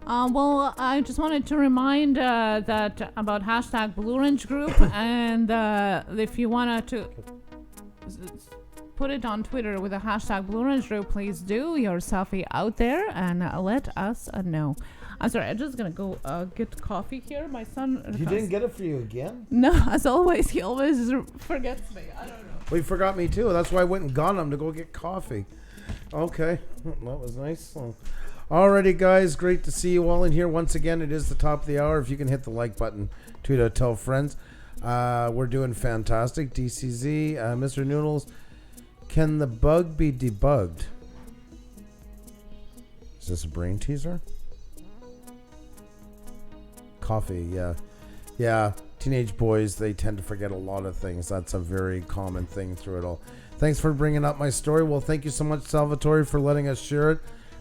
Well, I just wanted to remind that about hashtag Blue Range Group, and if you wanted to put it on Twitter with the hashtag Blue Range Group, please do your selfie out there and let us know. I'm sorry, I'm just gonna go get coffee here. My son. You didn't get it for you again? No, as always, he always forgets me. I don't know. Well, he forgot me too. That's why I went and got him to go get coffee. Okay, that was nice. Alrighty, guys, great to see you all in here. Once again, it is the top of the hour. If you can hit the like button, tweet out, tell friends. We're doing fantastic. DCZ, Mr. Noodles, can the bug be debugged? Is this a brain teaser? Coffee, yeah. Teenage boys, they tend to forget a lot of things. That's a very common thing through it all. Thanks for bringing up my story. Well, thank you so much, Salvatore, for letting us share it.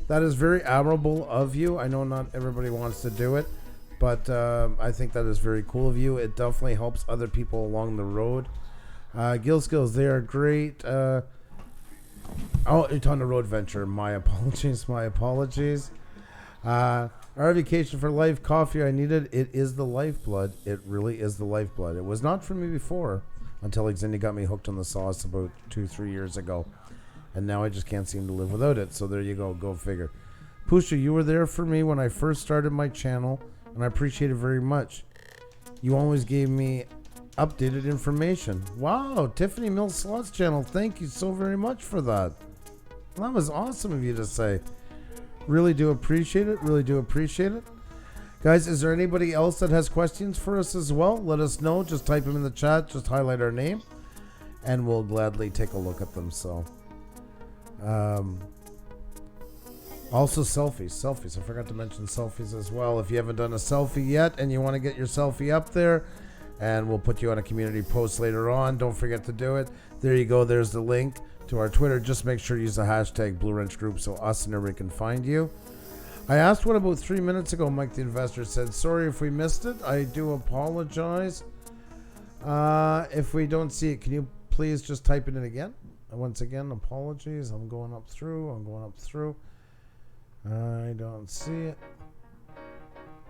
That is very admirable of you. I know not everybody wants to do it, but I think that is very cool of you. It definitely helps other people along the road. Gill Skills, they are great. Oh, you're talking to Road Venture. My apologies. Our vacation for life coffee I needed. It is the lifeblood. It really is the lifeblood. It was not for me before until Xenia got me hooked on the sauce about 2-3 years ago. And now I just can't seem to live without it. So there you go. Go figure. Pusa, you were there for me when I first started my channel, and I appreciate it very much. You always gave me updated information. Wow, Tiffany Mills Slots channel. Thank you so very much for that. That was awesome of you to say. Really do appreciate it. Guys, is there anybody else that has questions for us as well? Let us know. Just type them in the chat. Just highlight our name, and we'll gladly take a look at them. So, also selfies. I forgot to mention selfies as well. If you haven't done a selfie yet and you want to get your selfie up there, and we'll put you on a community post later on, don't forget to do it. There you go. There's the link to our Twitter. Just make sure you use the hashtag Blue Wrench Group so us and everybody can find you. I asked one about 3 minutes ago. Mike the Investor said, sorry if we missed it. I do apologize. If we don't see it, can you please just type it in again? Once again, apologies. I'm going up through. I don't see it.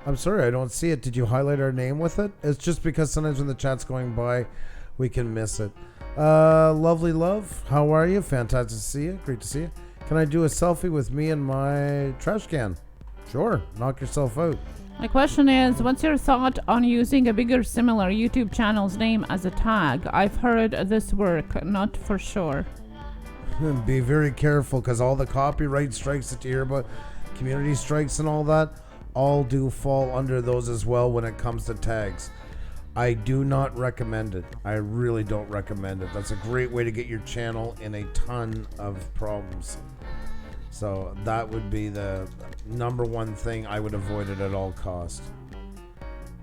I'm sorry, I don't see it. Did you highlight our name with it? It's just because sometimes when the chat's going by, we can miss it. Lovely love, how are you? Fantastic to see you. Great to see you. Can I do a selfie with me and my trash can? Sure, knock yourself out. My question is, what's your thought on using a bigger similar YouTube channel's name as a tag? I've heard this work, not for sure. Be very careful, because all the copyright strikes that you hear about, community strikes and all that, all do fall under those as well when it comes to tags. I do not recommend it. I really don't recommend it. That's a great way to get your channel in a ton of problems. So that would be the number one thing I would avoid it at all cost.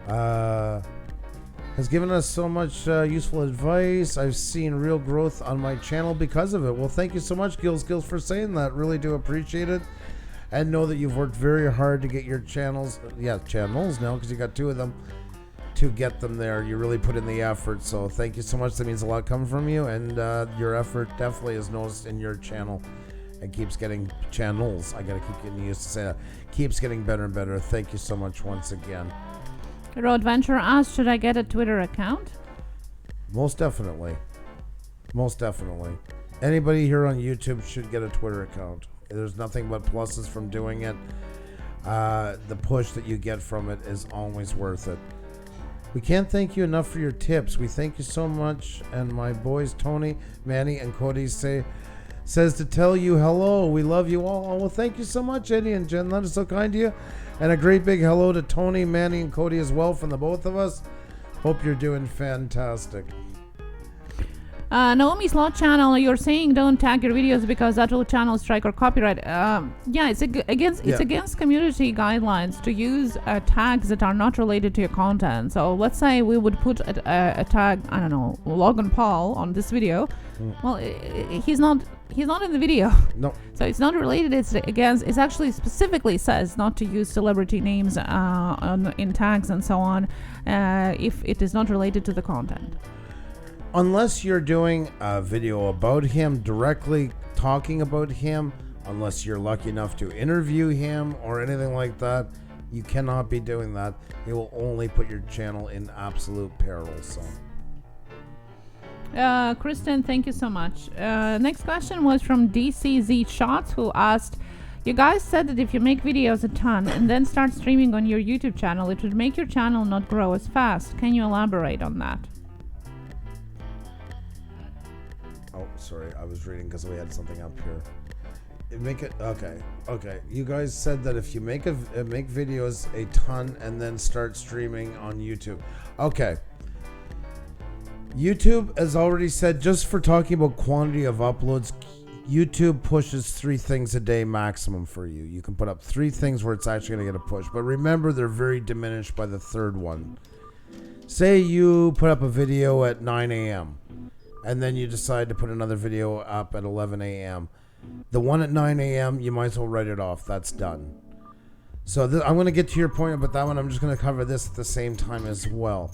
Has given us so much useful advice. I've seen real growth on my channel because of it. Well, thank you so much, Gills, for saying that. Really do appreciate it. And know that you've worked very hard to get your channels now, because you got two of them, to get them there. You really put in the effort, so thank you so much. That means a lot coming from you, and your effort definitely is noticed in your channel and keeps getting channels. I gotta keep getting used to say that. Keeps getting better and better. Thank you so much once again. Road Venture asked, should I get a Twitter account? Most definitely. Most definitely. Anybody here on YouTube should get a Twitter account. There's nothing but pluses from doing it. The push that you get from it is always worth it. We can't thank you enough for your tips. We thank you so much. And my boys Tony, Manny, and Cody says to tell you hello. We love you all. Oh, well, thank you so much, Eddie and Jen. That is so kind to you. And a great big hello to Tony, Manny, and Cody as well from the both of us. Hope you're doing fantastic. Naomi's Law Channel, you're saying don't tag your videos because that will channel strike or copyright. It's against community guidelines to use tags that are not related to your content. So let's say we would put a tag, I don't know, Logan Paul on this video. Well, he's not in the video. No. So it's not related. It actually specifically says not to use celebrity names in tags and so on if it is not related to the content. Unless you're doing a video about him, directly talking about him, unless you're lucky enough to interview him or anything like that, you cannot be doing that. It will only put your channel in absolute peril. So, Kristen, thank you so much. Next question was from DCZ Shots, who asked, you guys said that if you make videos a ton and then start streaming on your YouTube channel, it would make your channel not grow as fast. Can you elaborate on that? Oh, sorry, I was reading because we had something up here. Okay. You guys said that if you make videos a ton and then start streaming on YouTube. Okay. YouTube has already said, just for talking about quantity of uploads, YouTube pushes 3 things a day maximum for you. You can put up 3 things where it's actually going to get a push. But remember, they're very diminished by the third one. Say you put up a video at 9 a.m. and then you decide to put another video up at 11 a.m. The one at 9 a.m., you might as well write it off. That's done. So I'm going to get to your point about that one. I'm just going to cover this at the same time as well.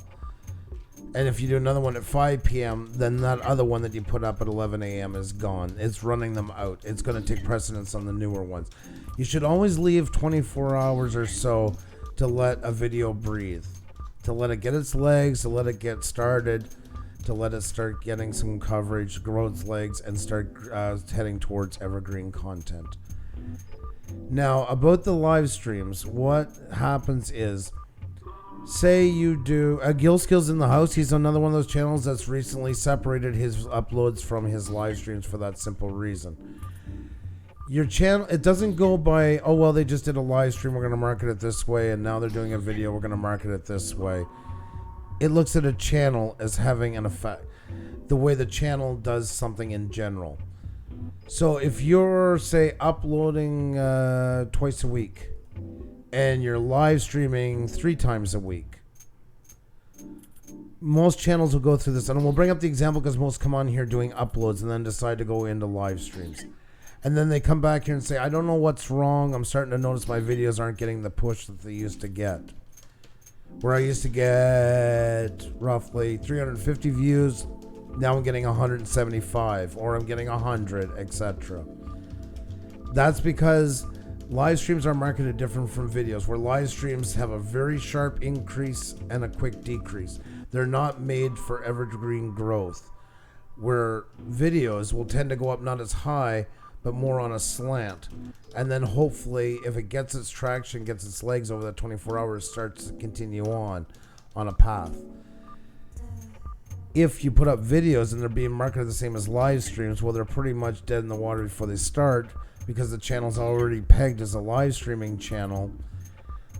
And if you do another one at 5 p.m., then that other one that you put up at 11 a.m. is gone. It's running them out. It's going to take precedence on the newer ones. You should always leave 24 hours or so to let a video breathe, to let it get its legs, to let it get started, to let it start getting some coverage, grow its legs, and start heading towards evergreen content. Now, about the live streams, what happens is, say you do Gil Skills in the House. He's another one of those channels that's recently separated his uploads from his live streams for that simple reason. Your channel, it doesn't go by, oh, well, they just did a live stream, we're going to market it this way, and now they're doing a video, we're going to market it this way. It looks at a channel as having an effect, the way the channel does something in general. So if you're, say, uploading twice a week and you're live streaming 3 times a week, most channels will go through this. And we'll bring up the example because most come on here doing uploads and then decide to go into live streams. And then they come back here and say, I don't know what's wrong. I'm starting to notice my videos aren't getting the push that they used to get. Where I used to get roughly 350 views, now I'm getting 175, or I'm getting 100, etc. That's because live streams are marketed different from videos, where live streams have a very sharp increase and a quick decrease. They're not made for evergreen growth, where videos will tend to go up not as high, but more on a slant. And then hopefully, if it gets its traction, gets its legs over that 24 hours, starts to continue on a path. If you put up videos and they're being marketed the same as live streams, well, they're pretty much dead in the water before they start, because the channel's already pegged as a live streaming channel.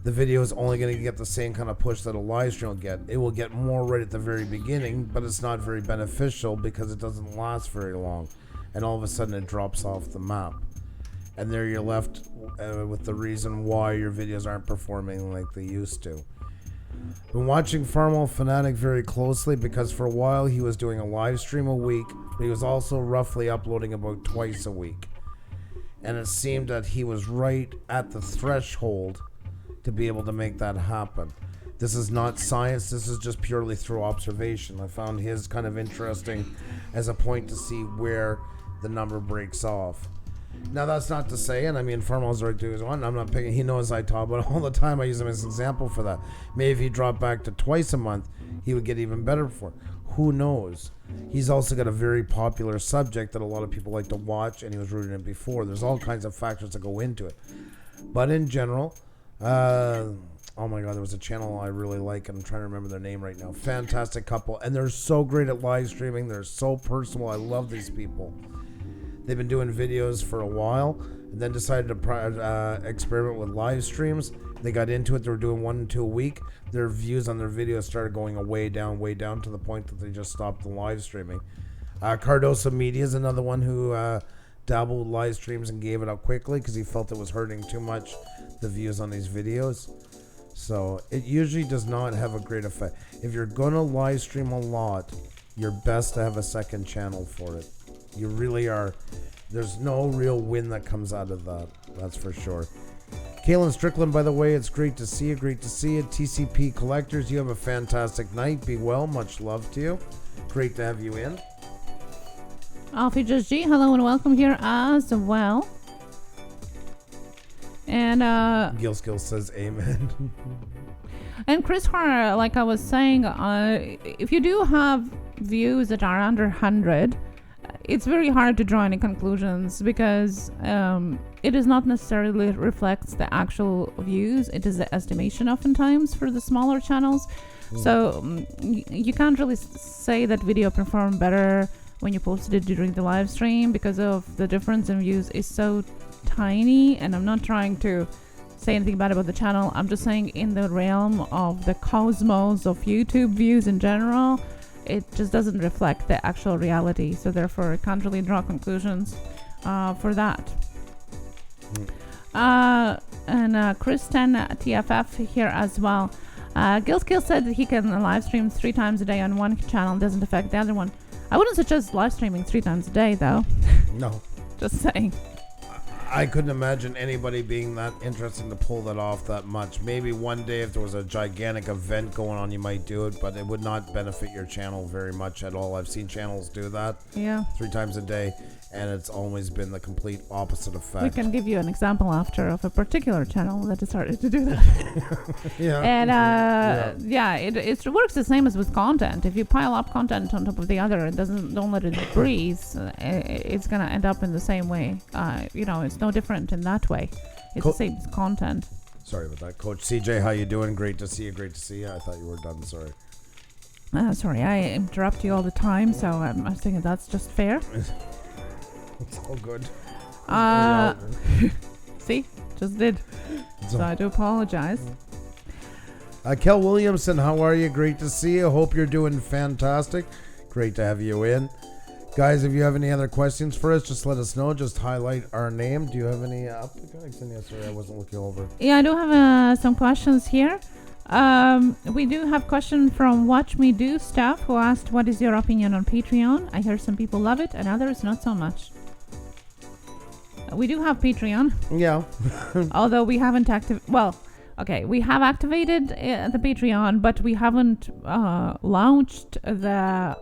The video is only going to get the same kind of push that a live stream will get. It will get more right at the very beginning, but it's not very beneficial because it doesn't last very long. And all of a sudden it drops off the map. And there you're left with the reason why your videos aren't performing like they used to. Been watching Farmwell Fanatic very closely because for a while he was doing a live stream a week, but he was also roughly uploading about twice a week. And it seemed that he was right at the threshold to be able to make that happen. This is not science, this is just purely through observation. I found his kind of interesting as a point to see where the number breaks off. Now that's not to say, and I mean Farmwell's right to his one, I'm not picking, he knows I talk about it all the time, I use him as an example for that. Maybe if he dropped back to twice a month, he would get even better for it. who knows? He's also got a very popular subject that a lot of people like to watch, and he was rooting it before. There's all kinds of factors that go into it. But in general, oh my God, there was a channel I really like, and I'm trying to remember their name right now. Fantastic couple, and they're so great at live streaming. They're so personal. I love these people. They've been doing videos for a while, and then decided to experiment with live streams. They got into it. They were doing 1 and 2 a week. Their views on their videos started going way down to the point that they just stopped the live streaming. Cardoso Media is another one who dabbled with live streams and gave it up quickly because he felt it was hurting too much the views on these videos. So it usually does not have a great effect. If you're going to live stream a lot, you're best to have a second channel for it. You really are. There's no real win that comes out of that. That's for sure. Kaylin Strickland, by the way, it's great to see you. Great to see you. TCP Collectors, you have a fantastic night. Be well. Much love to you. Great to have you in. Alfie Just G, hello and welcome here as well. And Gil Skill says amen. And Chris Horner, like I was saying, if you do have views that are under 100, it's very hard to draw any conclusions because it is not necessarily reflects the actual views. It is the estimation oftentimes for the smaller channels. So you can't really say that video performed better when you posted it during the live stream because of the difference in views is so tiny. And I'm not trying to say anything bad about the channel. I'm just saying in the realm of the cosmos of YouTube views in general, it just doesn't reflect the actual reality. So therefore, I can't really draw conclusions for that. And Chris 10 TFF here as well. Gil Skill said that he can live stream 3 times a day on one channel. Doesn't affect the other one. I wouldn't suggest live streaming 3 times a day, though. No. Just saying. I couldn't imagine anybody being that interesting to pull that off that much. Maybe one day if there was a gigantic event going on, you might do it, but it would not benefit your channel very much at all. I've seen channels do that 3 times a day, and it's always been the complete opposite effect. We can give you an example after of a particular channel that started to do that. Yeah. And it works the same as with content. If you pile up content on top of the other, don't let it breathe. It's gonna end up in the same way. It's no different in that way. It's the same content. Sorry about that, Coach CJ. How you doing? Great to see you. Great to see you. I thought you were done. Sorry. Sorry, I interrupt you all the time, so I'm thinking that's just fair. It's all good. See, just did. So I do apologize. Kel Williamson, how are you? Great to see you. Hope you're doing fantastic. Great to have you in. Guys, if you have any other questions for us, just let us know. Just highlight our name. Do you have any Sorry, I wasn't looking over. Yeah, I do have some questions here. We do have question from Watch Me Do Stuff, who asked, what is your opinion on Patreon? I hear some people love it and others not so much. We do have Patreon. Yeah. Although we haven't we have activated the Patreon, but we haven't launched the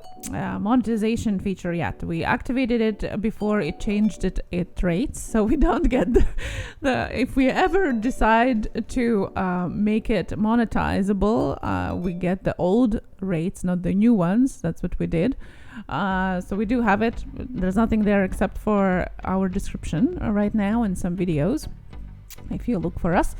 monetization feature yet. We activated it before it changed its rates, so we don't get the if we ever decide to make it monetizable, we get the old rates, not the new ones. That's what we did. So we do have it. There's nothing there except for our description right now and some videos if you look for us.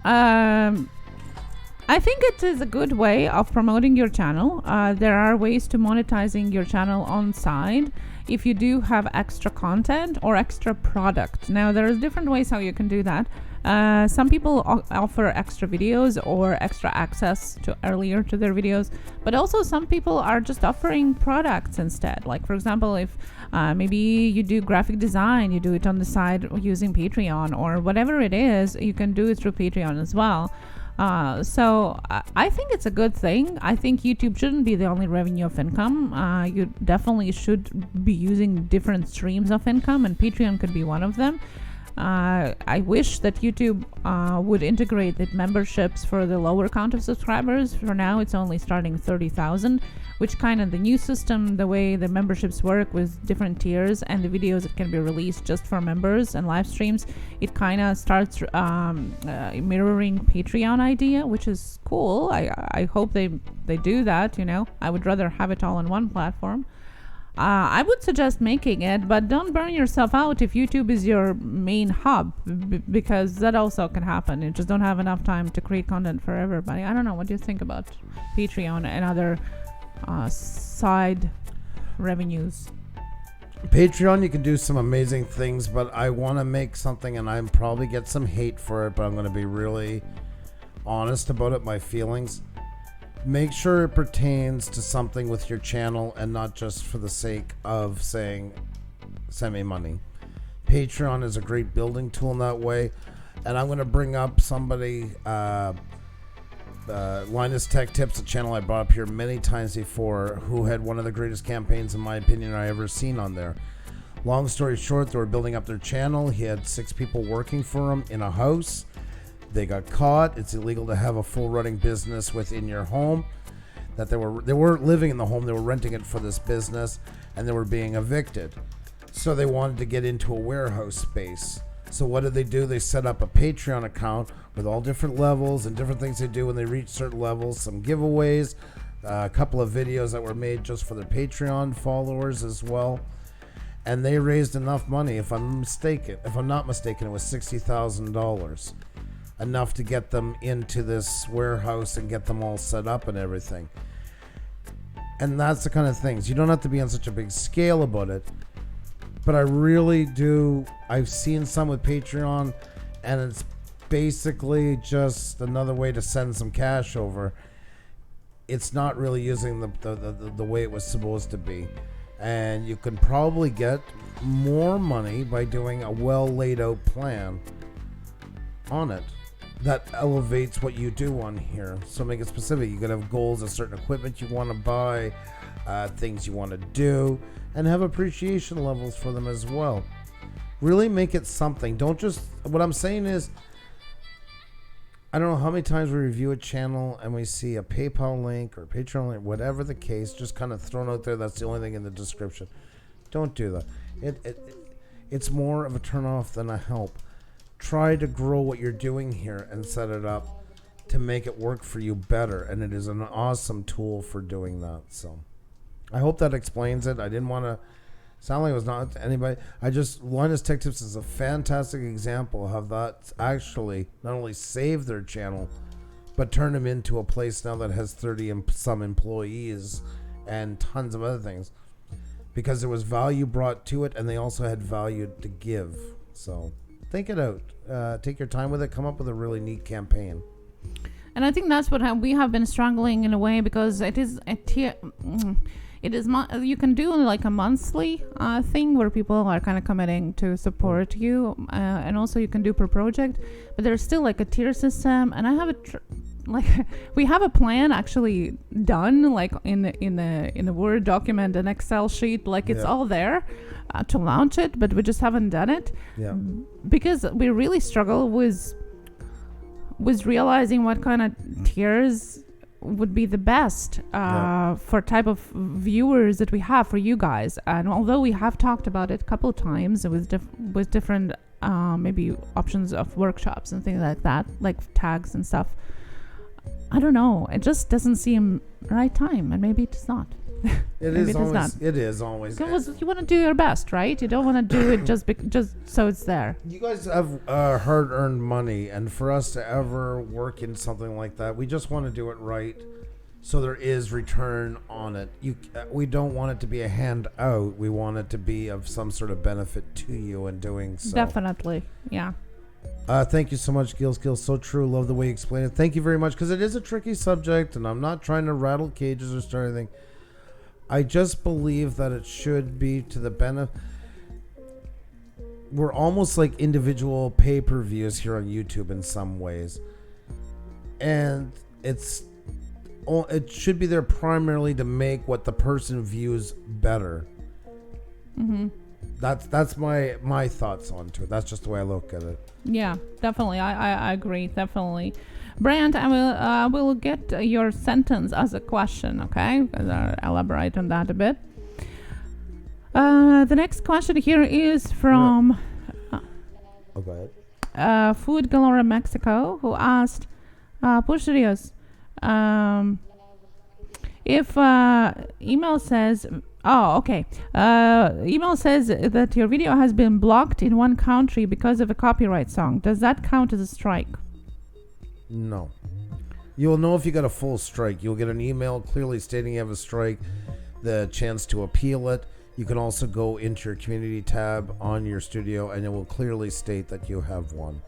I think it is a good way of promoting your channel. There are ways to monetizing your channel on side if you do have extra content or extra product. Now, there are different ways how you can do that. Some people offer extra videos or extra access to earlier to their videos, but also some people are just offering products instead. Like, for example, if maybe you do graphic design, you do it on the side using Patreon or whatever it is, you can do it through Patreon as well. So I think it's a good thing. I think YouTube shouldn't be the only revenue of income. You definitely should be using different streams of income, and Patreon could be one of them. I wish that YouTube would integrate the memberships for the lower count of subscribers. For now, it's only starting 30,000, which kind of the new system, the way the memberships work with different tiers and the videos that can be released just for members and live streams, it kind of starts mirroring Patreon idea, which is cool. I hope they do that. I would rather have it all on one platform. I would suggest making it, but don't burn yourself out if YouTube is your main hub, because that also can happen. You just don't have enough time to create content for everybody. I don't know. What do you think about Patreon and other side revenues? Patreon, you can do some amazing things, but I want to make something, and I probably get some hate for it, but I'm going to be really honest about it, my feelings. Make sure it pertains to something with your channel and not just for the sake of saying, send me money. Patreon is a great building tool in that way. And I'm going to bring up somebody, Linus Tech Tips, a channel I brought up here many times before, who had one of the greatest campaigns, in my opinion, I ever seen on there. Long story short, they were building up their channel. He had 6 people working for him in a house. They got caught. It's illegal to have a full running business within your home. That they weren't living in the home, they were renting it for this business, and they were being evicted. So they wanted to get into a warehouse space. So what did they do? They set up a Patreon account with all different levels and different things they do when they reach certain levels, some giveaways, a couple of videos that were made just for their Patreon followers as well. And they raised enough money, if I'm not mistaken, it was $60,000. Enough to get them into this warehouse and get them all set up and everything. And that's the kind of things. You don't have to be on such a big scale about it. But I really do. I've seen some with Patreon, and it's basically just another way to send some cash over. It's not really using the way it was supposed to be. And you can probably get more money by doing a well laid out plan on it that elevates what you do on here. So make it specific. You could have goals of certain equipment you want to buy, things you want to do, and have appreciation levels for them as well. Really make it something. Don't just, what I'm saying is, I don't know how many times we review a channel and we see a PayPal link or Patreon link, whatever the case, just kind of thrown out there. That's the only thing in the description. Don't do that. It's more of a turnoff than a help. Try to grow what you're doing here and set it up to make it work for you better. And it is an awesome tool for doing that. So I hope that explains it. I didn't want to sound like it was not anybody. Linus Tech Tips is a fantastic example of how that actually not only saved their channel, but turned them into a place now that has 30 and some employees and tons of other things. Because there was value brought to it, and they also had value to give. So think it out. Take your time with it. Come up with a really neat campaign. And I think that's what we have been struggling in a way, because it is you can do like a monthly thing where people are kind of committing to support you, and also you can do per project, but there's still like a tier system. And I have we have a plan actually done, like in a Word document, an Excel sheet, like it's all there to launch it, but we just haven't done it because we really struggle with realizing what kind of tiers would be the best for type of viewers that we have for you guys. And although we have talked about it a couple of times with different maybe options of workshops and things like that, like tags and stuff, I don't know. It just doesn't seem right time, and maybe it's not. It is always. Because you want to do your best, right? You don't want to do it just so it's there. You guys have hard-earned money, and for us to ever work in something like that, we just want to do it right, so there is return on it. We don't want it to be a handout. We want it to be of some sort of benefit to you in doing so. Definitely, yeah. Thank you so much, Gil. So true. Love the way you explain it. Thank you very much, because it is a tricky subject, and I'm not trying to rattle cages or start anything. I just believe that it should be to the benefit. We're almost like individual pay-per-views here on YouTube in some ways. And it should be there primarily to make what the person views better. Mm-hmm. That's my thoughts onto it. That's just the way I look at it. Yeah, definitely. I agree. Definitely. Brand, I will get your sentence as a question, okay? I'll elaborate on that a bit. The next question here is from go ahead. Food Galore Mexico, who asked Puša Studios, if email says, email says that your video has been blocked in one country because of a copyright song. Does that count as a strike? No. You'll know if you got a full strike. You'll get an email clearly stating you have a strike, the chance to appeal it. You can also go into your community tab on your studio, and it will clearly state that you have one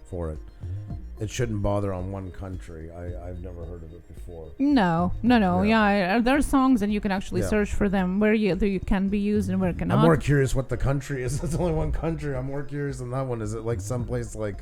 for it. It shouldn't bother on one country. I've never heard of it before. No. Yeah, there are songs and you can actually search for them where you can be used and where cannot. I'm more curious what the country is. It's only one country. I'm more curious than that one. Is it like someplace like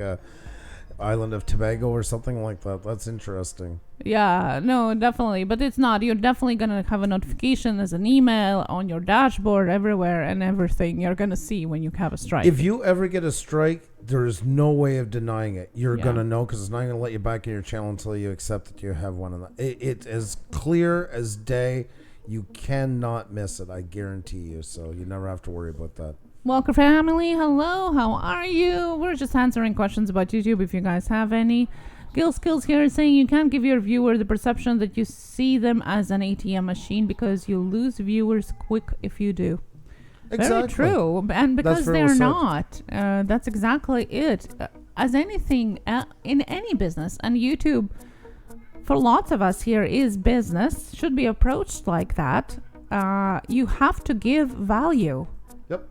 Island of Tobago or something like that? That's interesting. Yeah, no, definitely. But it's not. You're definitely going to have a notification as an email on your dashboard everywhere and everything you're going to see when you have a strike. If you ever get a strike, there is no way of denying it. You're going to know because it's not going to let you back in your channel until you accept that you have one of them. It's as clear as day. You cannot miss it. I guarantee you. So you never have to worry about that. Welcome, family. Hello. How are you? We're just answering questions about YouTube if you guys have any. Gil Skills here is saying you can't give your viewer the perception that you see them as an ATM machine because you lose viewers quick if you do. Exactly. Very true. And because they're not. That's exactly it. As anything in any business, and YouTube, for lots of us here, is business, should be approached like that. You have to give value. Yep.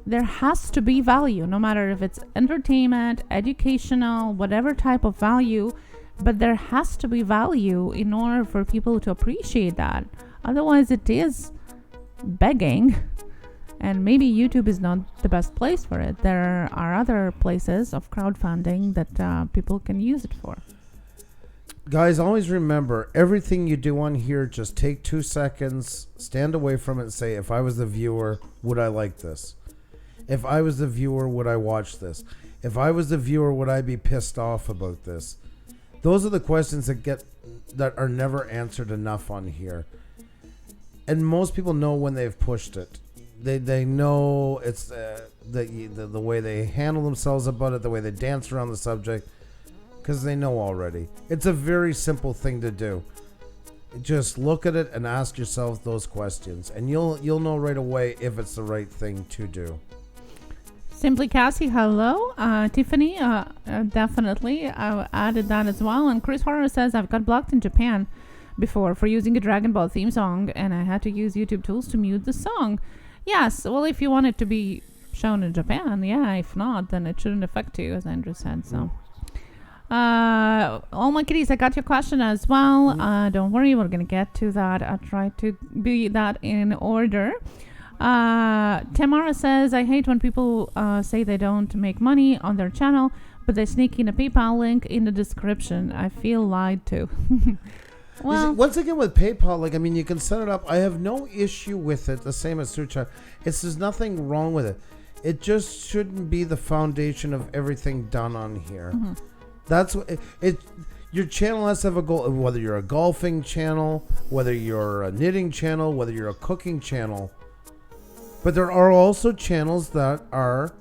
There has to be value, no matter if it's entertainment, educational, whatever type of value, but there has to be value in order for people to appreciate that. Otherwise, it is begging, and maybe YouTube is not the best place for it. There are other places of crowdfunding that people can use it for. Guys, always remember, everything you do on here, just take 2 seconds, stand away from it and say, if I was the viewer, would I like this? If I was the viewer, would I watch this? If I was the viewer, would I be pissed off about this? Those are the questions that are never answered enough on here. And most people know when they've pushed it. They know it's the way they handle themselves about it, the way they dance around the subject, because they know already. It's a very simple thing to do. Just look at it and ask yourself those questions, and you'll know right away if it's the right thing to do. Simply Cassie, hello. Tiffany, definitely. I added that as well. And Chris Horner says, I've got blocked in Japan before for using a Dragon Ball theme song, and I had to use YouTube tools to mute the song. Yes, well, if you want it to be shown in Japan, yeah. If not, then it shouldn't affect you, as Andrew said. So, all my kitties, I got your question as well. Don't worry, we're going to get to that. I'll try to be that in order. Tamara says, I hate when people say they don't make money on their channel, but they sneak in a PayPal link in the description. I feel lied to. Well, once again with PayPal, you can set it up. I have no issue with it. The same as Sucha. There's nothing wrong with it. It just shouldn't be the foundation of everything done on here. Mm-hmm. That's what it. Your channel has to have a goal. Whether you're a golfing channel, whether you're a knitting channel, whether you're a cooking channel. But there are also channels that are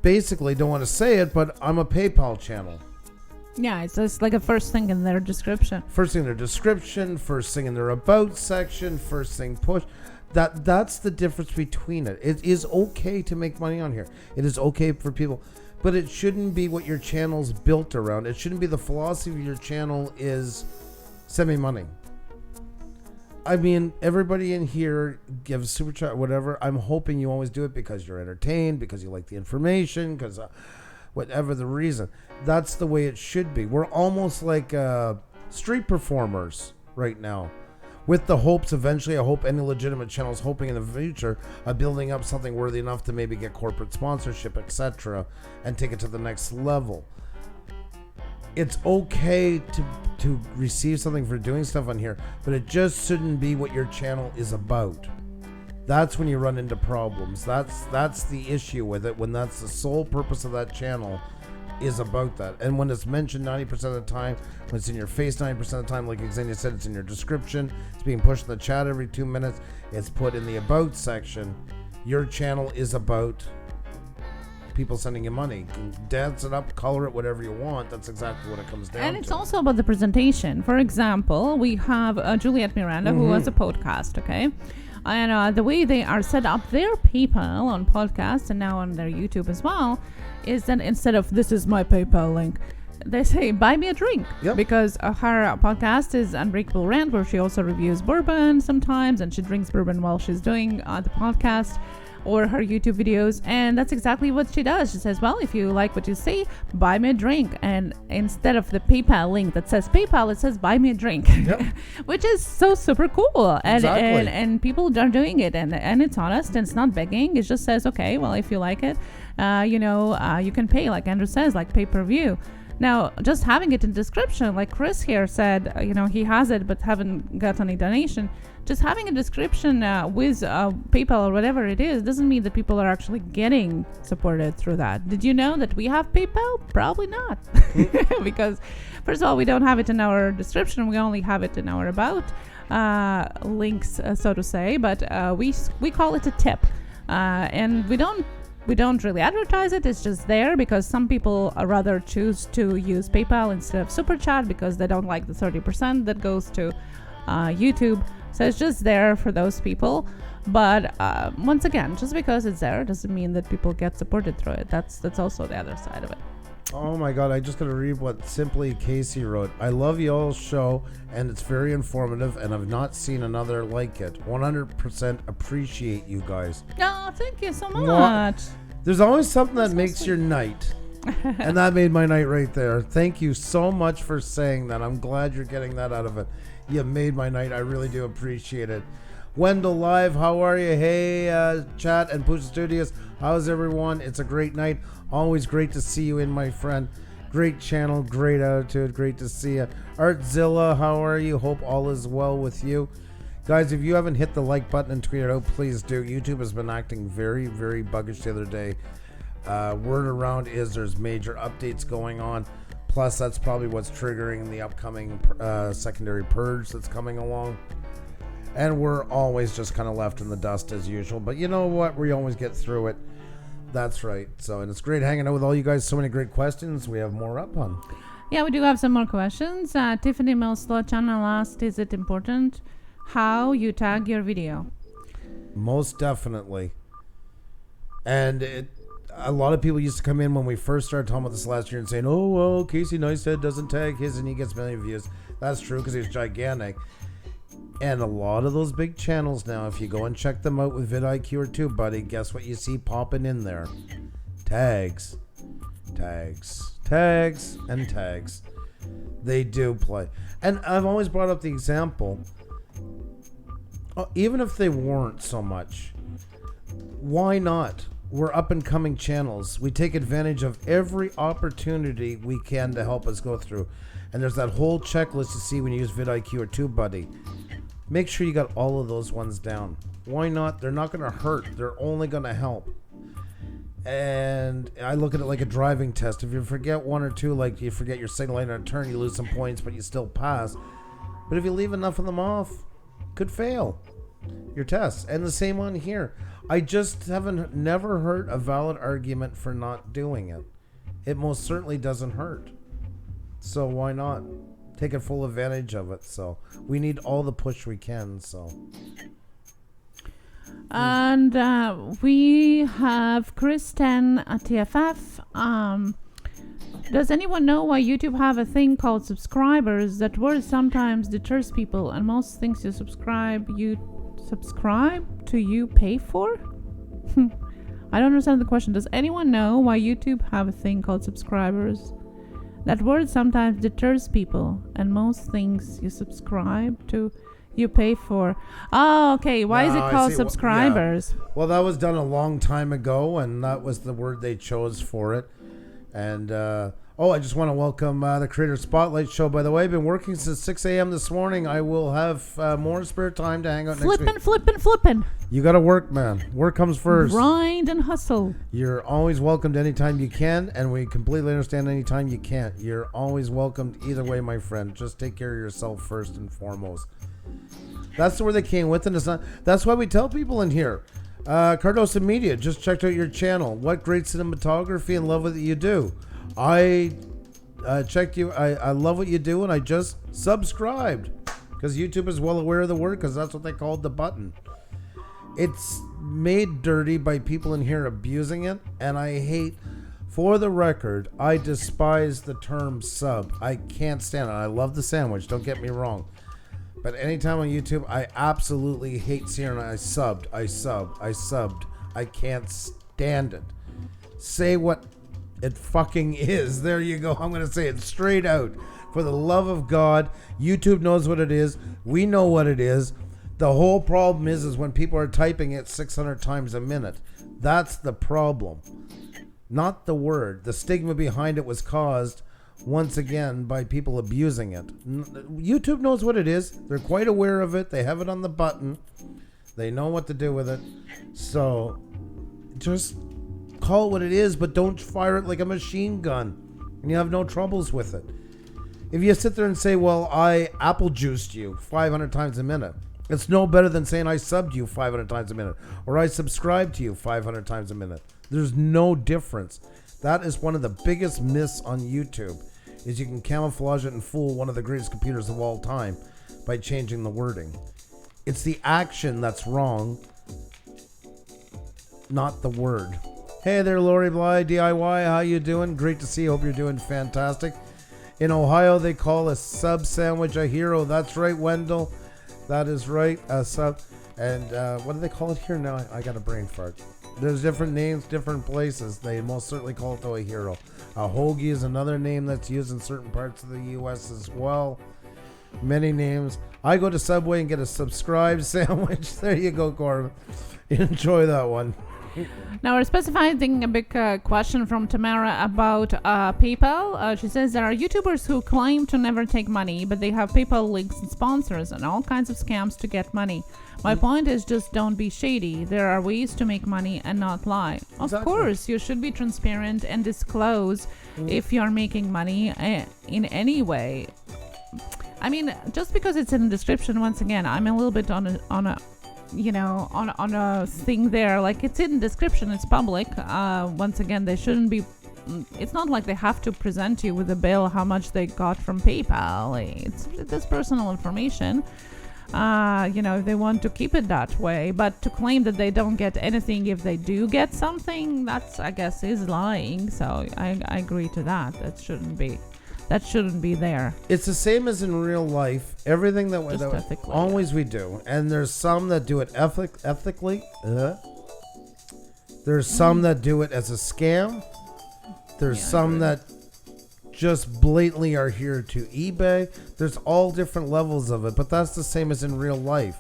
basically, don't want to say it, but I'm a PayPal channel. Yeah, it's just like a first thing in their description. First thing in their description, first thing in their about section, first thing push. That's the difference between it. It is okay to make money on here. It is okay for people. But it shouldn't be what your channel's built around. It shouldn't be the philosophy of your channel is send me money. I mean, everybody in here gives super chat, whatever. I'm hoping you always do it because you're entertained, because you like the information, because whatever the reason. That's the way it should be. We're almost like street performers right now. With the hopes eventually, I hope any legitimate channels hoping in the future of building up something worthy enough to maybe get corporate sponsorship, etc., and take it to the next level. It's okay to receive something for doing stuff on here, but it just shouldn't be what your channel is about. that's when you run into problems. That's the issue with it, when that's the sole purpose of that channel is about that. And when it's mentioned 90% of the time, when it's in your face 90% of the time, like Xenia said, it's in your description, it's being pushed in the chat every 2 minutes, it's put in the about section. Your channel is about people sending you money. Dance it up, color it, whatever you want. That's exactly what it comes down to. And it's also about the presentation. For example, we have Juliet Miranda, who has a podcast, okay? And the way they are set up, their PayPal on podcasts and now on their YouTube as well, is that instead of this is my PayPal link, they say buy me a drink. Yep. Because her podcast is Unbreakable Rant, where she also reviews bourbon sometimes, and she drinks bourbon while she's doing the podcast or her YouTube videos. And that's exactly what she does. She says, well, if you like what you see, buy me a drink. And instead of the PayPal link that says PayPal, it says buy me a drink. Yep. Which is so super cool. Exactly. And people are doing it, and it's honest, and it's not begging. It just says, okay, well, if you like it, you can pay, like Andrew says, like pay-per-view. Now, just having it in description, like Chris here said, he has it but haven't got any donation. Just having a description with PayPal or whatever it is doesn't mean that people are actually getting supported through that. Did you know that we have PayPal? Probably not. Because, first of all, we don't have it in our description. We only have it in our about links, so to say. But we call it a tip. And we don't really advertise it. It's just there because some people rather choose to use PayPal instead of Super Chat because they don't like the 30% that goes to YouTube. So it's just there for those people. But once again, just because it's there doesn't mean that people get supported through it. That's also the other side of it. Oh my God, I just gotta read what Simply Casey wrote. I love y'all's show and it's very informative and I've not seen another like it. 100% appreciate you guys. Oh, thank you so much. There's always something that makes your night. And that made my night right there. Thank you so much for saying that. I'm glad you're getting that out of it. You made my night. I really do appreciate it. Wendell Live, how are you? Hey, chat and Puša Studios. How's everyone? It's a great night. Always great to see you in, my friend. Great channel, great attitude. Great to see you. Artzilla, how are you? Hope all is well with you. Guys, if you haven't hit the like button and tweeted out, please do. YouTube has been acting very, very buggish the other day. Word around is there's major updates going on. Plus, that's probably what's triggering the upcoming secondary purge that's coming along. And we're always just kind of left in the dust as usual. But you know what? We always get through it. That's right. So, and it's great hanging out with all you guys. So many great questions. We have more up on. Yeah, we do have some more questions. Tiffany Milslot channel asked, is it important how you tag your video? Most definitely. And a lot of people used to come in when we first started talking about this last year and saying, oh, well, Casey Neistat doesn't tag his and he gets a million views. That's true because he's gigantic. And a lot of those big channels now, if you go and check them out with vidIQ or TubeBuddy, guess what you see popping in there? Tags. Tags. Tags and tags. They do play. And I've always brought up the example, even if they weren't so much, why not? We're up and coming channels. We take advantage of every opportunity we can to help us go through. And there's that whole checklist to see when you use vidIQ or TubeBuddy. Make sure you got all of those ones down. Why not? They're not going to hurt. They're only going to help. And I look at it like a driving test. If you forget one or two, like you forget your signal light on a turn, you lose some points, but you still pass. But if you leave enough of them off, could fail your test. And the same on here. I just never heard a valid argument for not doing it. It most certainly doesn't hurt. So why not? Take a full advantage of it. So we need all the push we can. So. And we have Kristen at TFF. Does anyone know why YouTube have a thing called subscribers? That word sometimes deters people, and most things you subscribe to you pay for? I don't understand the question. Does anyone know why YouTube have a thing called subscribers? That word sometimes deters people, and most things you subscribe to you pay for. Oh, okay. Why is it called subscribers? Yeah. Well, that was done a long time ago, and that was the word they chose for it. And Oh, I just want to welcome the Creator Spotlight Show. By the way, I've been working since 6 a.m. this morning. I will have more spare time to hang out next week. Flippin'. You got to work, man. Work comes first. Grind and hustle. You're always welcomed anytime you can, and we completely understand anytime you can't. You're always welcomed either way, my friend. Just take care of yourself first and foremost. That's where they came with, and it's not. That's why we tell people in here. Cardosa Media, just checked out your channel. What great cinematography and love what you do. I checked you. I love what you do, and I just subscribed because YouTube is well aware of the word because that's what they called the button. It's made dirty by people in here abusing it, and I hate. For the record, I despise the term sub. I can't stand it. I love the sandwich. Don't get me wrong. But anytime on YouTube, I absolutely hate seeing I subbed. I can't stand it. Say what it fucking is. There you go. I'm going to say it straight out. For the love of God, YouTube knows what it is. We know what it is. The whole problem is when people are typing it 600 times a minute. That's the problem. Not the word. The stigma behind it was caused once again by people abusing it. YouTube knows what it is. They're quite aware of it. They have it on the button. They know what to do with it. So just call it what it is, but don't fire it like a machine gun, and you have no troubles with it. If you sit there and say, well, I apple juiced you 500 times a minute, it's no better than saying I subbed you 500 times a minute, or I subscribed to you 500 times a minute. There's no difference. That is one of the biggest myths on YouTube, is you can camouflage it and fool one of the greatest computers of all time by changing the wording. It's the action that's wrong, not the word. Hey there, Lori Bly, DIY, how you doing? Great to see you. Hope you're doing fantastic. In Ohio, they call a sub sandwich a hero. That's right, Wendell. That is right, a sub. And what do they call it here now? I got a brain fart. There's different names, different places. They most certainly call it a hero. A hoagie is another name that's used in certain parts of the U.S. as well. Many names. I go to Subway and get a subscribed sandwich. There you go, Corbin. Enjoy that one. Now, we're specifying a big question from Tamara about PayPal. She says there are YouTubers who claim to never take money, but they have PayPal links and sponsors and all kinds of scams to get money. My point is just don't be shady. There are ways to make money and not lie. Of course, you should be transparent and disclose if you're making money in any way. I mean, just because it's in the description, once again, I'm a little bit on a thing there. Like, it's in the description, it's public. Once again, they shouldn't be. It's not like they have to present you with a bill how much they got from PayPal. It's personal information. They want to keep it that way, but to claim that they don't get anything if they do get something, that's, I guess, is lying. So I agree to that. That shouldn't be there. It's the same as in real life. Everything that always we do, and there's some that do it ethically. There's some that do it as a scam. There's some that just blatantly are here to eBay. There's all different levels of it, but that's the same as in real life.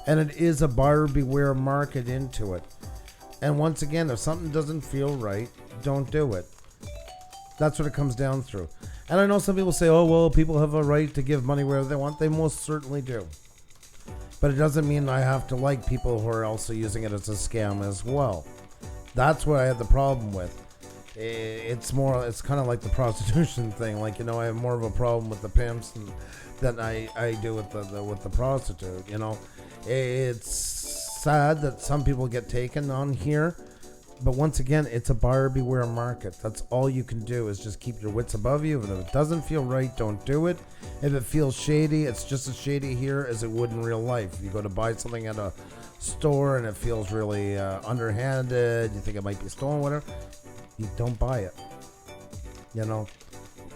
And it is a buyer beware market into it. And once again, if something doesn't feel right, don't do it. That's what it comes down through. And I know some people say, oh, well, people have a right to give money wherever they want. They most certainly do. But it doesn't mean I have to like people who are also using it as a scam as well. That's what I have the problem with. It's kind of like the prostitution thing. Like, I have more of a problem with the pimps than I do with the prostitute. It's sad that some people get taken on here, but once again, it's a buyer beware market. That's all you can do is just keep your wits above you. And if it doesn't feel right, don't do it. If it feels shady, it's just as shady here as it would in real life. If you go to buy something at a store and it feels really underhanded, you think it might be stolen, whatever, you don't buy it.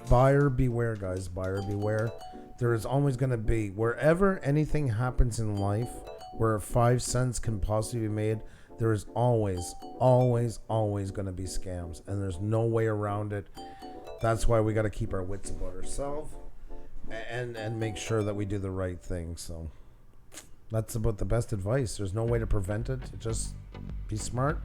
Buyer beware, guys. Buyer beware. There is always going to be, wherever anything happens in life where 5 cents can possibly be made, there is always going to be scams, and there's no way around it. That's why we got to keep our wits about ourselves and make sure that we do the right thing. So that's about the best advice. There's no way to prevent it. Just be smart.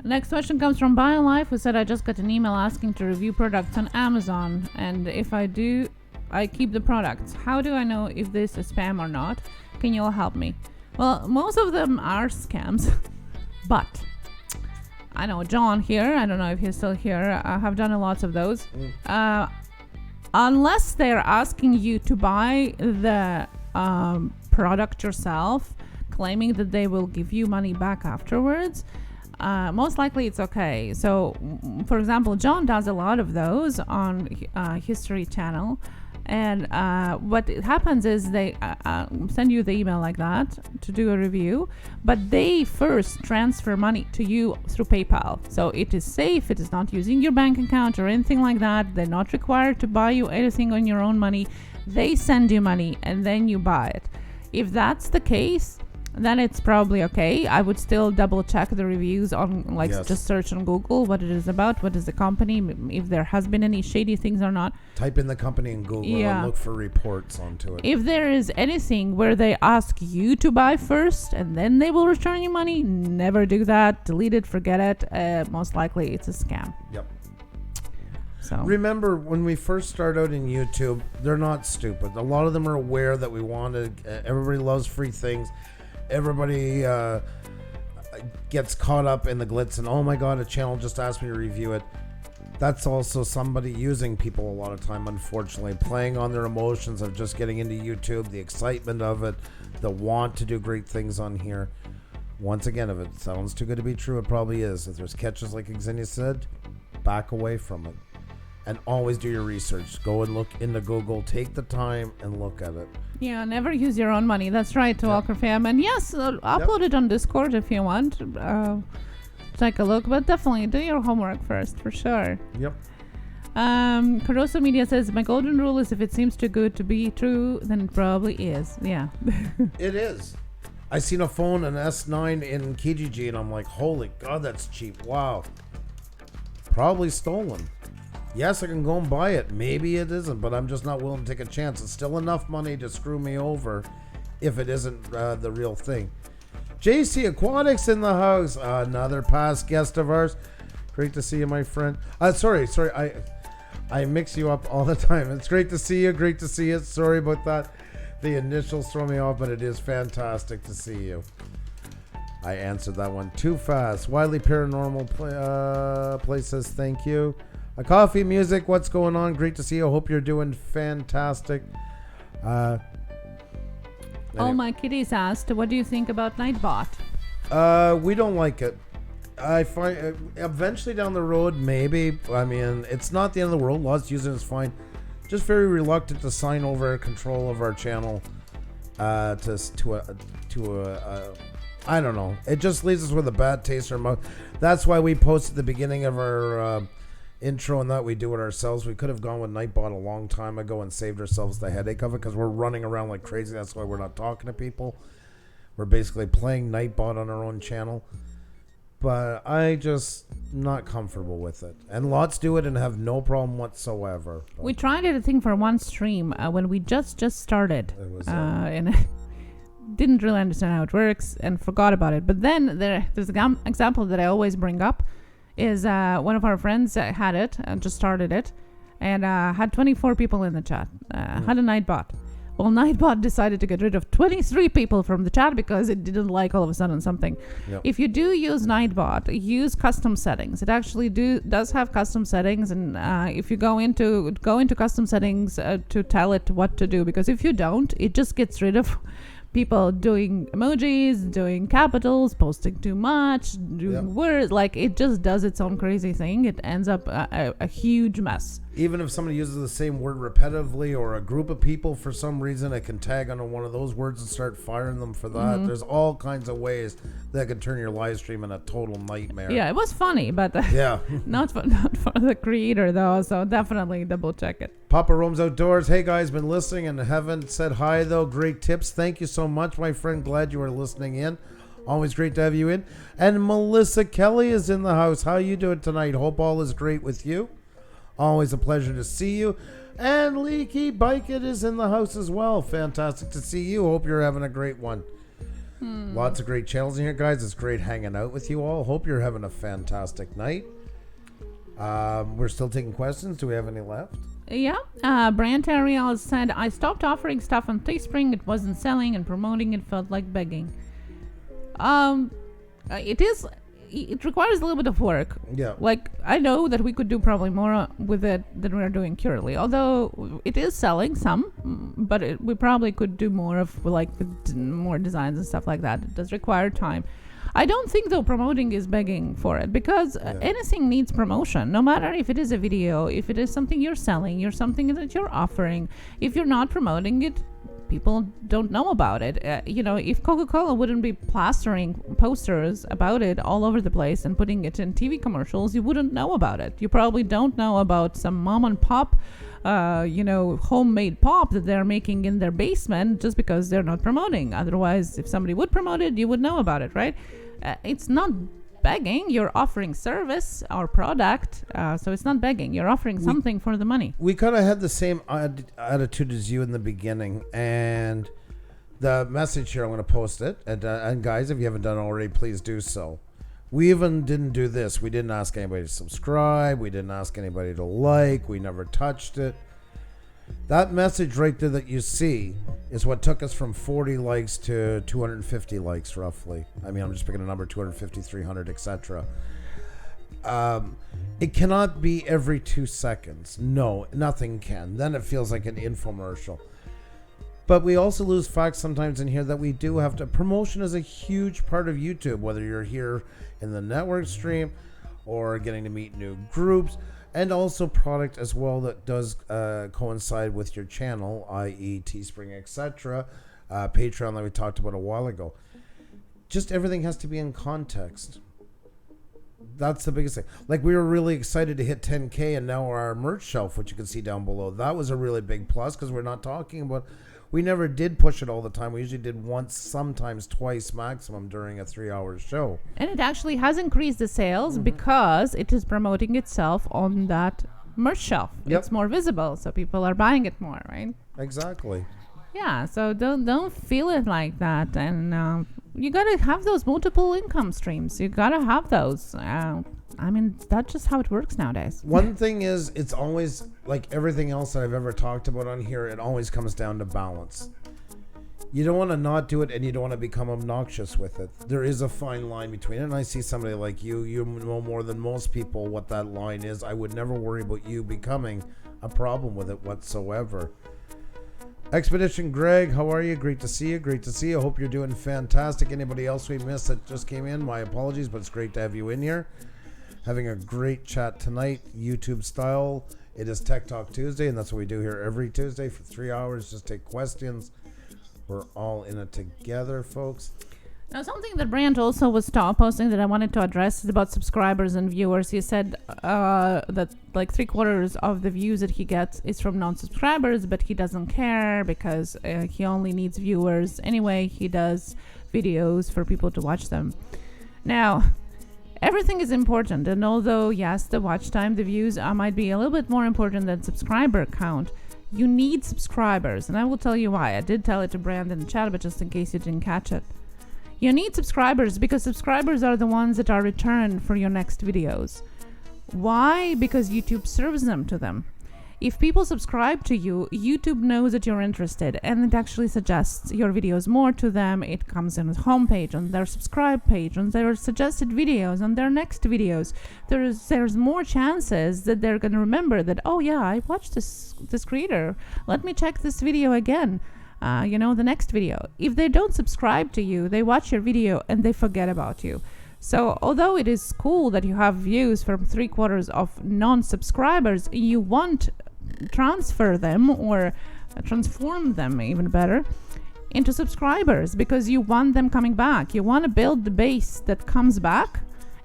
Next question comes from BioLife, who said, I just got an email asking to review products on Amazon, and if I do, I keep the products. How do I know if this is spam or not? Can you all help me? Well, most of them are scams, but I know John here, I don't know if he's still here, I have done a lot of those. Unless they're asking you to buy the product yourself, claiming that they will give you money back afterwards, most likely it's okay. So, for example, John does a lot of those on History Channel. And what happens is they send you the email like that to do a review, but they first transfer money to you through PayPal. So it is safe. It is not using your bank account or anything like that. They're not required to buy you anything on your own money. They send you money and then you buy it. If that's the case, then it's probably okay. I would still double check the reviews on, like, just search on Google what it is about, what is the company, if there has been any shady things or not. Type in the company in Google and look for reports onto it. If there is anything where they ask you to buy first and then they will return you money, never do that. Delete it, forget it. Most likely it's a scam. Yep. So remember, when we first start out in YouTube, they're not stupid. A lot of them are aware that we want to, everybody loves free things. Everybody gets caught up in the glitz and, oh my god, a channel just asked me to review it. That's also somebody using people a lot of time, unfortunately, playing on their emotions of just getting into YouTube, the excitement of it, the want to do great things on here. Once again, if it sounds too good to be true, it probably is. If there's catches, like Xenia said, back away from it. And always do your research. Go and look into Google. Take the time and look at it. Yeah, never use your own money. That's right, Walker Fam. And yes, upload it on Discord if you want. Take a look, but definitely do your homework first, for sure. Yep. Caroso Media says, my golden rule is if it seems too good to be true, then it probably is. Yeah. It is. I seen a phone, an S9 in Kijiji, and I'm like, holy god, that's cheap. Wow. Probably stolen. Yes, I can go and buy it. Maybe it isn't, but I'm just not willing to take a chance. It's still enough money to screw me over if it isn't the real thing. JC Aquatics in the house. Another past guest of ours. Great to see you, my friend. Sorry. I mix you up all the time. It's great to see you. Great to see you. Sorry about that. The initials throw me off, but it is fantastic to see you. I answered that one too fast. Widely Paranormal Place says thank you. A Coffee Music, what's going on? Great to see you. Hope you're doing fantastic. All my kitties asked, what do you think about Nightbot? We don't like it. I find eventually down the road, maybe. I mean, it's not the end of the world. Lots using it's fine. Just very reluctant to sign over control of our channel to a I don't know. It just leaves us with a bad taste in our mouth. That's why we posted the beginning of our intro and that we do it ourselves. We could have gone with Nightbot a long time ago and saved ourselves the headache of it because we're running around like crazy. That's why we're not talking to people. We're basically playing Nightbot on our own channel. But I just not comfortable with it. And lots do it and have no problem whatsoever. But we tried it, I think, for one stream when we just started. it was And didn't really understand how it works and forgot about it. But then there's an example that I always bring up is one of our friends had it and just started it and had 24 people in the chat, had a Nightbot. Well, Nightbot decided to get rid of 23 people from the chat because it didn't like all of a sudden something. Yep. If you do use Nightbot, use custom settings. It actually does have custom settings, and if you go into custom settings to tell it what to do, because if you don't, it just gets rid of people doing emojis, doing capitals, posting too much, doing words. Like, it just does its own crazy thing. It ends up a huge mess. Even if somebody uses the same word repetitively or a group of people for some reason, it can tag onto one of those words and start firing them for that. Mm-hmm. There's all kinds of ways that can turn your live stream in a total nightmare. Yeah, it was funny, but not for the creator though. So definitely double check it. Papa Roams Outdoors. Hey guys, been listening and haven't said hi though. Great tips. Thank you so much, my friend. Glad you are listening in. Always great to have you in. And Melissa Kelly is in the house. How you doing tonight? Hope all is great with you. Always a pleasure to see you. And Leaky Bike It is in the house as well. Fantastic to see you. Hope you're having a great one. Lots of great channels in here, guys. It's great hanging out with you all. Hope you're having a fantastic night. We're still taking questions. Do we have any left? Yeah. Brant Ariel said, I stopped offering stuff on Teespring. It wasn't selling, and promoting it felt like begging. It requires a little bit of work. Yeah. Like, I know that we could do probably more with it than we're doing currently. Although it is selling some, but we probably could do more of with more designs and stuff like that. It does require time. I don't think, though, promoting is begging for it, because anything needs promotion, no matter if it is a video, if it is something you're selling, you're something that you're offering. If you're not promoting it, people don't know about it. If Coca-Cola wouldn't be plastering posters about it all over the place and putting it in TV commercials, you wouldn't know about it. You probably don't know about some mom and pop homemade pop that they're making in their basement just because they're not promoting. Otherwise, if somebody would promote it, you would know about it, right? It's not begging. You're offering service or product, so it's not begging. You're offering something for the money. We kind of had the same attitude as you in the beginning, and the message here, I'm going to post it, and guys, if you haven't done it already, please do so. We even didn't do this. We didn't ask anybody to subscribe. We didn't ask anybody to like. We never touched it. That message right there that you see is what took us from 40 likes to 250 likes, roughly. I mean, I'm just picking a number, 250, 300, etc. It cannot be every 2 seconds. No, nothing can. Then it feels like an infomercial. But we also lose facts sometimes in here that we do have to. Promotion is a huge part of YouTube, whether you're here in the network stream or getting to meet new groups, and also product as well that does coincide with your channel, i.e. Teespring, etc., Patreon that we talked about a while ago. Just everything has to be in context. That's the biggest thing. Like, we were really excited to hit 10K, and now our merch shelf, which you can see down below, that was a really big plus, because we're not talking about... We never did push it all the time. We usually did once, sometimes twice maximum during a 3-hour show. And it actually has increased the sales because it is promoting itself on that merch shelf. Yep. It's more visible, so people are buying it more, right? Exactly. Yeah, so don't feel it like that. And you got to have those multiple income streams. You got to have those. I mean, that's just how it works nowadays. One thing is, it's always, like everything else that I've ever talked about on here, it always comes down to balance. You don't want to not do it, and you don't want to become obnoxious with it. There is a fine line between it, and I see somebody like you know more than most people what that line is. I would never worry about you becoming a problem with it whatsoever. Expedition Greg, how are you? Great to see you. Great to see you. Hope you're doing fantastic. Anybody else we missed that just came in, my apologies, but it's great to have you in here. Having a great chat tonight, YouTube style. It is Tek Talk Tuesday, and that's what we do here every Tuesday for 3 hours. Just take questions. We're all in it together, folks. Now, something that Brant also was posting that I wanted to address is about subscribers and viewers. He said that like 3/4 of the views that he gets is from non-subscribers, but he doesn't care because he only needs viewers. Anyway, he does videos for people to watch them. Now, everything is important, and although, yes, the watch time, the views might be a little bit more important than subscriber count, you need subscribers, and I will tell you why. I did tell it to Brand in the chat, but just in case you didn't catch it. You need subscribers because subscribers are the ones that are returned for your next videos. Why? Because YouTube serves them to them. If people subscribe to you, YouTube knows that you're interested, and it actually suggests your videos more to them. It comes in the homepage, on their subscribe page, on their suggested videos, on their next videos. There's more chances that they're going to remember that, oh yeah, I watched this creator. Let me check this video again. The next video. If they don't subscribe to you, they watch your video and they forget about you. So although it is cool that you have views from 3/4 of non-subscribers, you want transfer them or transform them, even better, into subscribers, because you want them coming back. You want to build the base that comes back,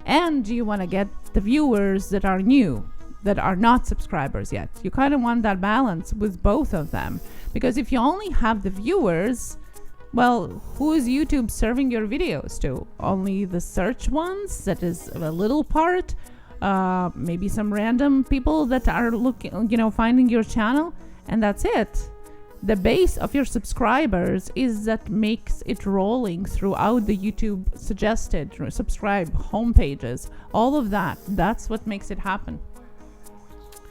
and you want to get the viewers that are new, that are not subscribers yet. You kind of want that balance with both of them, because if you only have the viewers, well, who is YouTube serving your videos to? Only the search ones? That is a little part. Maybe some random people that are looking, finding your channel, and that's it. the base of your subscribers is that makes it rolling throughout the YouTube suggested subscribe homepages. All of that's what makes it happen.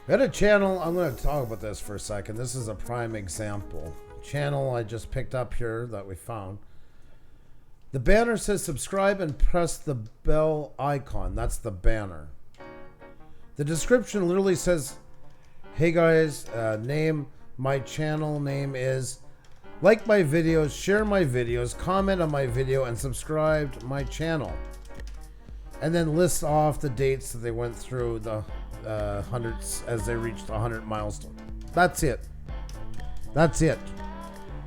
We had a channel, I'm going to talk about this for a second. This is a prime example. Channel I just picked up here that we found. The banner says subscribe and press the bell icon. That's the banner. The description literally says, hey guys, my channel name is, like my videos, share my videos, comment on my video, and subscribe to my channel. And then lists off the dates that they went through the hundreds as they reached the 100 milestone. That's it. That's it.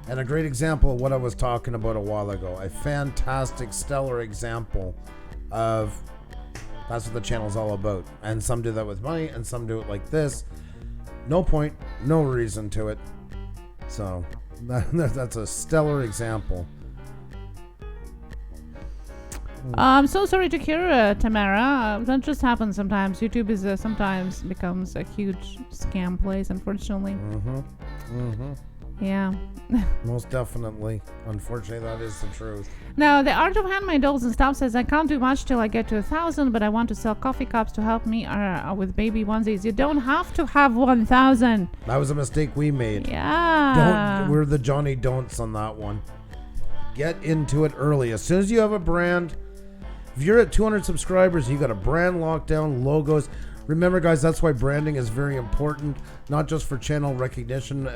And a great example of what I was talking about a while ago. A fantastic, stellar example of that's what the channel's all about. And some do that with money, and some do it like this. No point, no reason to it. So that's a stellar example. I'm so sorry to hear, Tamara. That just happens sometimes. YouTube is sometimes becomes a huge scam place, unfortunately. Yeah. Most definitely. Unfortunately, that is the truth. Now, the Art of Handmade Dolls and Stuff says, I can't do much till I get to 1,000, but I want to sell coffee cups to help me with baby onesies. You don't have to have 1,000. That was a mistake we made. Yeah. We're the Johnny Don'ts on that one. Get into it early. As soon as you have a brand, if you're at 200 subscribers, you got a brand locked down, logos. Remember, guys, that's why branding is very important, not just for channel recognition,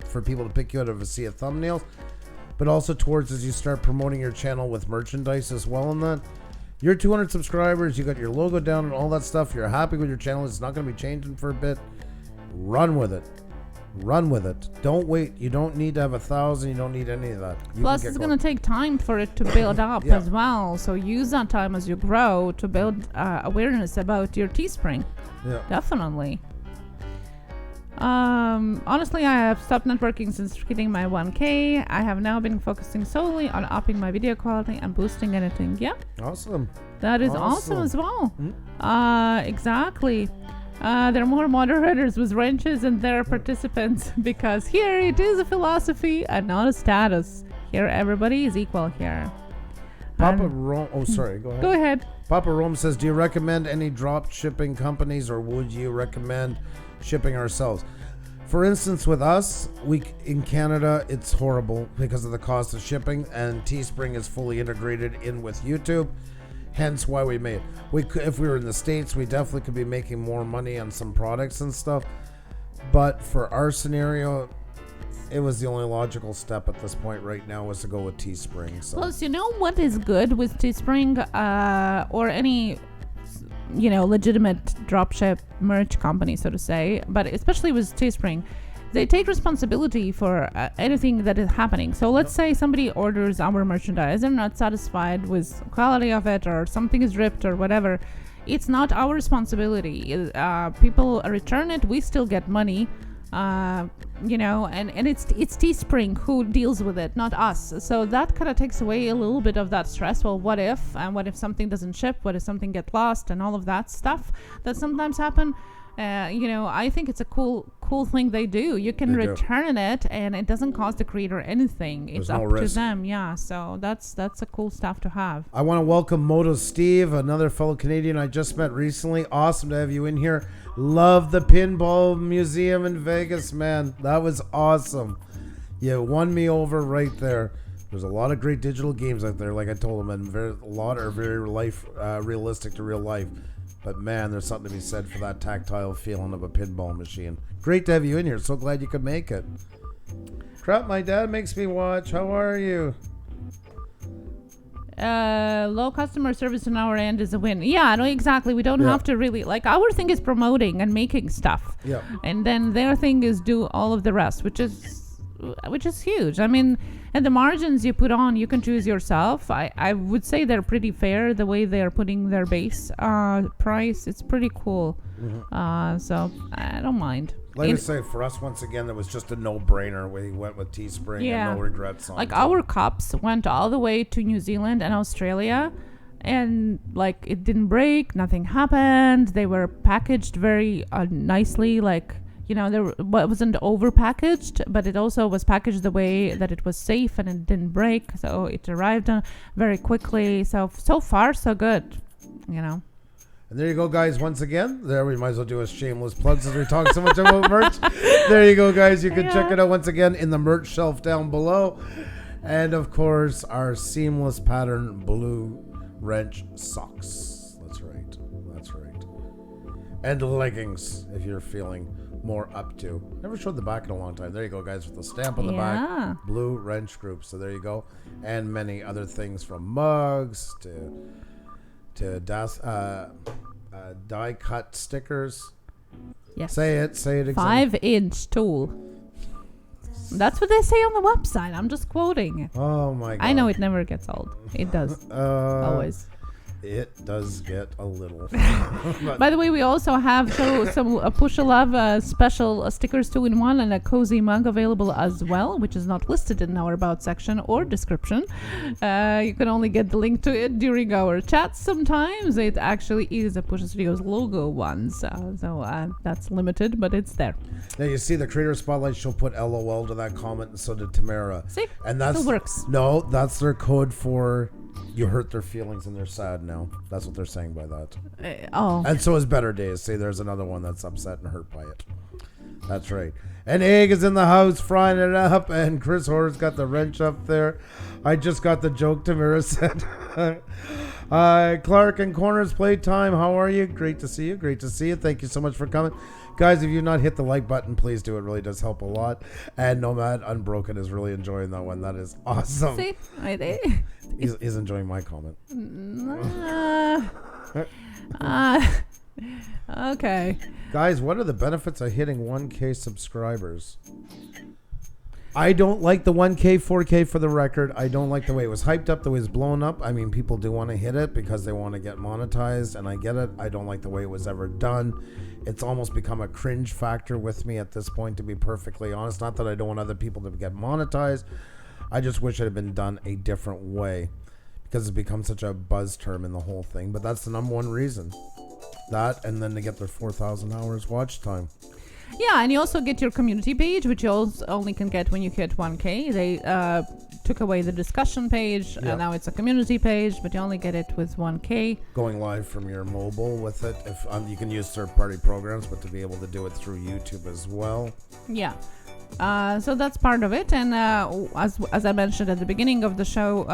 for people to pick you out of a sea of thumbnails, but also towards as you start promoting your channel with merchandise as well. On that, you're 200 subscribers, you got your logo down and all that stuff. You're happy with your channel. It's not going to be changing for a bit. Run with it. Run with it. Don't wait. You don't need to have 1,000. You don't need any of that. Plus, it's going to take time for it to build up as well. So use that time as you grow to build awareness about your Teespring. Yeah. Definitely. Honestly, I have stopped networking since hitting my 1K. I have now been focusing solely on upping my video quality and boosting editing. Yeah. Awesome. That is awesome as well. Exactly. There are more moderators with wrenches and their participants because here it is a philosophy and not a status. Here everybody is equal here. Papa Rome. Oh, sorry. Go ahead. Go ahead. Papa Rome says, do you recommend any drop shipping companies or would you recommend shipping ourselves? For instance, with us, in Canada, it's horrible because of the cost of shipping, and Teespring is fully integrated in with YouTube. Hence why we made. If we were in the States, we definitely could be making more money on some products and stuff. But for our scenario, it was the only logical step at this point right now was to go with Teespring. So. Plus, you know what is good with Teespring or any, legitimate dropship merch company, so to say, but especially with Teespring, they take responsibility for anything that is happening. So let's say somebody orders our merchandise, they're not satisfied with quality of it or something is ripped or whatever. It's not our responsibility. People return it, we still get money. And it's Teespring who deals with it, not us. So that kind of takes away a little bit of that stress. Well, what if? And what if something doesn't ship? What if something gets lost? And all of that stuff that sometimes happen. I think it's a cool thing they do. You can return it, and it doesn't cost the creator anything. It's up to them. Yeah, so that's a cool stuff to have. I want to welcome Moto Steve, another fellow Canadian I just met recently. Awesome to have you in here. Love the Pinball Museum in Vegas, man. That was awesome. You won me over right there. There's a lot of great digital games out there, like I told them, and a lot are very realistic to real life. But man, there's something to be said for that tactile feeling of a pinball machine. Great to have you in here. So glad you could make it. Crap, my dad makes me watch. How are you? Low customer service on our end is a win. Yeah, no, exactly. We don't have to really, our thing is promoting and making stuff. Yeah. And then their thing is do all of the rest, which is huge. I mean, and the margins you put on, you can choose yourself. I would say they're pretty fair the way they're putting their base price. It's pretty cool. Mm-hmm. So I don't mind. Like I say, for us, once again, that was just a no-brainer. We went with Teespring and no regrets on it. Our cups went all the way to New Zealand and Australia, and it didn't break, nothing happened. They were packaged very nicely, wasn't over packaged, but it also was packaged the way that it was safe and it didn't break. So it arrived very quickly. So far, so good, And there you go, guys. Once again, there we might as well do a shameless plug since we talk so much about merch. There you go, guys. You can check it out once again in the merch shelf down below. And of course, our seamless pattern blue wrench socks. That's right. And leggings, if you're feeling more up to. Never showed the back in a long time. There you go, guys, with the stamp on the back. Blue wrench group. So there you go. And many other things, from mugs to die cut stickers. Yes. Say it again. 5-inch tool. That's what they say on the website. I'm just quoting. Oh my God. I know it never gets old. It does. Always. It does get a little. By the way, we also have some Puša Love special stickers 2-in-1 and a cozy mug available as well, which is not listed in our about section or description. You can only get the link to it during our chats. Sometimes it actually is a Puša Studios logo one, so that's limited, but it's there. Now you see the creator spotlight. She'll put LOL to that comment, and so did Tamara. See, and that still works. No, that's their code for you hurt their feelings and they're sad now. That's what they're saying by that. And so is Better Days. See, there's another one that's upset and hurt by it. That's right. And Egg is in the house frying it up, and Chris Horror's got the wrench up there. I just got the joke Tamara said. Clark and Corners Playtime, how are you? Great to see you. Thank you so much for coming. Guys, if you've not hit the like button, please do. It really does help a lot. And Nomad Unbroken is really enjoying that one. That is awesome. See? Right there. He's enjoying my comment. Okay. Guys, what are the benefits of hitting 1K subscribers? I don't like the 1K, 4K for the record. I don't like the way it was hyped up, the way it's blown up. I mean, people do want to hit it because they want to get monetized, and I get it. I don't like the way it was ever done. It's almost become a cringe factor with me at this point, to be perfectly honest. Not that I don't want other people to get monetized. I just wish it had been done a different way because it's become such a buzz term in the whole thing. But that's the number one reason. That, and then to get their 4,000 hours watch time. Yeah, and you also get your community page, which you also only can get when you hit 1K. They took away the discussion page, and now it's a community page, but you only get it with 1K. Going live from your mobile with it. If you can use third-party programs, but to be able to do it through YouTube as well. Yeah. So that's part of it, and as I mentioned at the beginning of the show,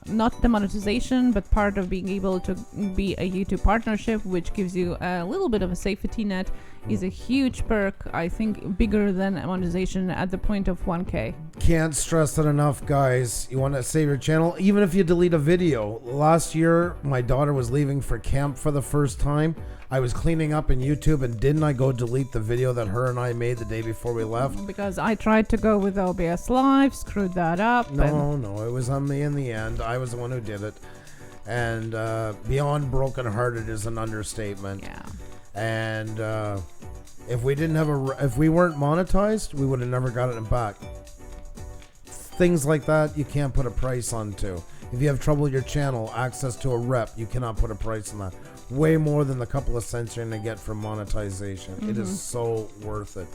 not the monetization, but part of being able to be a YouTube partnership, which gives you a little bit of a safety net, is a huge perk. I think bigger than monetization at the point of 1K. Can't stress that enough, guys. You want to save your channel, even if you delete a video. Last year, my daughter was leaving for camp for the first time. I was cleaning up in YouTube, and didn't I go delete the video that her and I made the day before we left? Because I tried to go with OBS Live, screwed that up. No, it was on me in the end. I was the one who did it. And beyond brokenhearted is an understatement. Yeah. And if we weren't monetized, we would have never gotten it back. Things like that, you can't put a price on to. If you have trouble with your channel, access to a rep, you cannot put a price on that. Way more than the couple of cents you're going to get from monetization. Mm-hmm. It is so worth it.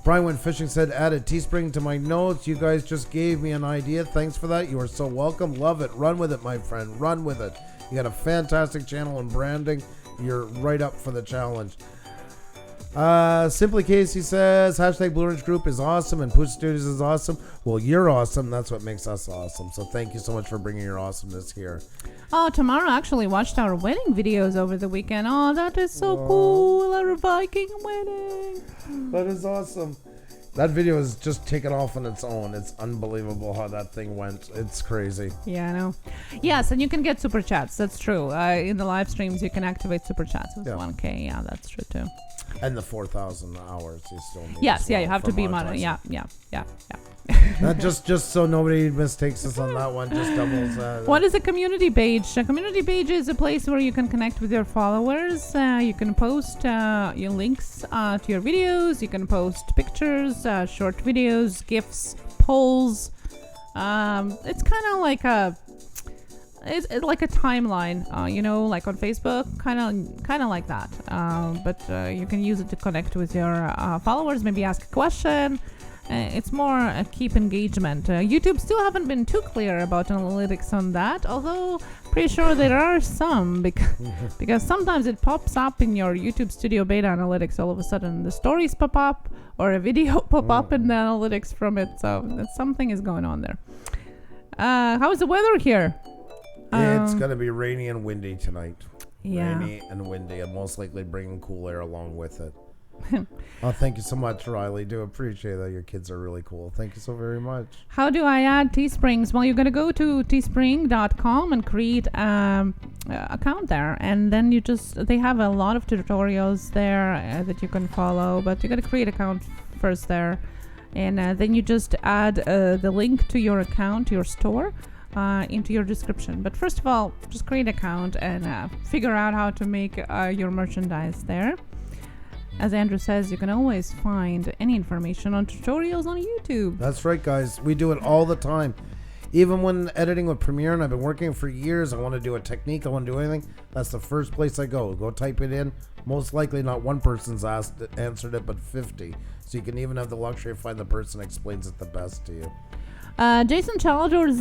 Brian Went Fishing said, add a Teespring to my notes. You guys just gave me an idea. Thanks for that. You are so welcome. Love it. Run with it, my friend. Run with it. You got a fantastic channel and branding. You're right up for the challenge. Simply Casey says, hashtag Blue Ridge Group is awesome and Puša Studios is awesome. Well, you're awesome. That's what makes us awesome. So thank you so much for bringing your awesomeness here. Oh, Tamara actually watched our wedding videos over the weekend. Oh, that is so cool. Our Viking wedding. That is awesome. That video is just taken off on its own. It's unbelievable how that thing went. It's crazy. Yeah, I know. Yes, and you can get super chats. That's true. In the live streams, you can activate super chats with 1K. Yeah, that's true too. And the 4,000 hours you still need. Yes, yeah, you have to be monetized. Yeah. just so nobody mistakes us on that one. Just doubles. What is a community page? A community page is a place where you can connect with your followers. You can post your links to your videos. You can post pictures, short videos, GIFs, polls. It's kind of like It's like a timeline, like on Facebook, kind of like that. But you can use it to connect with your followers, maybe ask a question. It's more a keep engagement. YouTube still haven't been too clear about analytics on that, although pretty sure there are some because sometimes it pops up in your YouTube Studio Beta analytics. All of a sudden, the stories pop up or a video pop up in the analytics from it. So something is going on there. How's the weather here? It's going to be rainy and windy tonight. Yeah. Rainy and windy, and most likely bringing cool air along with it. Oh, thank you so much, Riley. Do appreciate that. Your kids are really cool. Thank you so very much. How do I add Teesprings? Well, you're going to go to teespring.com and create an account there. And then they have a lot of tutorials there that you can follow. But you got to create an account first there. And then you just add the link to your account, your store, into your description. But first of all, just create an account and figure out how to make your merchandise there. As Andrew says, you can always find any information on tutorials on YouTube. That's right, guys. We do it all the time. Even when editing with Premiere, and I've been working for years, I want to do a technique, I want to do anything, that's the first place I go. Go type it in. Most likely not one person's answered it, but 50. So you can even have the luxury of finding the person that explains it the best to you. Jason Childers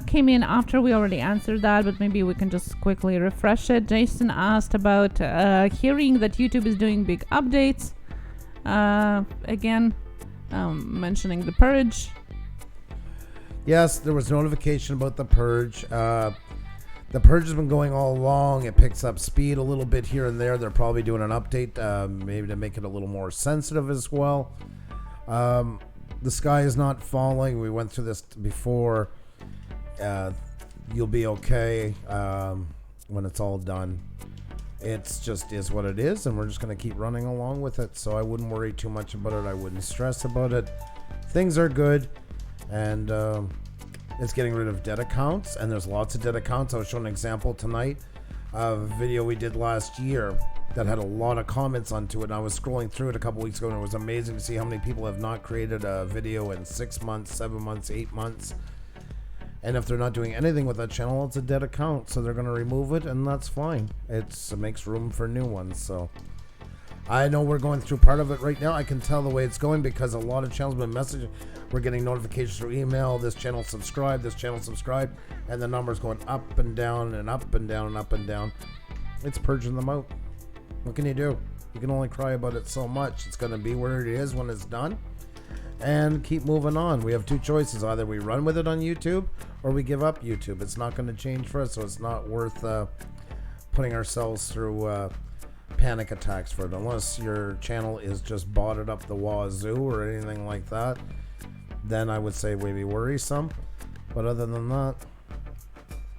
came in after we already answered that, but maybe we can just quickly refresh it. Jason asked about hearing that YouTube is doing big updates. Again, mentioning the purge. Yes, there was notification about the purge. The purge has been going all along. It picks up speed a little bit here and there. They're probably doing an update, maybe to make it a little more sensitive as well. The sky is not falling. We went through this before. You'll be okay when it's all done. It's just is what it is, and we're just going to keep running along with it. So I wouldn't worry too much about it. I wouldn't stress about it. Things are good, and it's getting rid of dead accounts, and there's lots of dead accounts. I was showing an example tonight of a video we did last year that had a lot of comments onto it, and I was scrolling through it a couple weeks ago, and it was amazing to see how many people have not created a video in 6 months, 7 months, 8 months. And if they're not doing anything with that channel, it's a dead account, so they're going to remove it, and that's fine. It makes room for new ones. So I know we're going through part of it right now. I can tell the way it's going because a lot of channels have been messaging. We're getting notifications through email, this channel subscribe, and the number's going up and down and up and down and up and down. It's purging them out. What can you do? You can only cry about it so much. It's going to be where it is when it's done, and keep moving on. We have two choices. Either we run with it on YouTube or we give up YouTube. It's not going to change for us, so it's not worth putting ourselves through panic attacks for it, unless your channel is just botted up the wazoo or anything like that. Then I would say maybe worrisome, but other than that,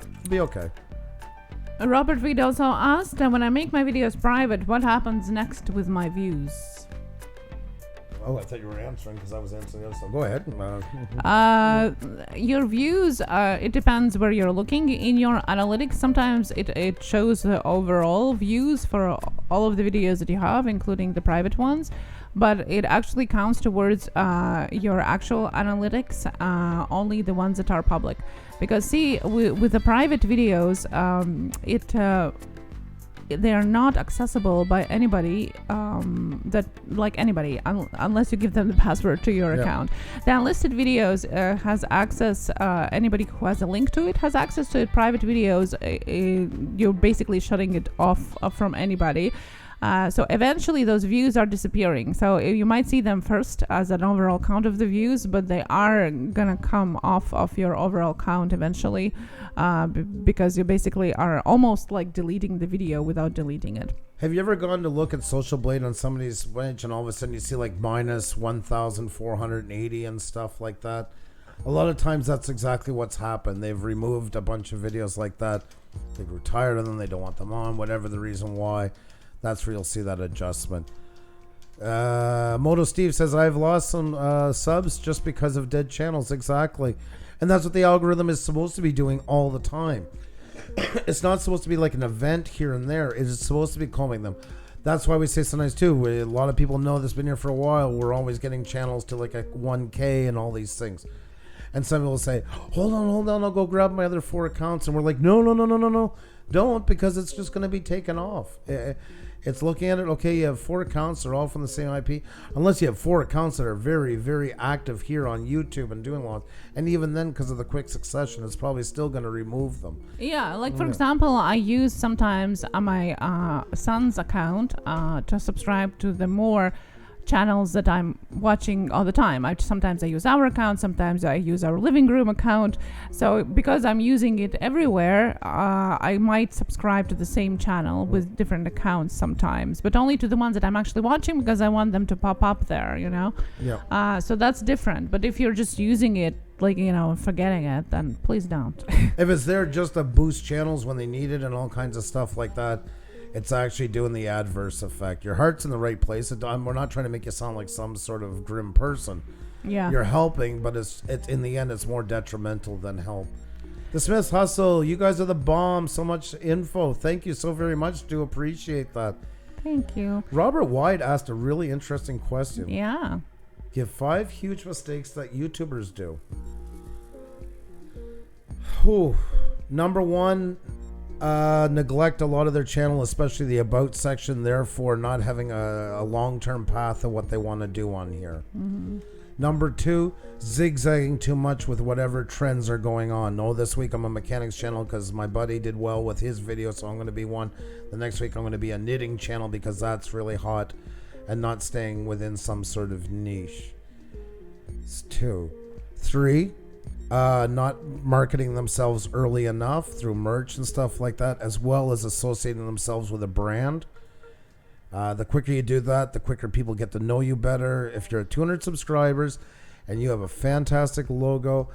it'll be okay. Robert Reed also asked, when I make my videos private, what happens next with my views? Oh, I thought you were answering because I was answering this. So go ahead. Your views, it depends where you're looking. In your analytics, sometimes it shows the overall views for all of the videos that you have, including the private ones. But it actually counts towards your actual analytics, only the ones that are public. Because see, with the private videos, they are not accessible by anybody unless you give them the password to your account. The unlisted videos has access, anybody who has a link to it has access to it. Private videos, you're basically shutting it off from anybody. So eventually those views are disappearing. So you might see them first as an overall count of the views, but they are gonna come off of your overall count eventually, because you basically are almost like deleting the video without deleting it. Have you ever gone to look at Social Blade on somebody's page and all of a sudden you see like minus 1,480 and stuff like that? A lot of times that's exactly what's happened. They've removed a bunch of videos like that. They grew tired of them. They don't want them on, whatever the reason why. That's where you'll see that adjustment. Moto Steve says, I've lost some subs just because of dead channels. Exactly. And that's what the algorithm is supposed to be doing all the time. It's not supposed to be like an event here and there. It is supposed to be calming them. That's why we say sometimes too, a lot of people know this, been here for a while, we're always getting channels to like a 1K and all these things. And some people say, hold on, I'll go grab my other 4 accounts. And we're like, no, don't, because it's just going to be taken off. It's looking at it, okay, you have 4 accounts, they're all from the same IP. Unless you have 4 accounts that are very, very active here on YouTube and doing lots. And even then, because of the quick succession, it's probably still going to remove them. Yeah, like for example, I use sometimes my son's account to subscribe to the more channels that I'm watching all the time. Sometimes I use our account, sometimes I use our living room account. So because I'm using it everywhere, I might subscribe to the same channel with different accounts sometimes, but only to the ones that I'm actually watching because I want them to pop up there, you know? Yeah. So that's different. But if you're just using it, like, you know, forgetting it, then please don't. If it's there just to boost channels when they need it and all kinds of stuff like that, it's actually doing the adverse effect. Your heart's in the right place. We're not trying to make you sound like some sort of grim person. Yeah. You're helping, but it's in the end, it's more detrimental than help. The Smiths Hustle, you guys are the bomb. So much info. Thank you so very much. Do appreciate that. Thank you. Robert White asked a really interesting question. Yeah. Give 5 huge mistakes that YouTubers do. Whew. Number 1, neglect a lot of their channel, especially the about section, therefore not having a long-term path of what they want to do on here. Mm-hmm. Number 2, zigzagging too much with whatever trends are going on. No, this week I'm a mechanics channel because my buddy did well with his video, so I'm going to be one. The next week I'm going to be a knitting channel because that's really hot, and not staying within some sort of niche. It's 2. 3, not marketing themselves early enough through merch and stuff like that, as well as associating themselves with a brand. The quicker you do that, the quicker people get to know you better. If you're at 200 subscribers and you have a fantastic logo,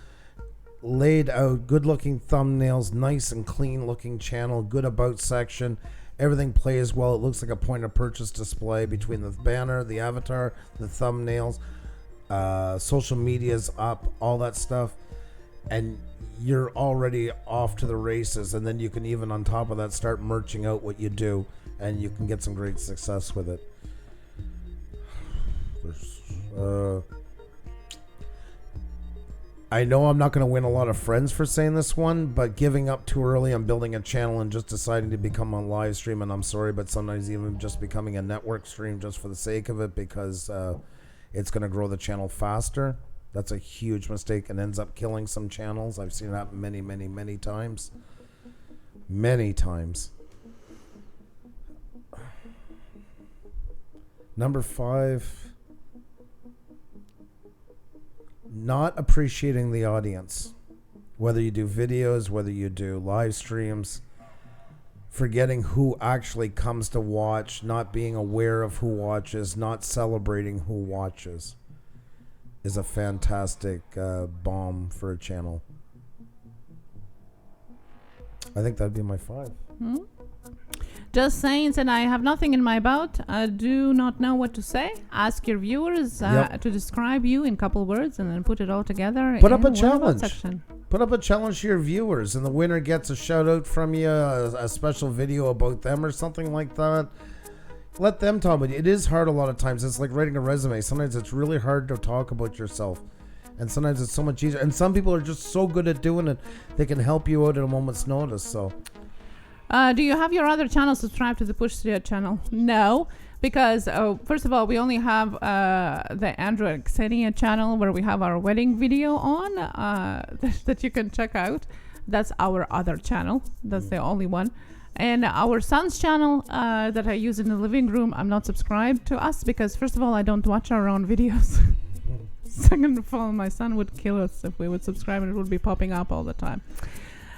laid out, good looking thumbnails, nice and clean looking channel, good about section, everything plays well. It looks like a point of purchase display between the banner, the avatar, the thumbnails, social media's up, all that stuff. And you're already off to the races, and then you can even on top of that start merching out what you do, and you can get some great success with it. I know I'm not going to win a lot of friends for saying this one, but giving up too early on building a channel and just deciding to become a live stream, and I'm sorry, but sometimes even just becoming a network stream just for the sake of it because it's going to grow the channel faster. That's a huge mistake and ends up killing some channels. I've seen that many, many, many times. Many times. Number 5, not appreciating the audience. Whether you do videos, whether you do live streams, forgetting who actually comes to watch, not being aware of who watches, not celebrating who watches is a fantastic bomb for a channel. I think that'd be my 5. Just saying that I have nothing in my about. I do not know what to say. Ask your viewers to describe you in a couple words and then put it all together. Put up a challenge. Section. Put up a challenge to your viewers, and the winner gets a shout out from you, a special video about them or something like that. Let them talk about you. It is hard a lot of times. It's like writing a resume. Sometimes it's really hard to talk about yourself. And sometimes it's so much easier. And some people are just so good at doing it, they can help you out at a moment's notice. So, do you have your other channel subscribed to the Puša Studios channel? No, because first of all, we only have the Android Xenia channel where we have our wedding video on that you can check out. That's our other channel. That's the only one. And our son's channel that I use in the living room, I'm not subscribed to us because, first of all, I don't watch our own videos. Second of all, my son would kill us if we would subscribe and it would be popping up all the time.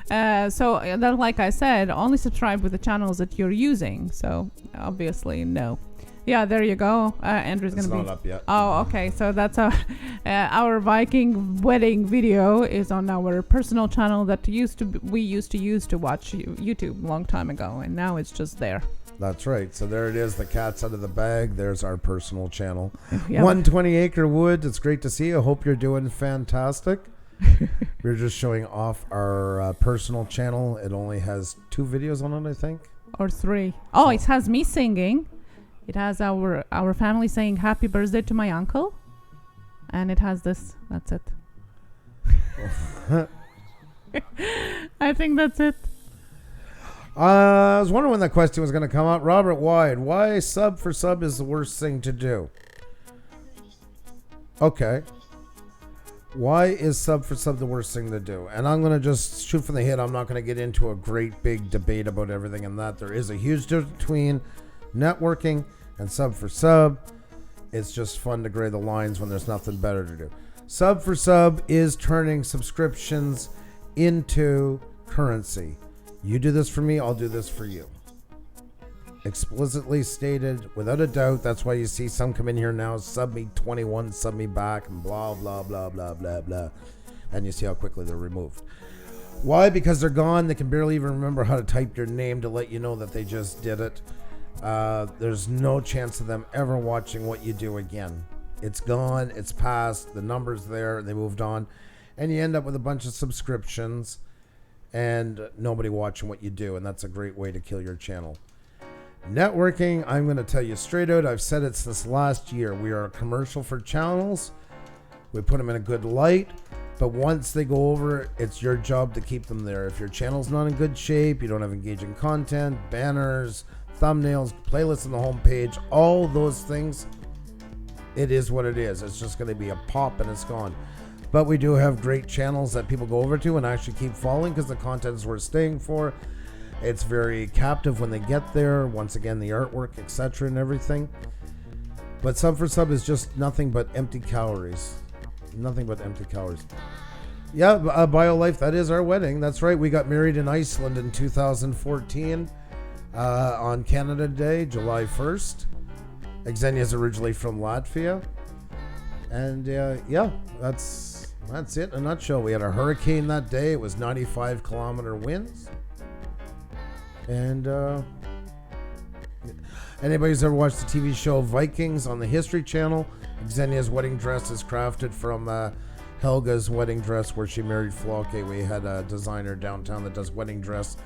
So that, like I said, only subscribe with the channels that you're using. So obviously, no. Yeah, there you go. Andrew's going to be... It's not up yet. Oh, okay. So that's our Viking wedding video is on our personal channel that we used to use to watch YouTube a long time ago, and now it's just there. That's right. So there it is. The cat's out of the bag. There's our personal channel. Yep. 120 Acre Wood. It's great to see you. I hope you're doing fantastic. We're just showing off our personal channel. It only has 2 videos on it, I think. Or 3. Oh, it has me singing. It has our family saying happy birthday to my uncle. And it has this. That's it. I think that's it. I was wondering when that question was going to come up. Robert Wide, why sub for sub is the worst thing to do? Okay. Why is sub for sub the worst thing to do? And I'm going to just shoot from the hip. I'm not going to get into a great big debate about everything and that. There is a huge difference between networking and sub for sub. It's just fun to gray the lines when there's nothing better to do. Sub for sub is turning subscriptions into currency. You do this for me, I'll do this for you. Explicitly stated, without a doubt. That's why you see some come in here now, sub me 21, sub me back, and blah, blah, blah, blah, blah, blah. And you see how quickly they're removed. Why? Because they're gone. They can barely even remember how to type your name to let you know that they just did it. There's no chance of them ever watching what you do again. It's gone. It's past. The number's there. They moved on. And you end up with a bunch of subscriptions and nobody watching what you do. And that's a great way to kill your channel. Networking, I'm going to tell you straight out. I've said it since last year. We are a commercial for channels. We put them in a good light. But once they go over, it's your job to keep them there. If your channel's not in good shape, you don't have engaging content, banners, thumbnails, playlists on the homepage, all those things, it is what it is. It's just going to be a pop and it's gone. But we do have great channels that people go over to and actually keep following because the content is worth staying for. It's very captive when they get there. Once again, the artwork, etc. and everything. But sub for sub is just nothing but empty calories. Nothing but empty calories. Yeah, BioLife, that is our wedding. That's right. We got married in Iceland in 2014 on Canada Day, July 1st. Xenia's originally from Latvia. And yeah, that's it in a nutshell. We had a hurricane that day. It was 95-kilometer winds. And anybody who's ever watched the TV show Vikings on the History Channel, Xenia's wedding dress is crafted from Helga's wedding dress where she married Floke. We had a designer downtown that does wedding dresses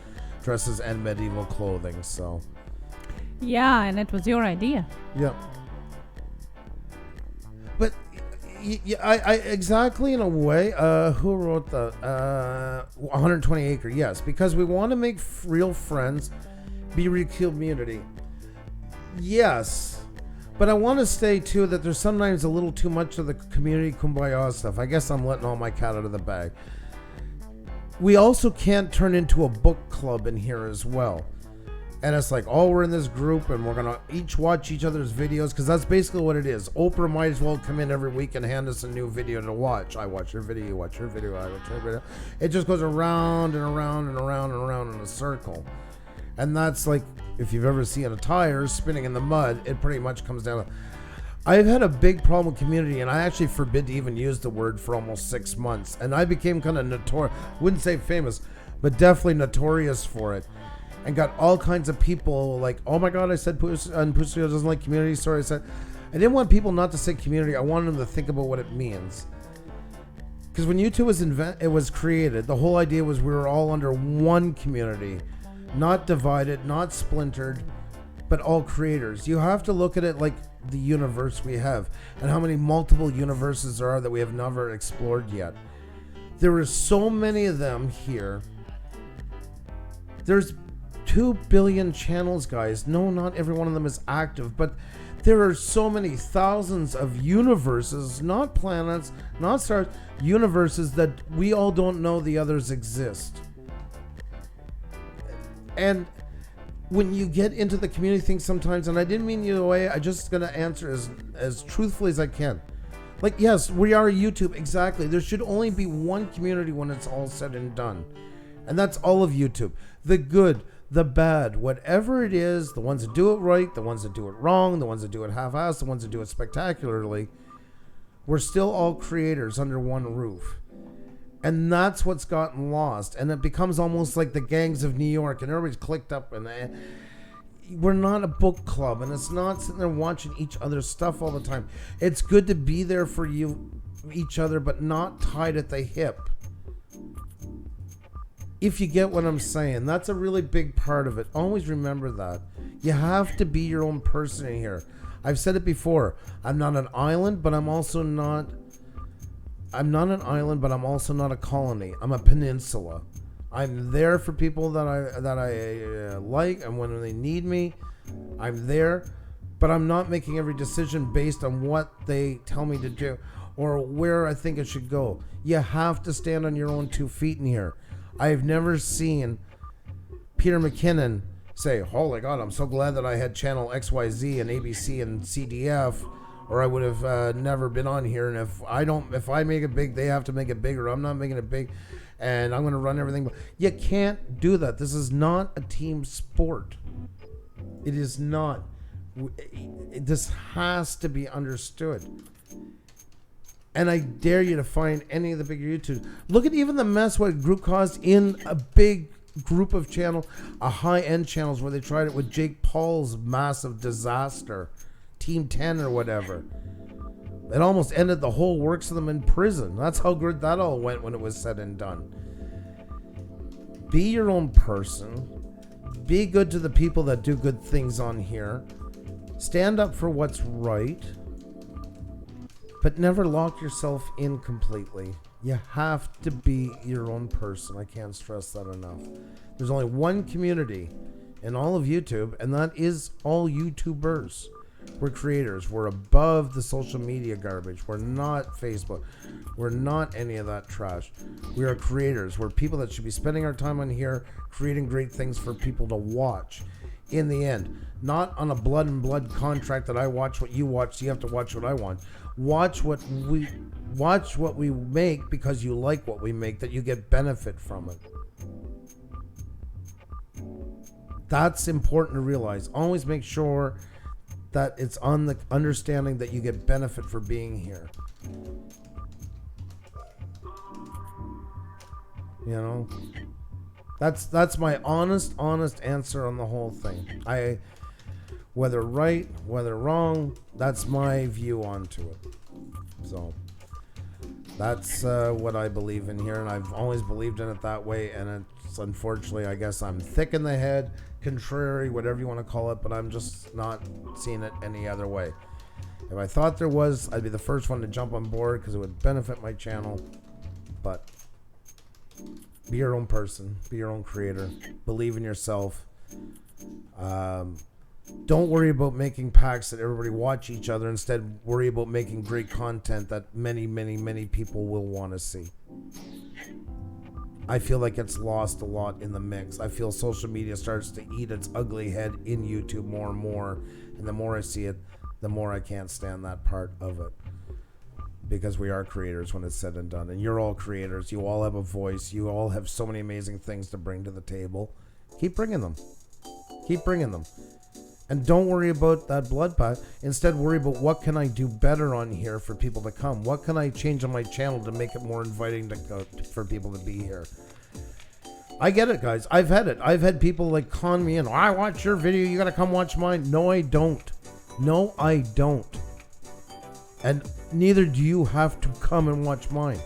and medieval clothing. So yeah, and it was your idea. Yeah. But I exactly in a way. Who wrote that? 120 Acre. Yes, because we want to make real friends, be real community. Yes, but I want to say too that there's sometimes a little too much of the community kumbaya stuff. I guess I'm letting all my cat out of the bag. We also can't turn into a book club in here as well. And it's like, oh, we're in this group and we're going to each watch each other's videos because that's basically what it is. Oprah might as well come in every week and hand us a new video to watch. I watch your video, you watch your video, I watch your video. It just goes around and around and around and around in a circle. And that's like, if you've ever seen a tire spinning in the mud, it pretty much comes down to... I've had a big problem with community, and I actually forbid to even use the word for almost 6 months. And I became kind of notorious, wouldn't say famous, but definitely notorious for it. And got all kinds of people like, oh my God, I said Pusa Studios doesn't like community. Sorry, I said, I didn't want people not to say community. I wanted them to think about what it means. Because when YouTube was created, the whole idea was we were all under one community, not divided, not splintered, but all creators. You have to look at it like the universe we have and how many multiple universes there are that we have never explored yet. There are so many of them here. There's 2 billion channels, guys. No, not every one of them is active, but there are so many thousands of universes, not planets, not stars, universes that we all don't know the others exist. And when you get into the community thing sometimes, and I didn't mean you away, I just gonna answer as truthfully as I can. Like, yes, we are YouTube, exactly. There should only be one community when it's all said and done. And that's all of YouTube. The good, the bad, whatever it is, the ones that do it right, the ones that do it wrong, the ones that do it half-assed, the ones that do it spectacularly, we're still all creators under one roof. And that's what's gotten lost. And it becomes almost like the gangs of New York, and everybody's clicked up, and we're not a book club, and it's not sitting there watching each other's stuff all the time. It's good to be there for each other, but not tied at the hip. If you get what I'm saying, that's a really big part of it. Always remember that. You have to be your own person in here. I've said it before. I'm not an island, but I'm also not I'm not an island, but I'm also not a colony. I'm a peninsula. I'm there for people that I like, and when they need me, I'm there. But I'm not making every decision based on what they tell me to do or where I think it should go. You have to stand on your own 2 feet in here. I've never seen Peter McKinnon say, "Holy God, I'm so glad that I had channel XYZ and ABC and CDF, or I would have never been on here. And if I make it big, they have to make it bigger. I'm not making it big, and I'm going to run everything." You can't do that. This is not a team sport. It is not. This has to be understood. And I dare you to find any of the bigger YouTubers. Look at even the mess what a group caused in a big group of channels, a high-end channels where they tried it with Jake Paul's massive disaster, Team 10 or whatever. It almost ended the whole works of them in prison. That's how good that all went when it was said and done. Be your own person. Be good to the people that do good things on here. Stand up for what's right. But never lock yourself in completely. You have to be your own person. I can't stress that enough. There's only one community in all of YouTube, and that is all YouTubers. We're creators. We're above the social media garbage. We're not Facebook. We're not any of that trash. We are creators. We're people that should be spending our time on here creating great things for people to watch. In the end, not on a blood and blood contract that I watch what you watch, so you have to watch what I want. Watch what we make because you like what we make, that you get benefit from it. That's important to realize. Always make sure that it's on the understanding that you get benefit for being here. You know? That's my honest answer on the whole thing. Whether right, whether wrong, that's my view onto it. So that's what I believe in here, and I've always believed in it that way. And it's unfortunately, I guess I'm thick in the head, contrary, whatever you want to call it, but I'm just not seeing it any other way. If I thought there was, I'd be the first one to jump on board because it would benefit my channel. But be your own person, be your own creator, believe in yourself. Don't worry about making packs that everybody watch each other. Instead, worry about making great content that many, many, many people will want to see. I feel like it's lost a lot in the mix. I feel social media starts to eat its ugly head in YouTube more and more. And the more I see it, the more I can't stand that part of it. Because we are creators when it's said and done. And you're all creators. You all have a voice. You all have so many amazing things to bring to the table. Keep bringing them. Keep bringing them. And don't worry about that blood pact. Instead, worry about what can I do better on here for people to come. What can I change on my channel to make it more inviting for people to be here. I get it, guys. I've had it. I've had people like con me in. I watch your video. You got to come watch mine. No, I don't. No, I don't. And neither do you have to come and watch mine.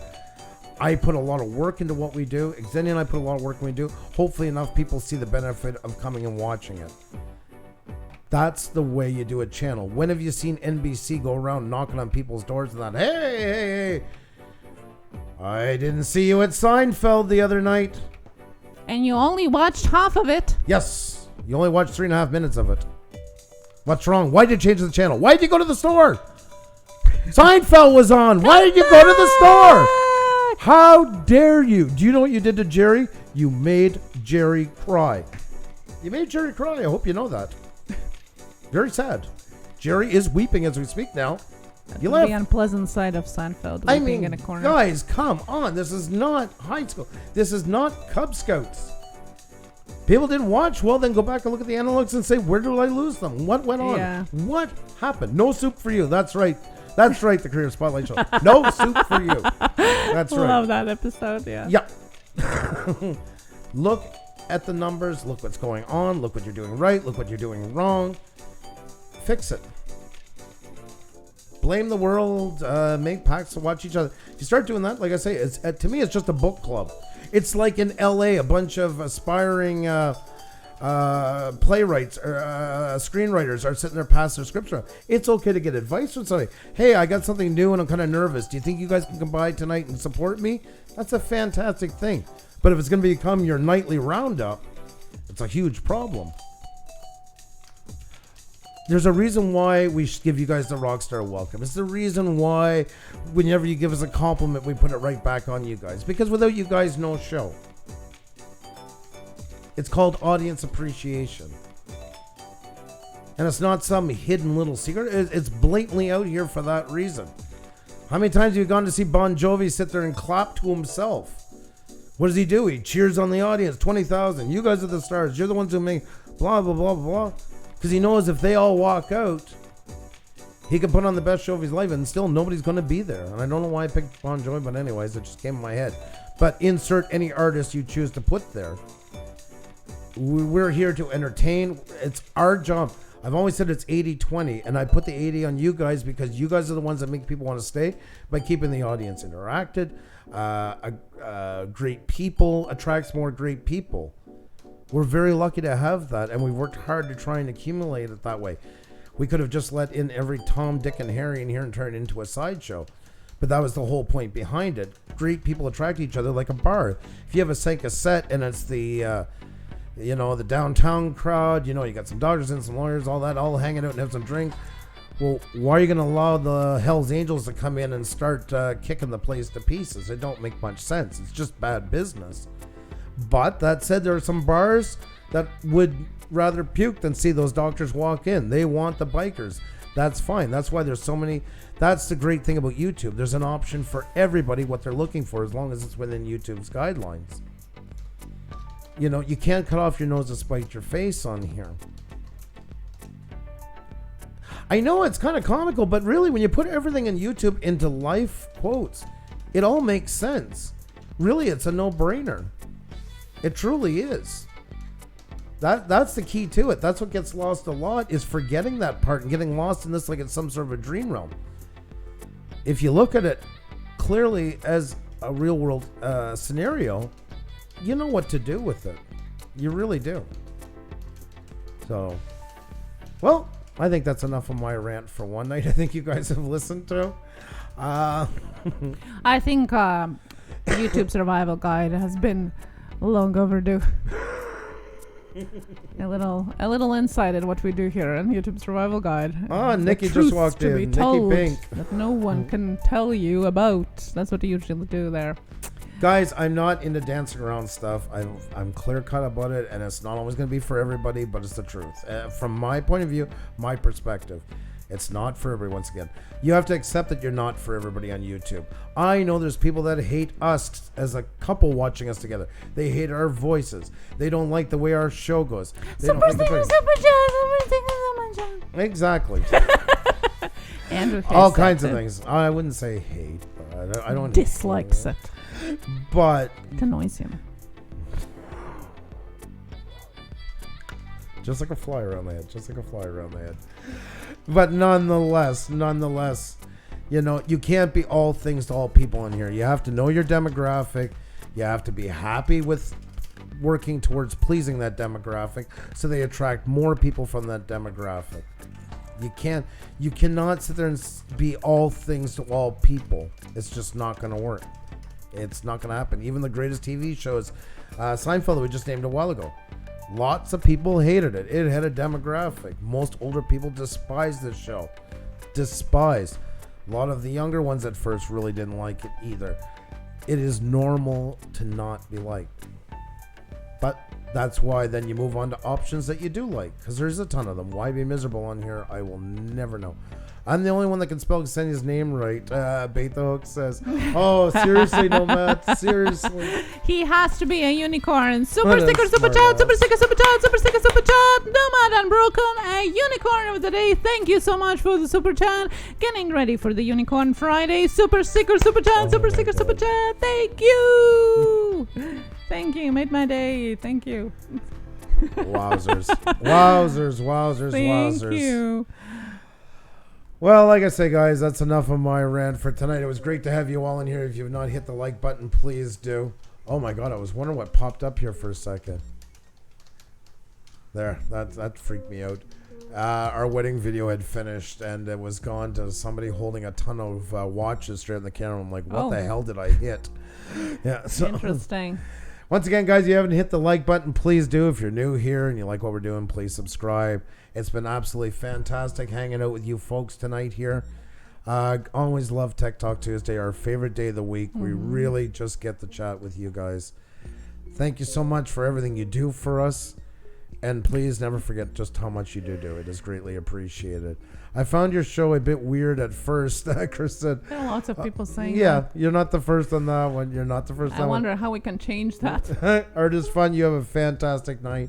I put a lot of work into what we do. Xenia and I put a lot of work in what we do. Hopefully enough people see the benefit of coming and watching it. That's the way you do a channel. When have you seen NBC go around knocking on people's doors and that, hey, I didn't see you at Seinfeld the other night. And you only watched half of it. Yes, you only watched 3.5 minutes of it. What's wrong? Why did you change the channel? Why did you go to the store? Seinfeld was on. Why did you go to the store? How dare you? Do you know what you did to Jerry? You made Jerry cry. You made Jerry cry. I hope you know that. Very sad. Jerry is weeping as we speak now. You left. The unpleasant side of Seinfeld. Weeping in a corner. Guys, come on. This is not high school. This is not Cub Scouts. People didn't watch. Well, then go back and look at the analytics and say, where did I lose them? What went on? Yeah. What happened? No soup for you. That's right. That's right, the Career Spotlight Show. No soup for you. That's right. Love that episode, yeah. Yeah. Look at the numbers. Look what's going on. Look what you're doing right. Look what you're doing wrong. Fix it. Blame the world. Make packs to watch each other. You start doing that, like I say, it's, to me, it's just a book club. It's like in LA, a bunch of aspiring playwrights or screenwriters are sitting there passing their scripts around. It's okay to get advice from somebody. Hey, I got something new and I'm kind of nervous. Do you think you guys can come by tonight and support me? That's a fantastic thing. But if it's going to become your nightly roundup, it's a huge problem. There's a reason why we should give you guys the Rockstar welcome. It's the reason why whenever you give us a compliment, we put it right back on you guys. Because without you guys, no show. It's called audience appreciation. And it's not some hidden little secret. It's blatantly out here for that reason. How many times have you gone to see Bon Jovi sit there and clap to himself? What does he do? He cheers on the audience. 20,000. You guys are the stars. You're the ones who make blah, blah, blah, blah. Because he knows if they all walk out, he can put on the best show of his life and still nobody's going to be there. And I don't know why I picked Bon Jovi, but anyways, it just came in my head. But insert any artist you choose to put there. We're here to entertain. It's our job. I've always said it's 80-20, and I put the 80 on you guys because you guys are the ones that make people want to stay by keeping the audience interacted. Great people attracts more great people. We're very lucky to have that, and we've worked hard to try and accumulate it that way. We could have just let in every Tom, Dick, and Harry in here and turned it into a sideshow. But that was the whole point behind it. Great people attract each other like a bar. If you have a psych set and it's the downtown crowd, you got some doctors and some lawyers, all that, all hanging out and have some drink. Well, why are you going to allow the Hells Angels to come in and start kicking the place to pieces? It don't make much sense. It's just bad business. But that said, there are some bars that would rather puke than see those doctors walk in. They want the bikers. That's fine. That's why there's so many. That's the great thing about YouTube. There's an option for everybody what they're looking for as long as it's within YouTube's guidelines. You can't cut off your nose to spite your face on here. I know it's kind of comical, but really when you put everything in YouTube into life quotes, it all makes sense. Really, it's a no-brainer. It truly is. That's the key to it. That's what gets lost a lot, is forgetting that part and getting lost in this like it's some sort of a dream realm. If you look at it clearly as a real world scenario, you know what to do with it. You really do. So, well, I think that's enough of my rant for one night. I think you guys have listened to. I think YouTube Survival Guide has been long overdue. a little insight at what we do here on YouTube Survival Guide. Nikki just walked in. Nikki Pink. That no one can tell you about. That's what you usually do there. Guys, I'm not into dancing around stuff. I'm clear cut about it, and it's not always going to be for everybody, but it's the truth. From my point of view, my perspective, it's not for everybody. Once again, you have to accept that you're not for everybody on YouTube. I know there's people that hate us as a couple watching us together. They hate our voices. They don't like the way our show goes. They don't like Exactly. Andrew all kinds of things. I wouldn't say hate, but I don't dislikes it. But it annoys him. Just like a fly around the head. But nonetheless, you can't be all things to all people in here. You have to know your demographic. You have to be happy with working towards pleasing that demographic so they attract more people from that demographic. You cannot sit there and be all things to all people. It's just not going to work. It's not going to happen. Even the greatest TV shows, Seinfeld, that we just named a while ago, lots of people hated it. It had a demographic. Most older people despised this show. Despised. A lot of the younger ones at first really didn't like it either. It is normal to not be liked. But that's why then you move on to options that you do like, because there's a ton of them. Why be miserable on here? I will never know. I'm the only one that can spell Ksenia's name right. Bait the Hook says, oh, seriously, no, Matt, seriously. He has to be a unicorn. Super sticker, super chat, super sticker, super chat, super sticker, super chat. Nomad Unbroken, a unicorn of the day. Thank you so much for the super chat. Getting ready for the Unicorn Friday. Super sticker, super chat, super sticker, super chat. Thank you. Thank you. Made my day. Thank you. Wowzers. Wowzers. Thank you. Well, like I say, guys, that's enough of my rant for tonight. It was great to have you all in here. If you've not hit the like button, please do. Oh, my God. I was wondering what popped up here for a second. There, that freaked me out. Our wedding video had finished, and it was gone to somebody holding a ton of watches straight in the camera. I'm like, what the hell did I hit? Yeah, so Interesting. Once again, guys, if you haven't hit the like button, please do. If you're new here and you like what we're doing, please subscribe. It's been absolutely fantastic hanging out with you folks tonight here. Always love Tek Talk Tuesday, our favorite day of the week. We really just get to chat with you guys. Thank you so much for everything you do for us. And please never forget just how much you do. It is greatly appreciated. I found your show a bit weird at first, Kristen. There are lots of people saying that. You're not the first on that one. You're not the first on that one. I wonder how we can change that. Art is fun. You have a fantastic night.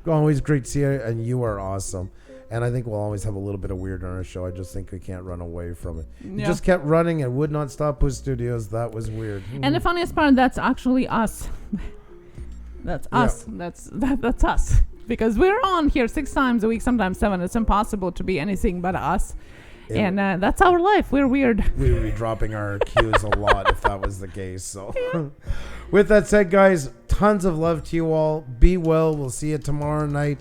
Always great to see you, and you are awesome. And I think we'll always have a little bit of weird on our show. I just think we can't run away from it. You just kept running and would not stop Puša Studios. That was weird. And the funniest part, that's actually us. That's us. That's us. Because we're on here 6 times a week, sometimes 7. It's impossible to be anything but us. And that's our life. We're weird. We would be dropping our cues a lot if that was the case. So, with that said, guys, tons of love to you all. Be well. We'll see you tomorrow night.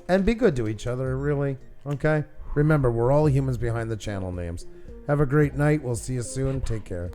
And be good to each other, really. Okay? Remember, we're all humans behind the channel names. Have a great night. We'll see you soon. Take care.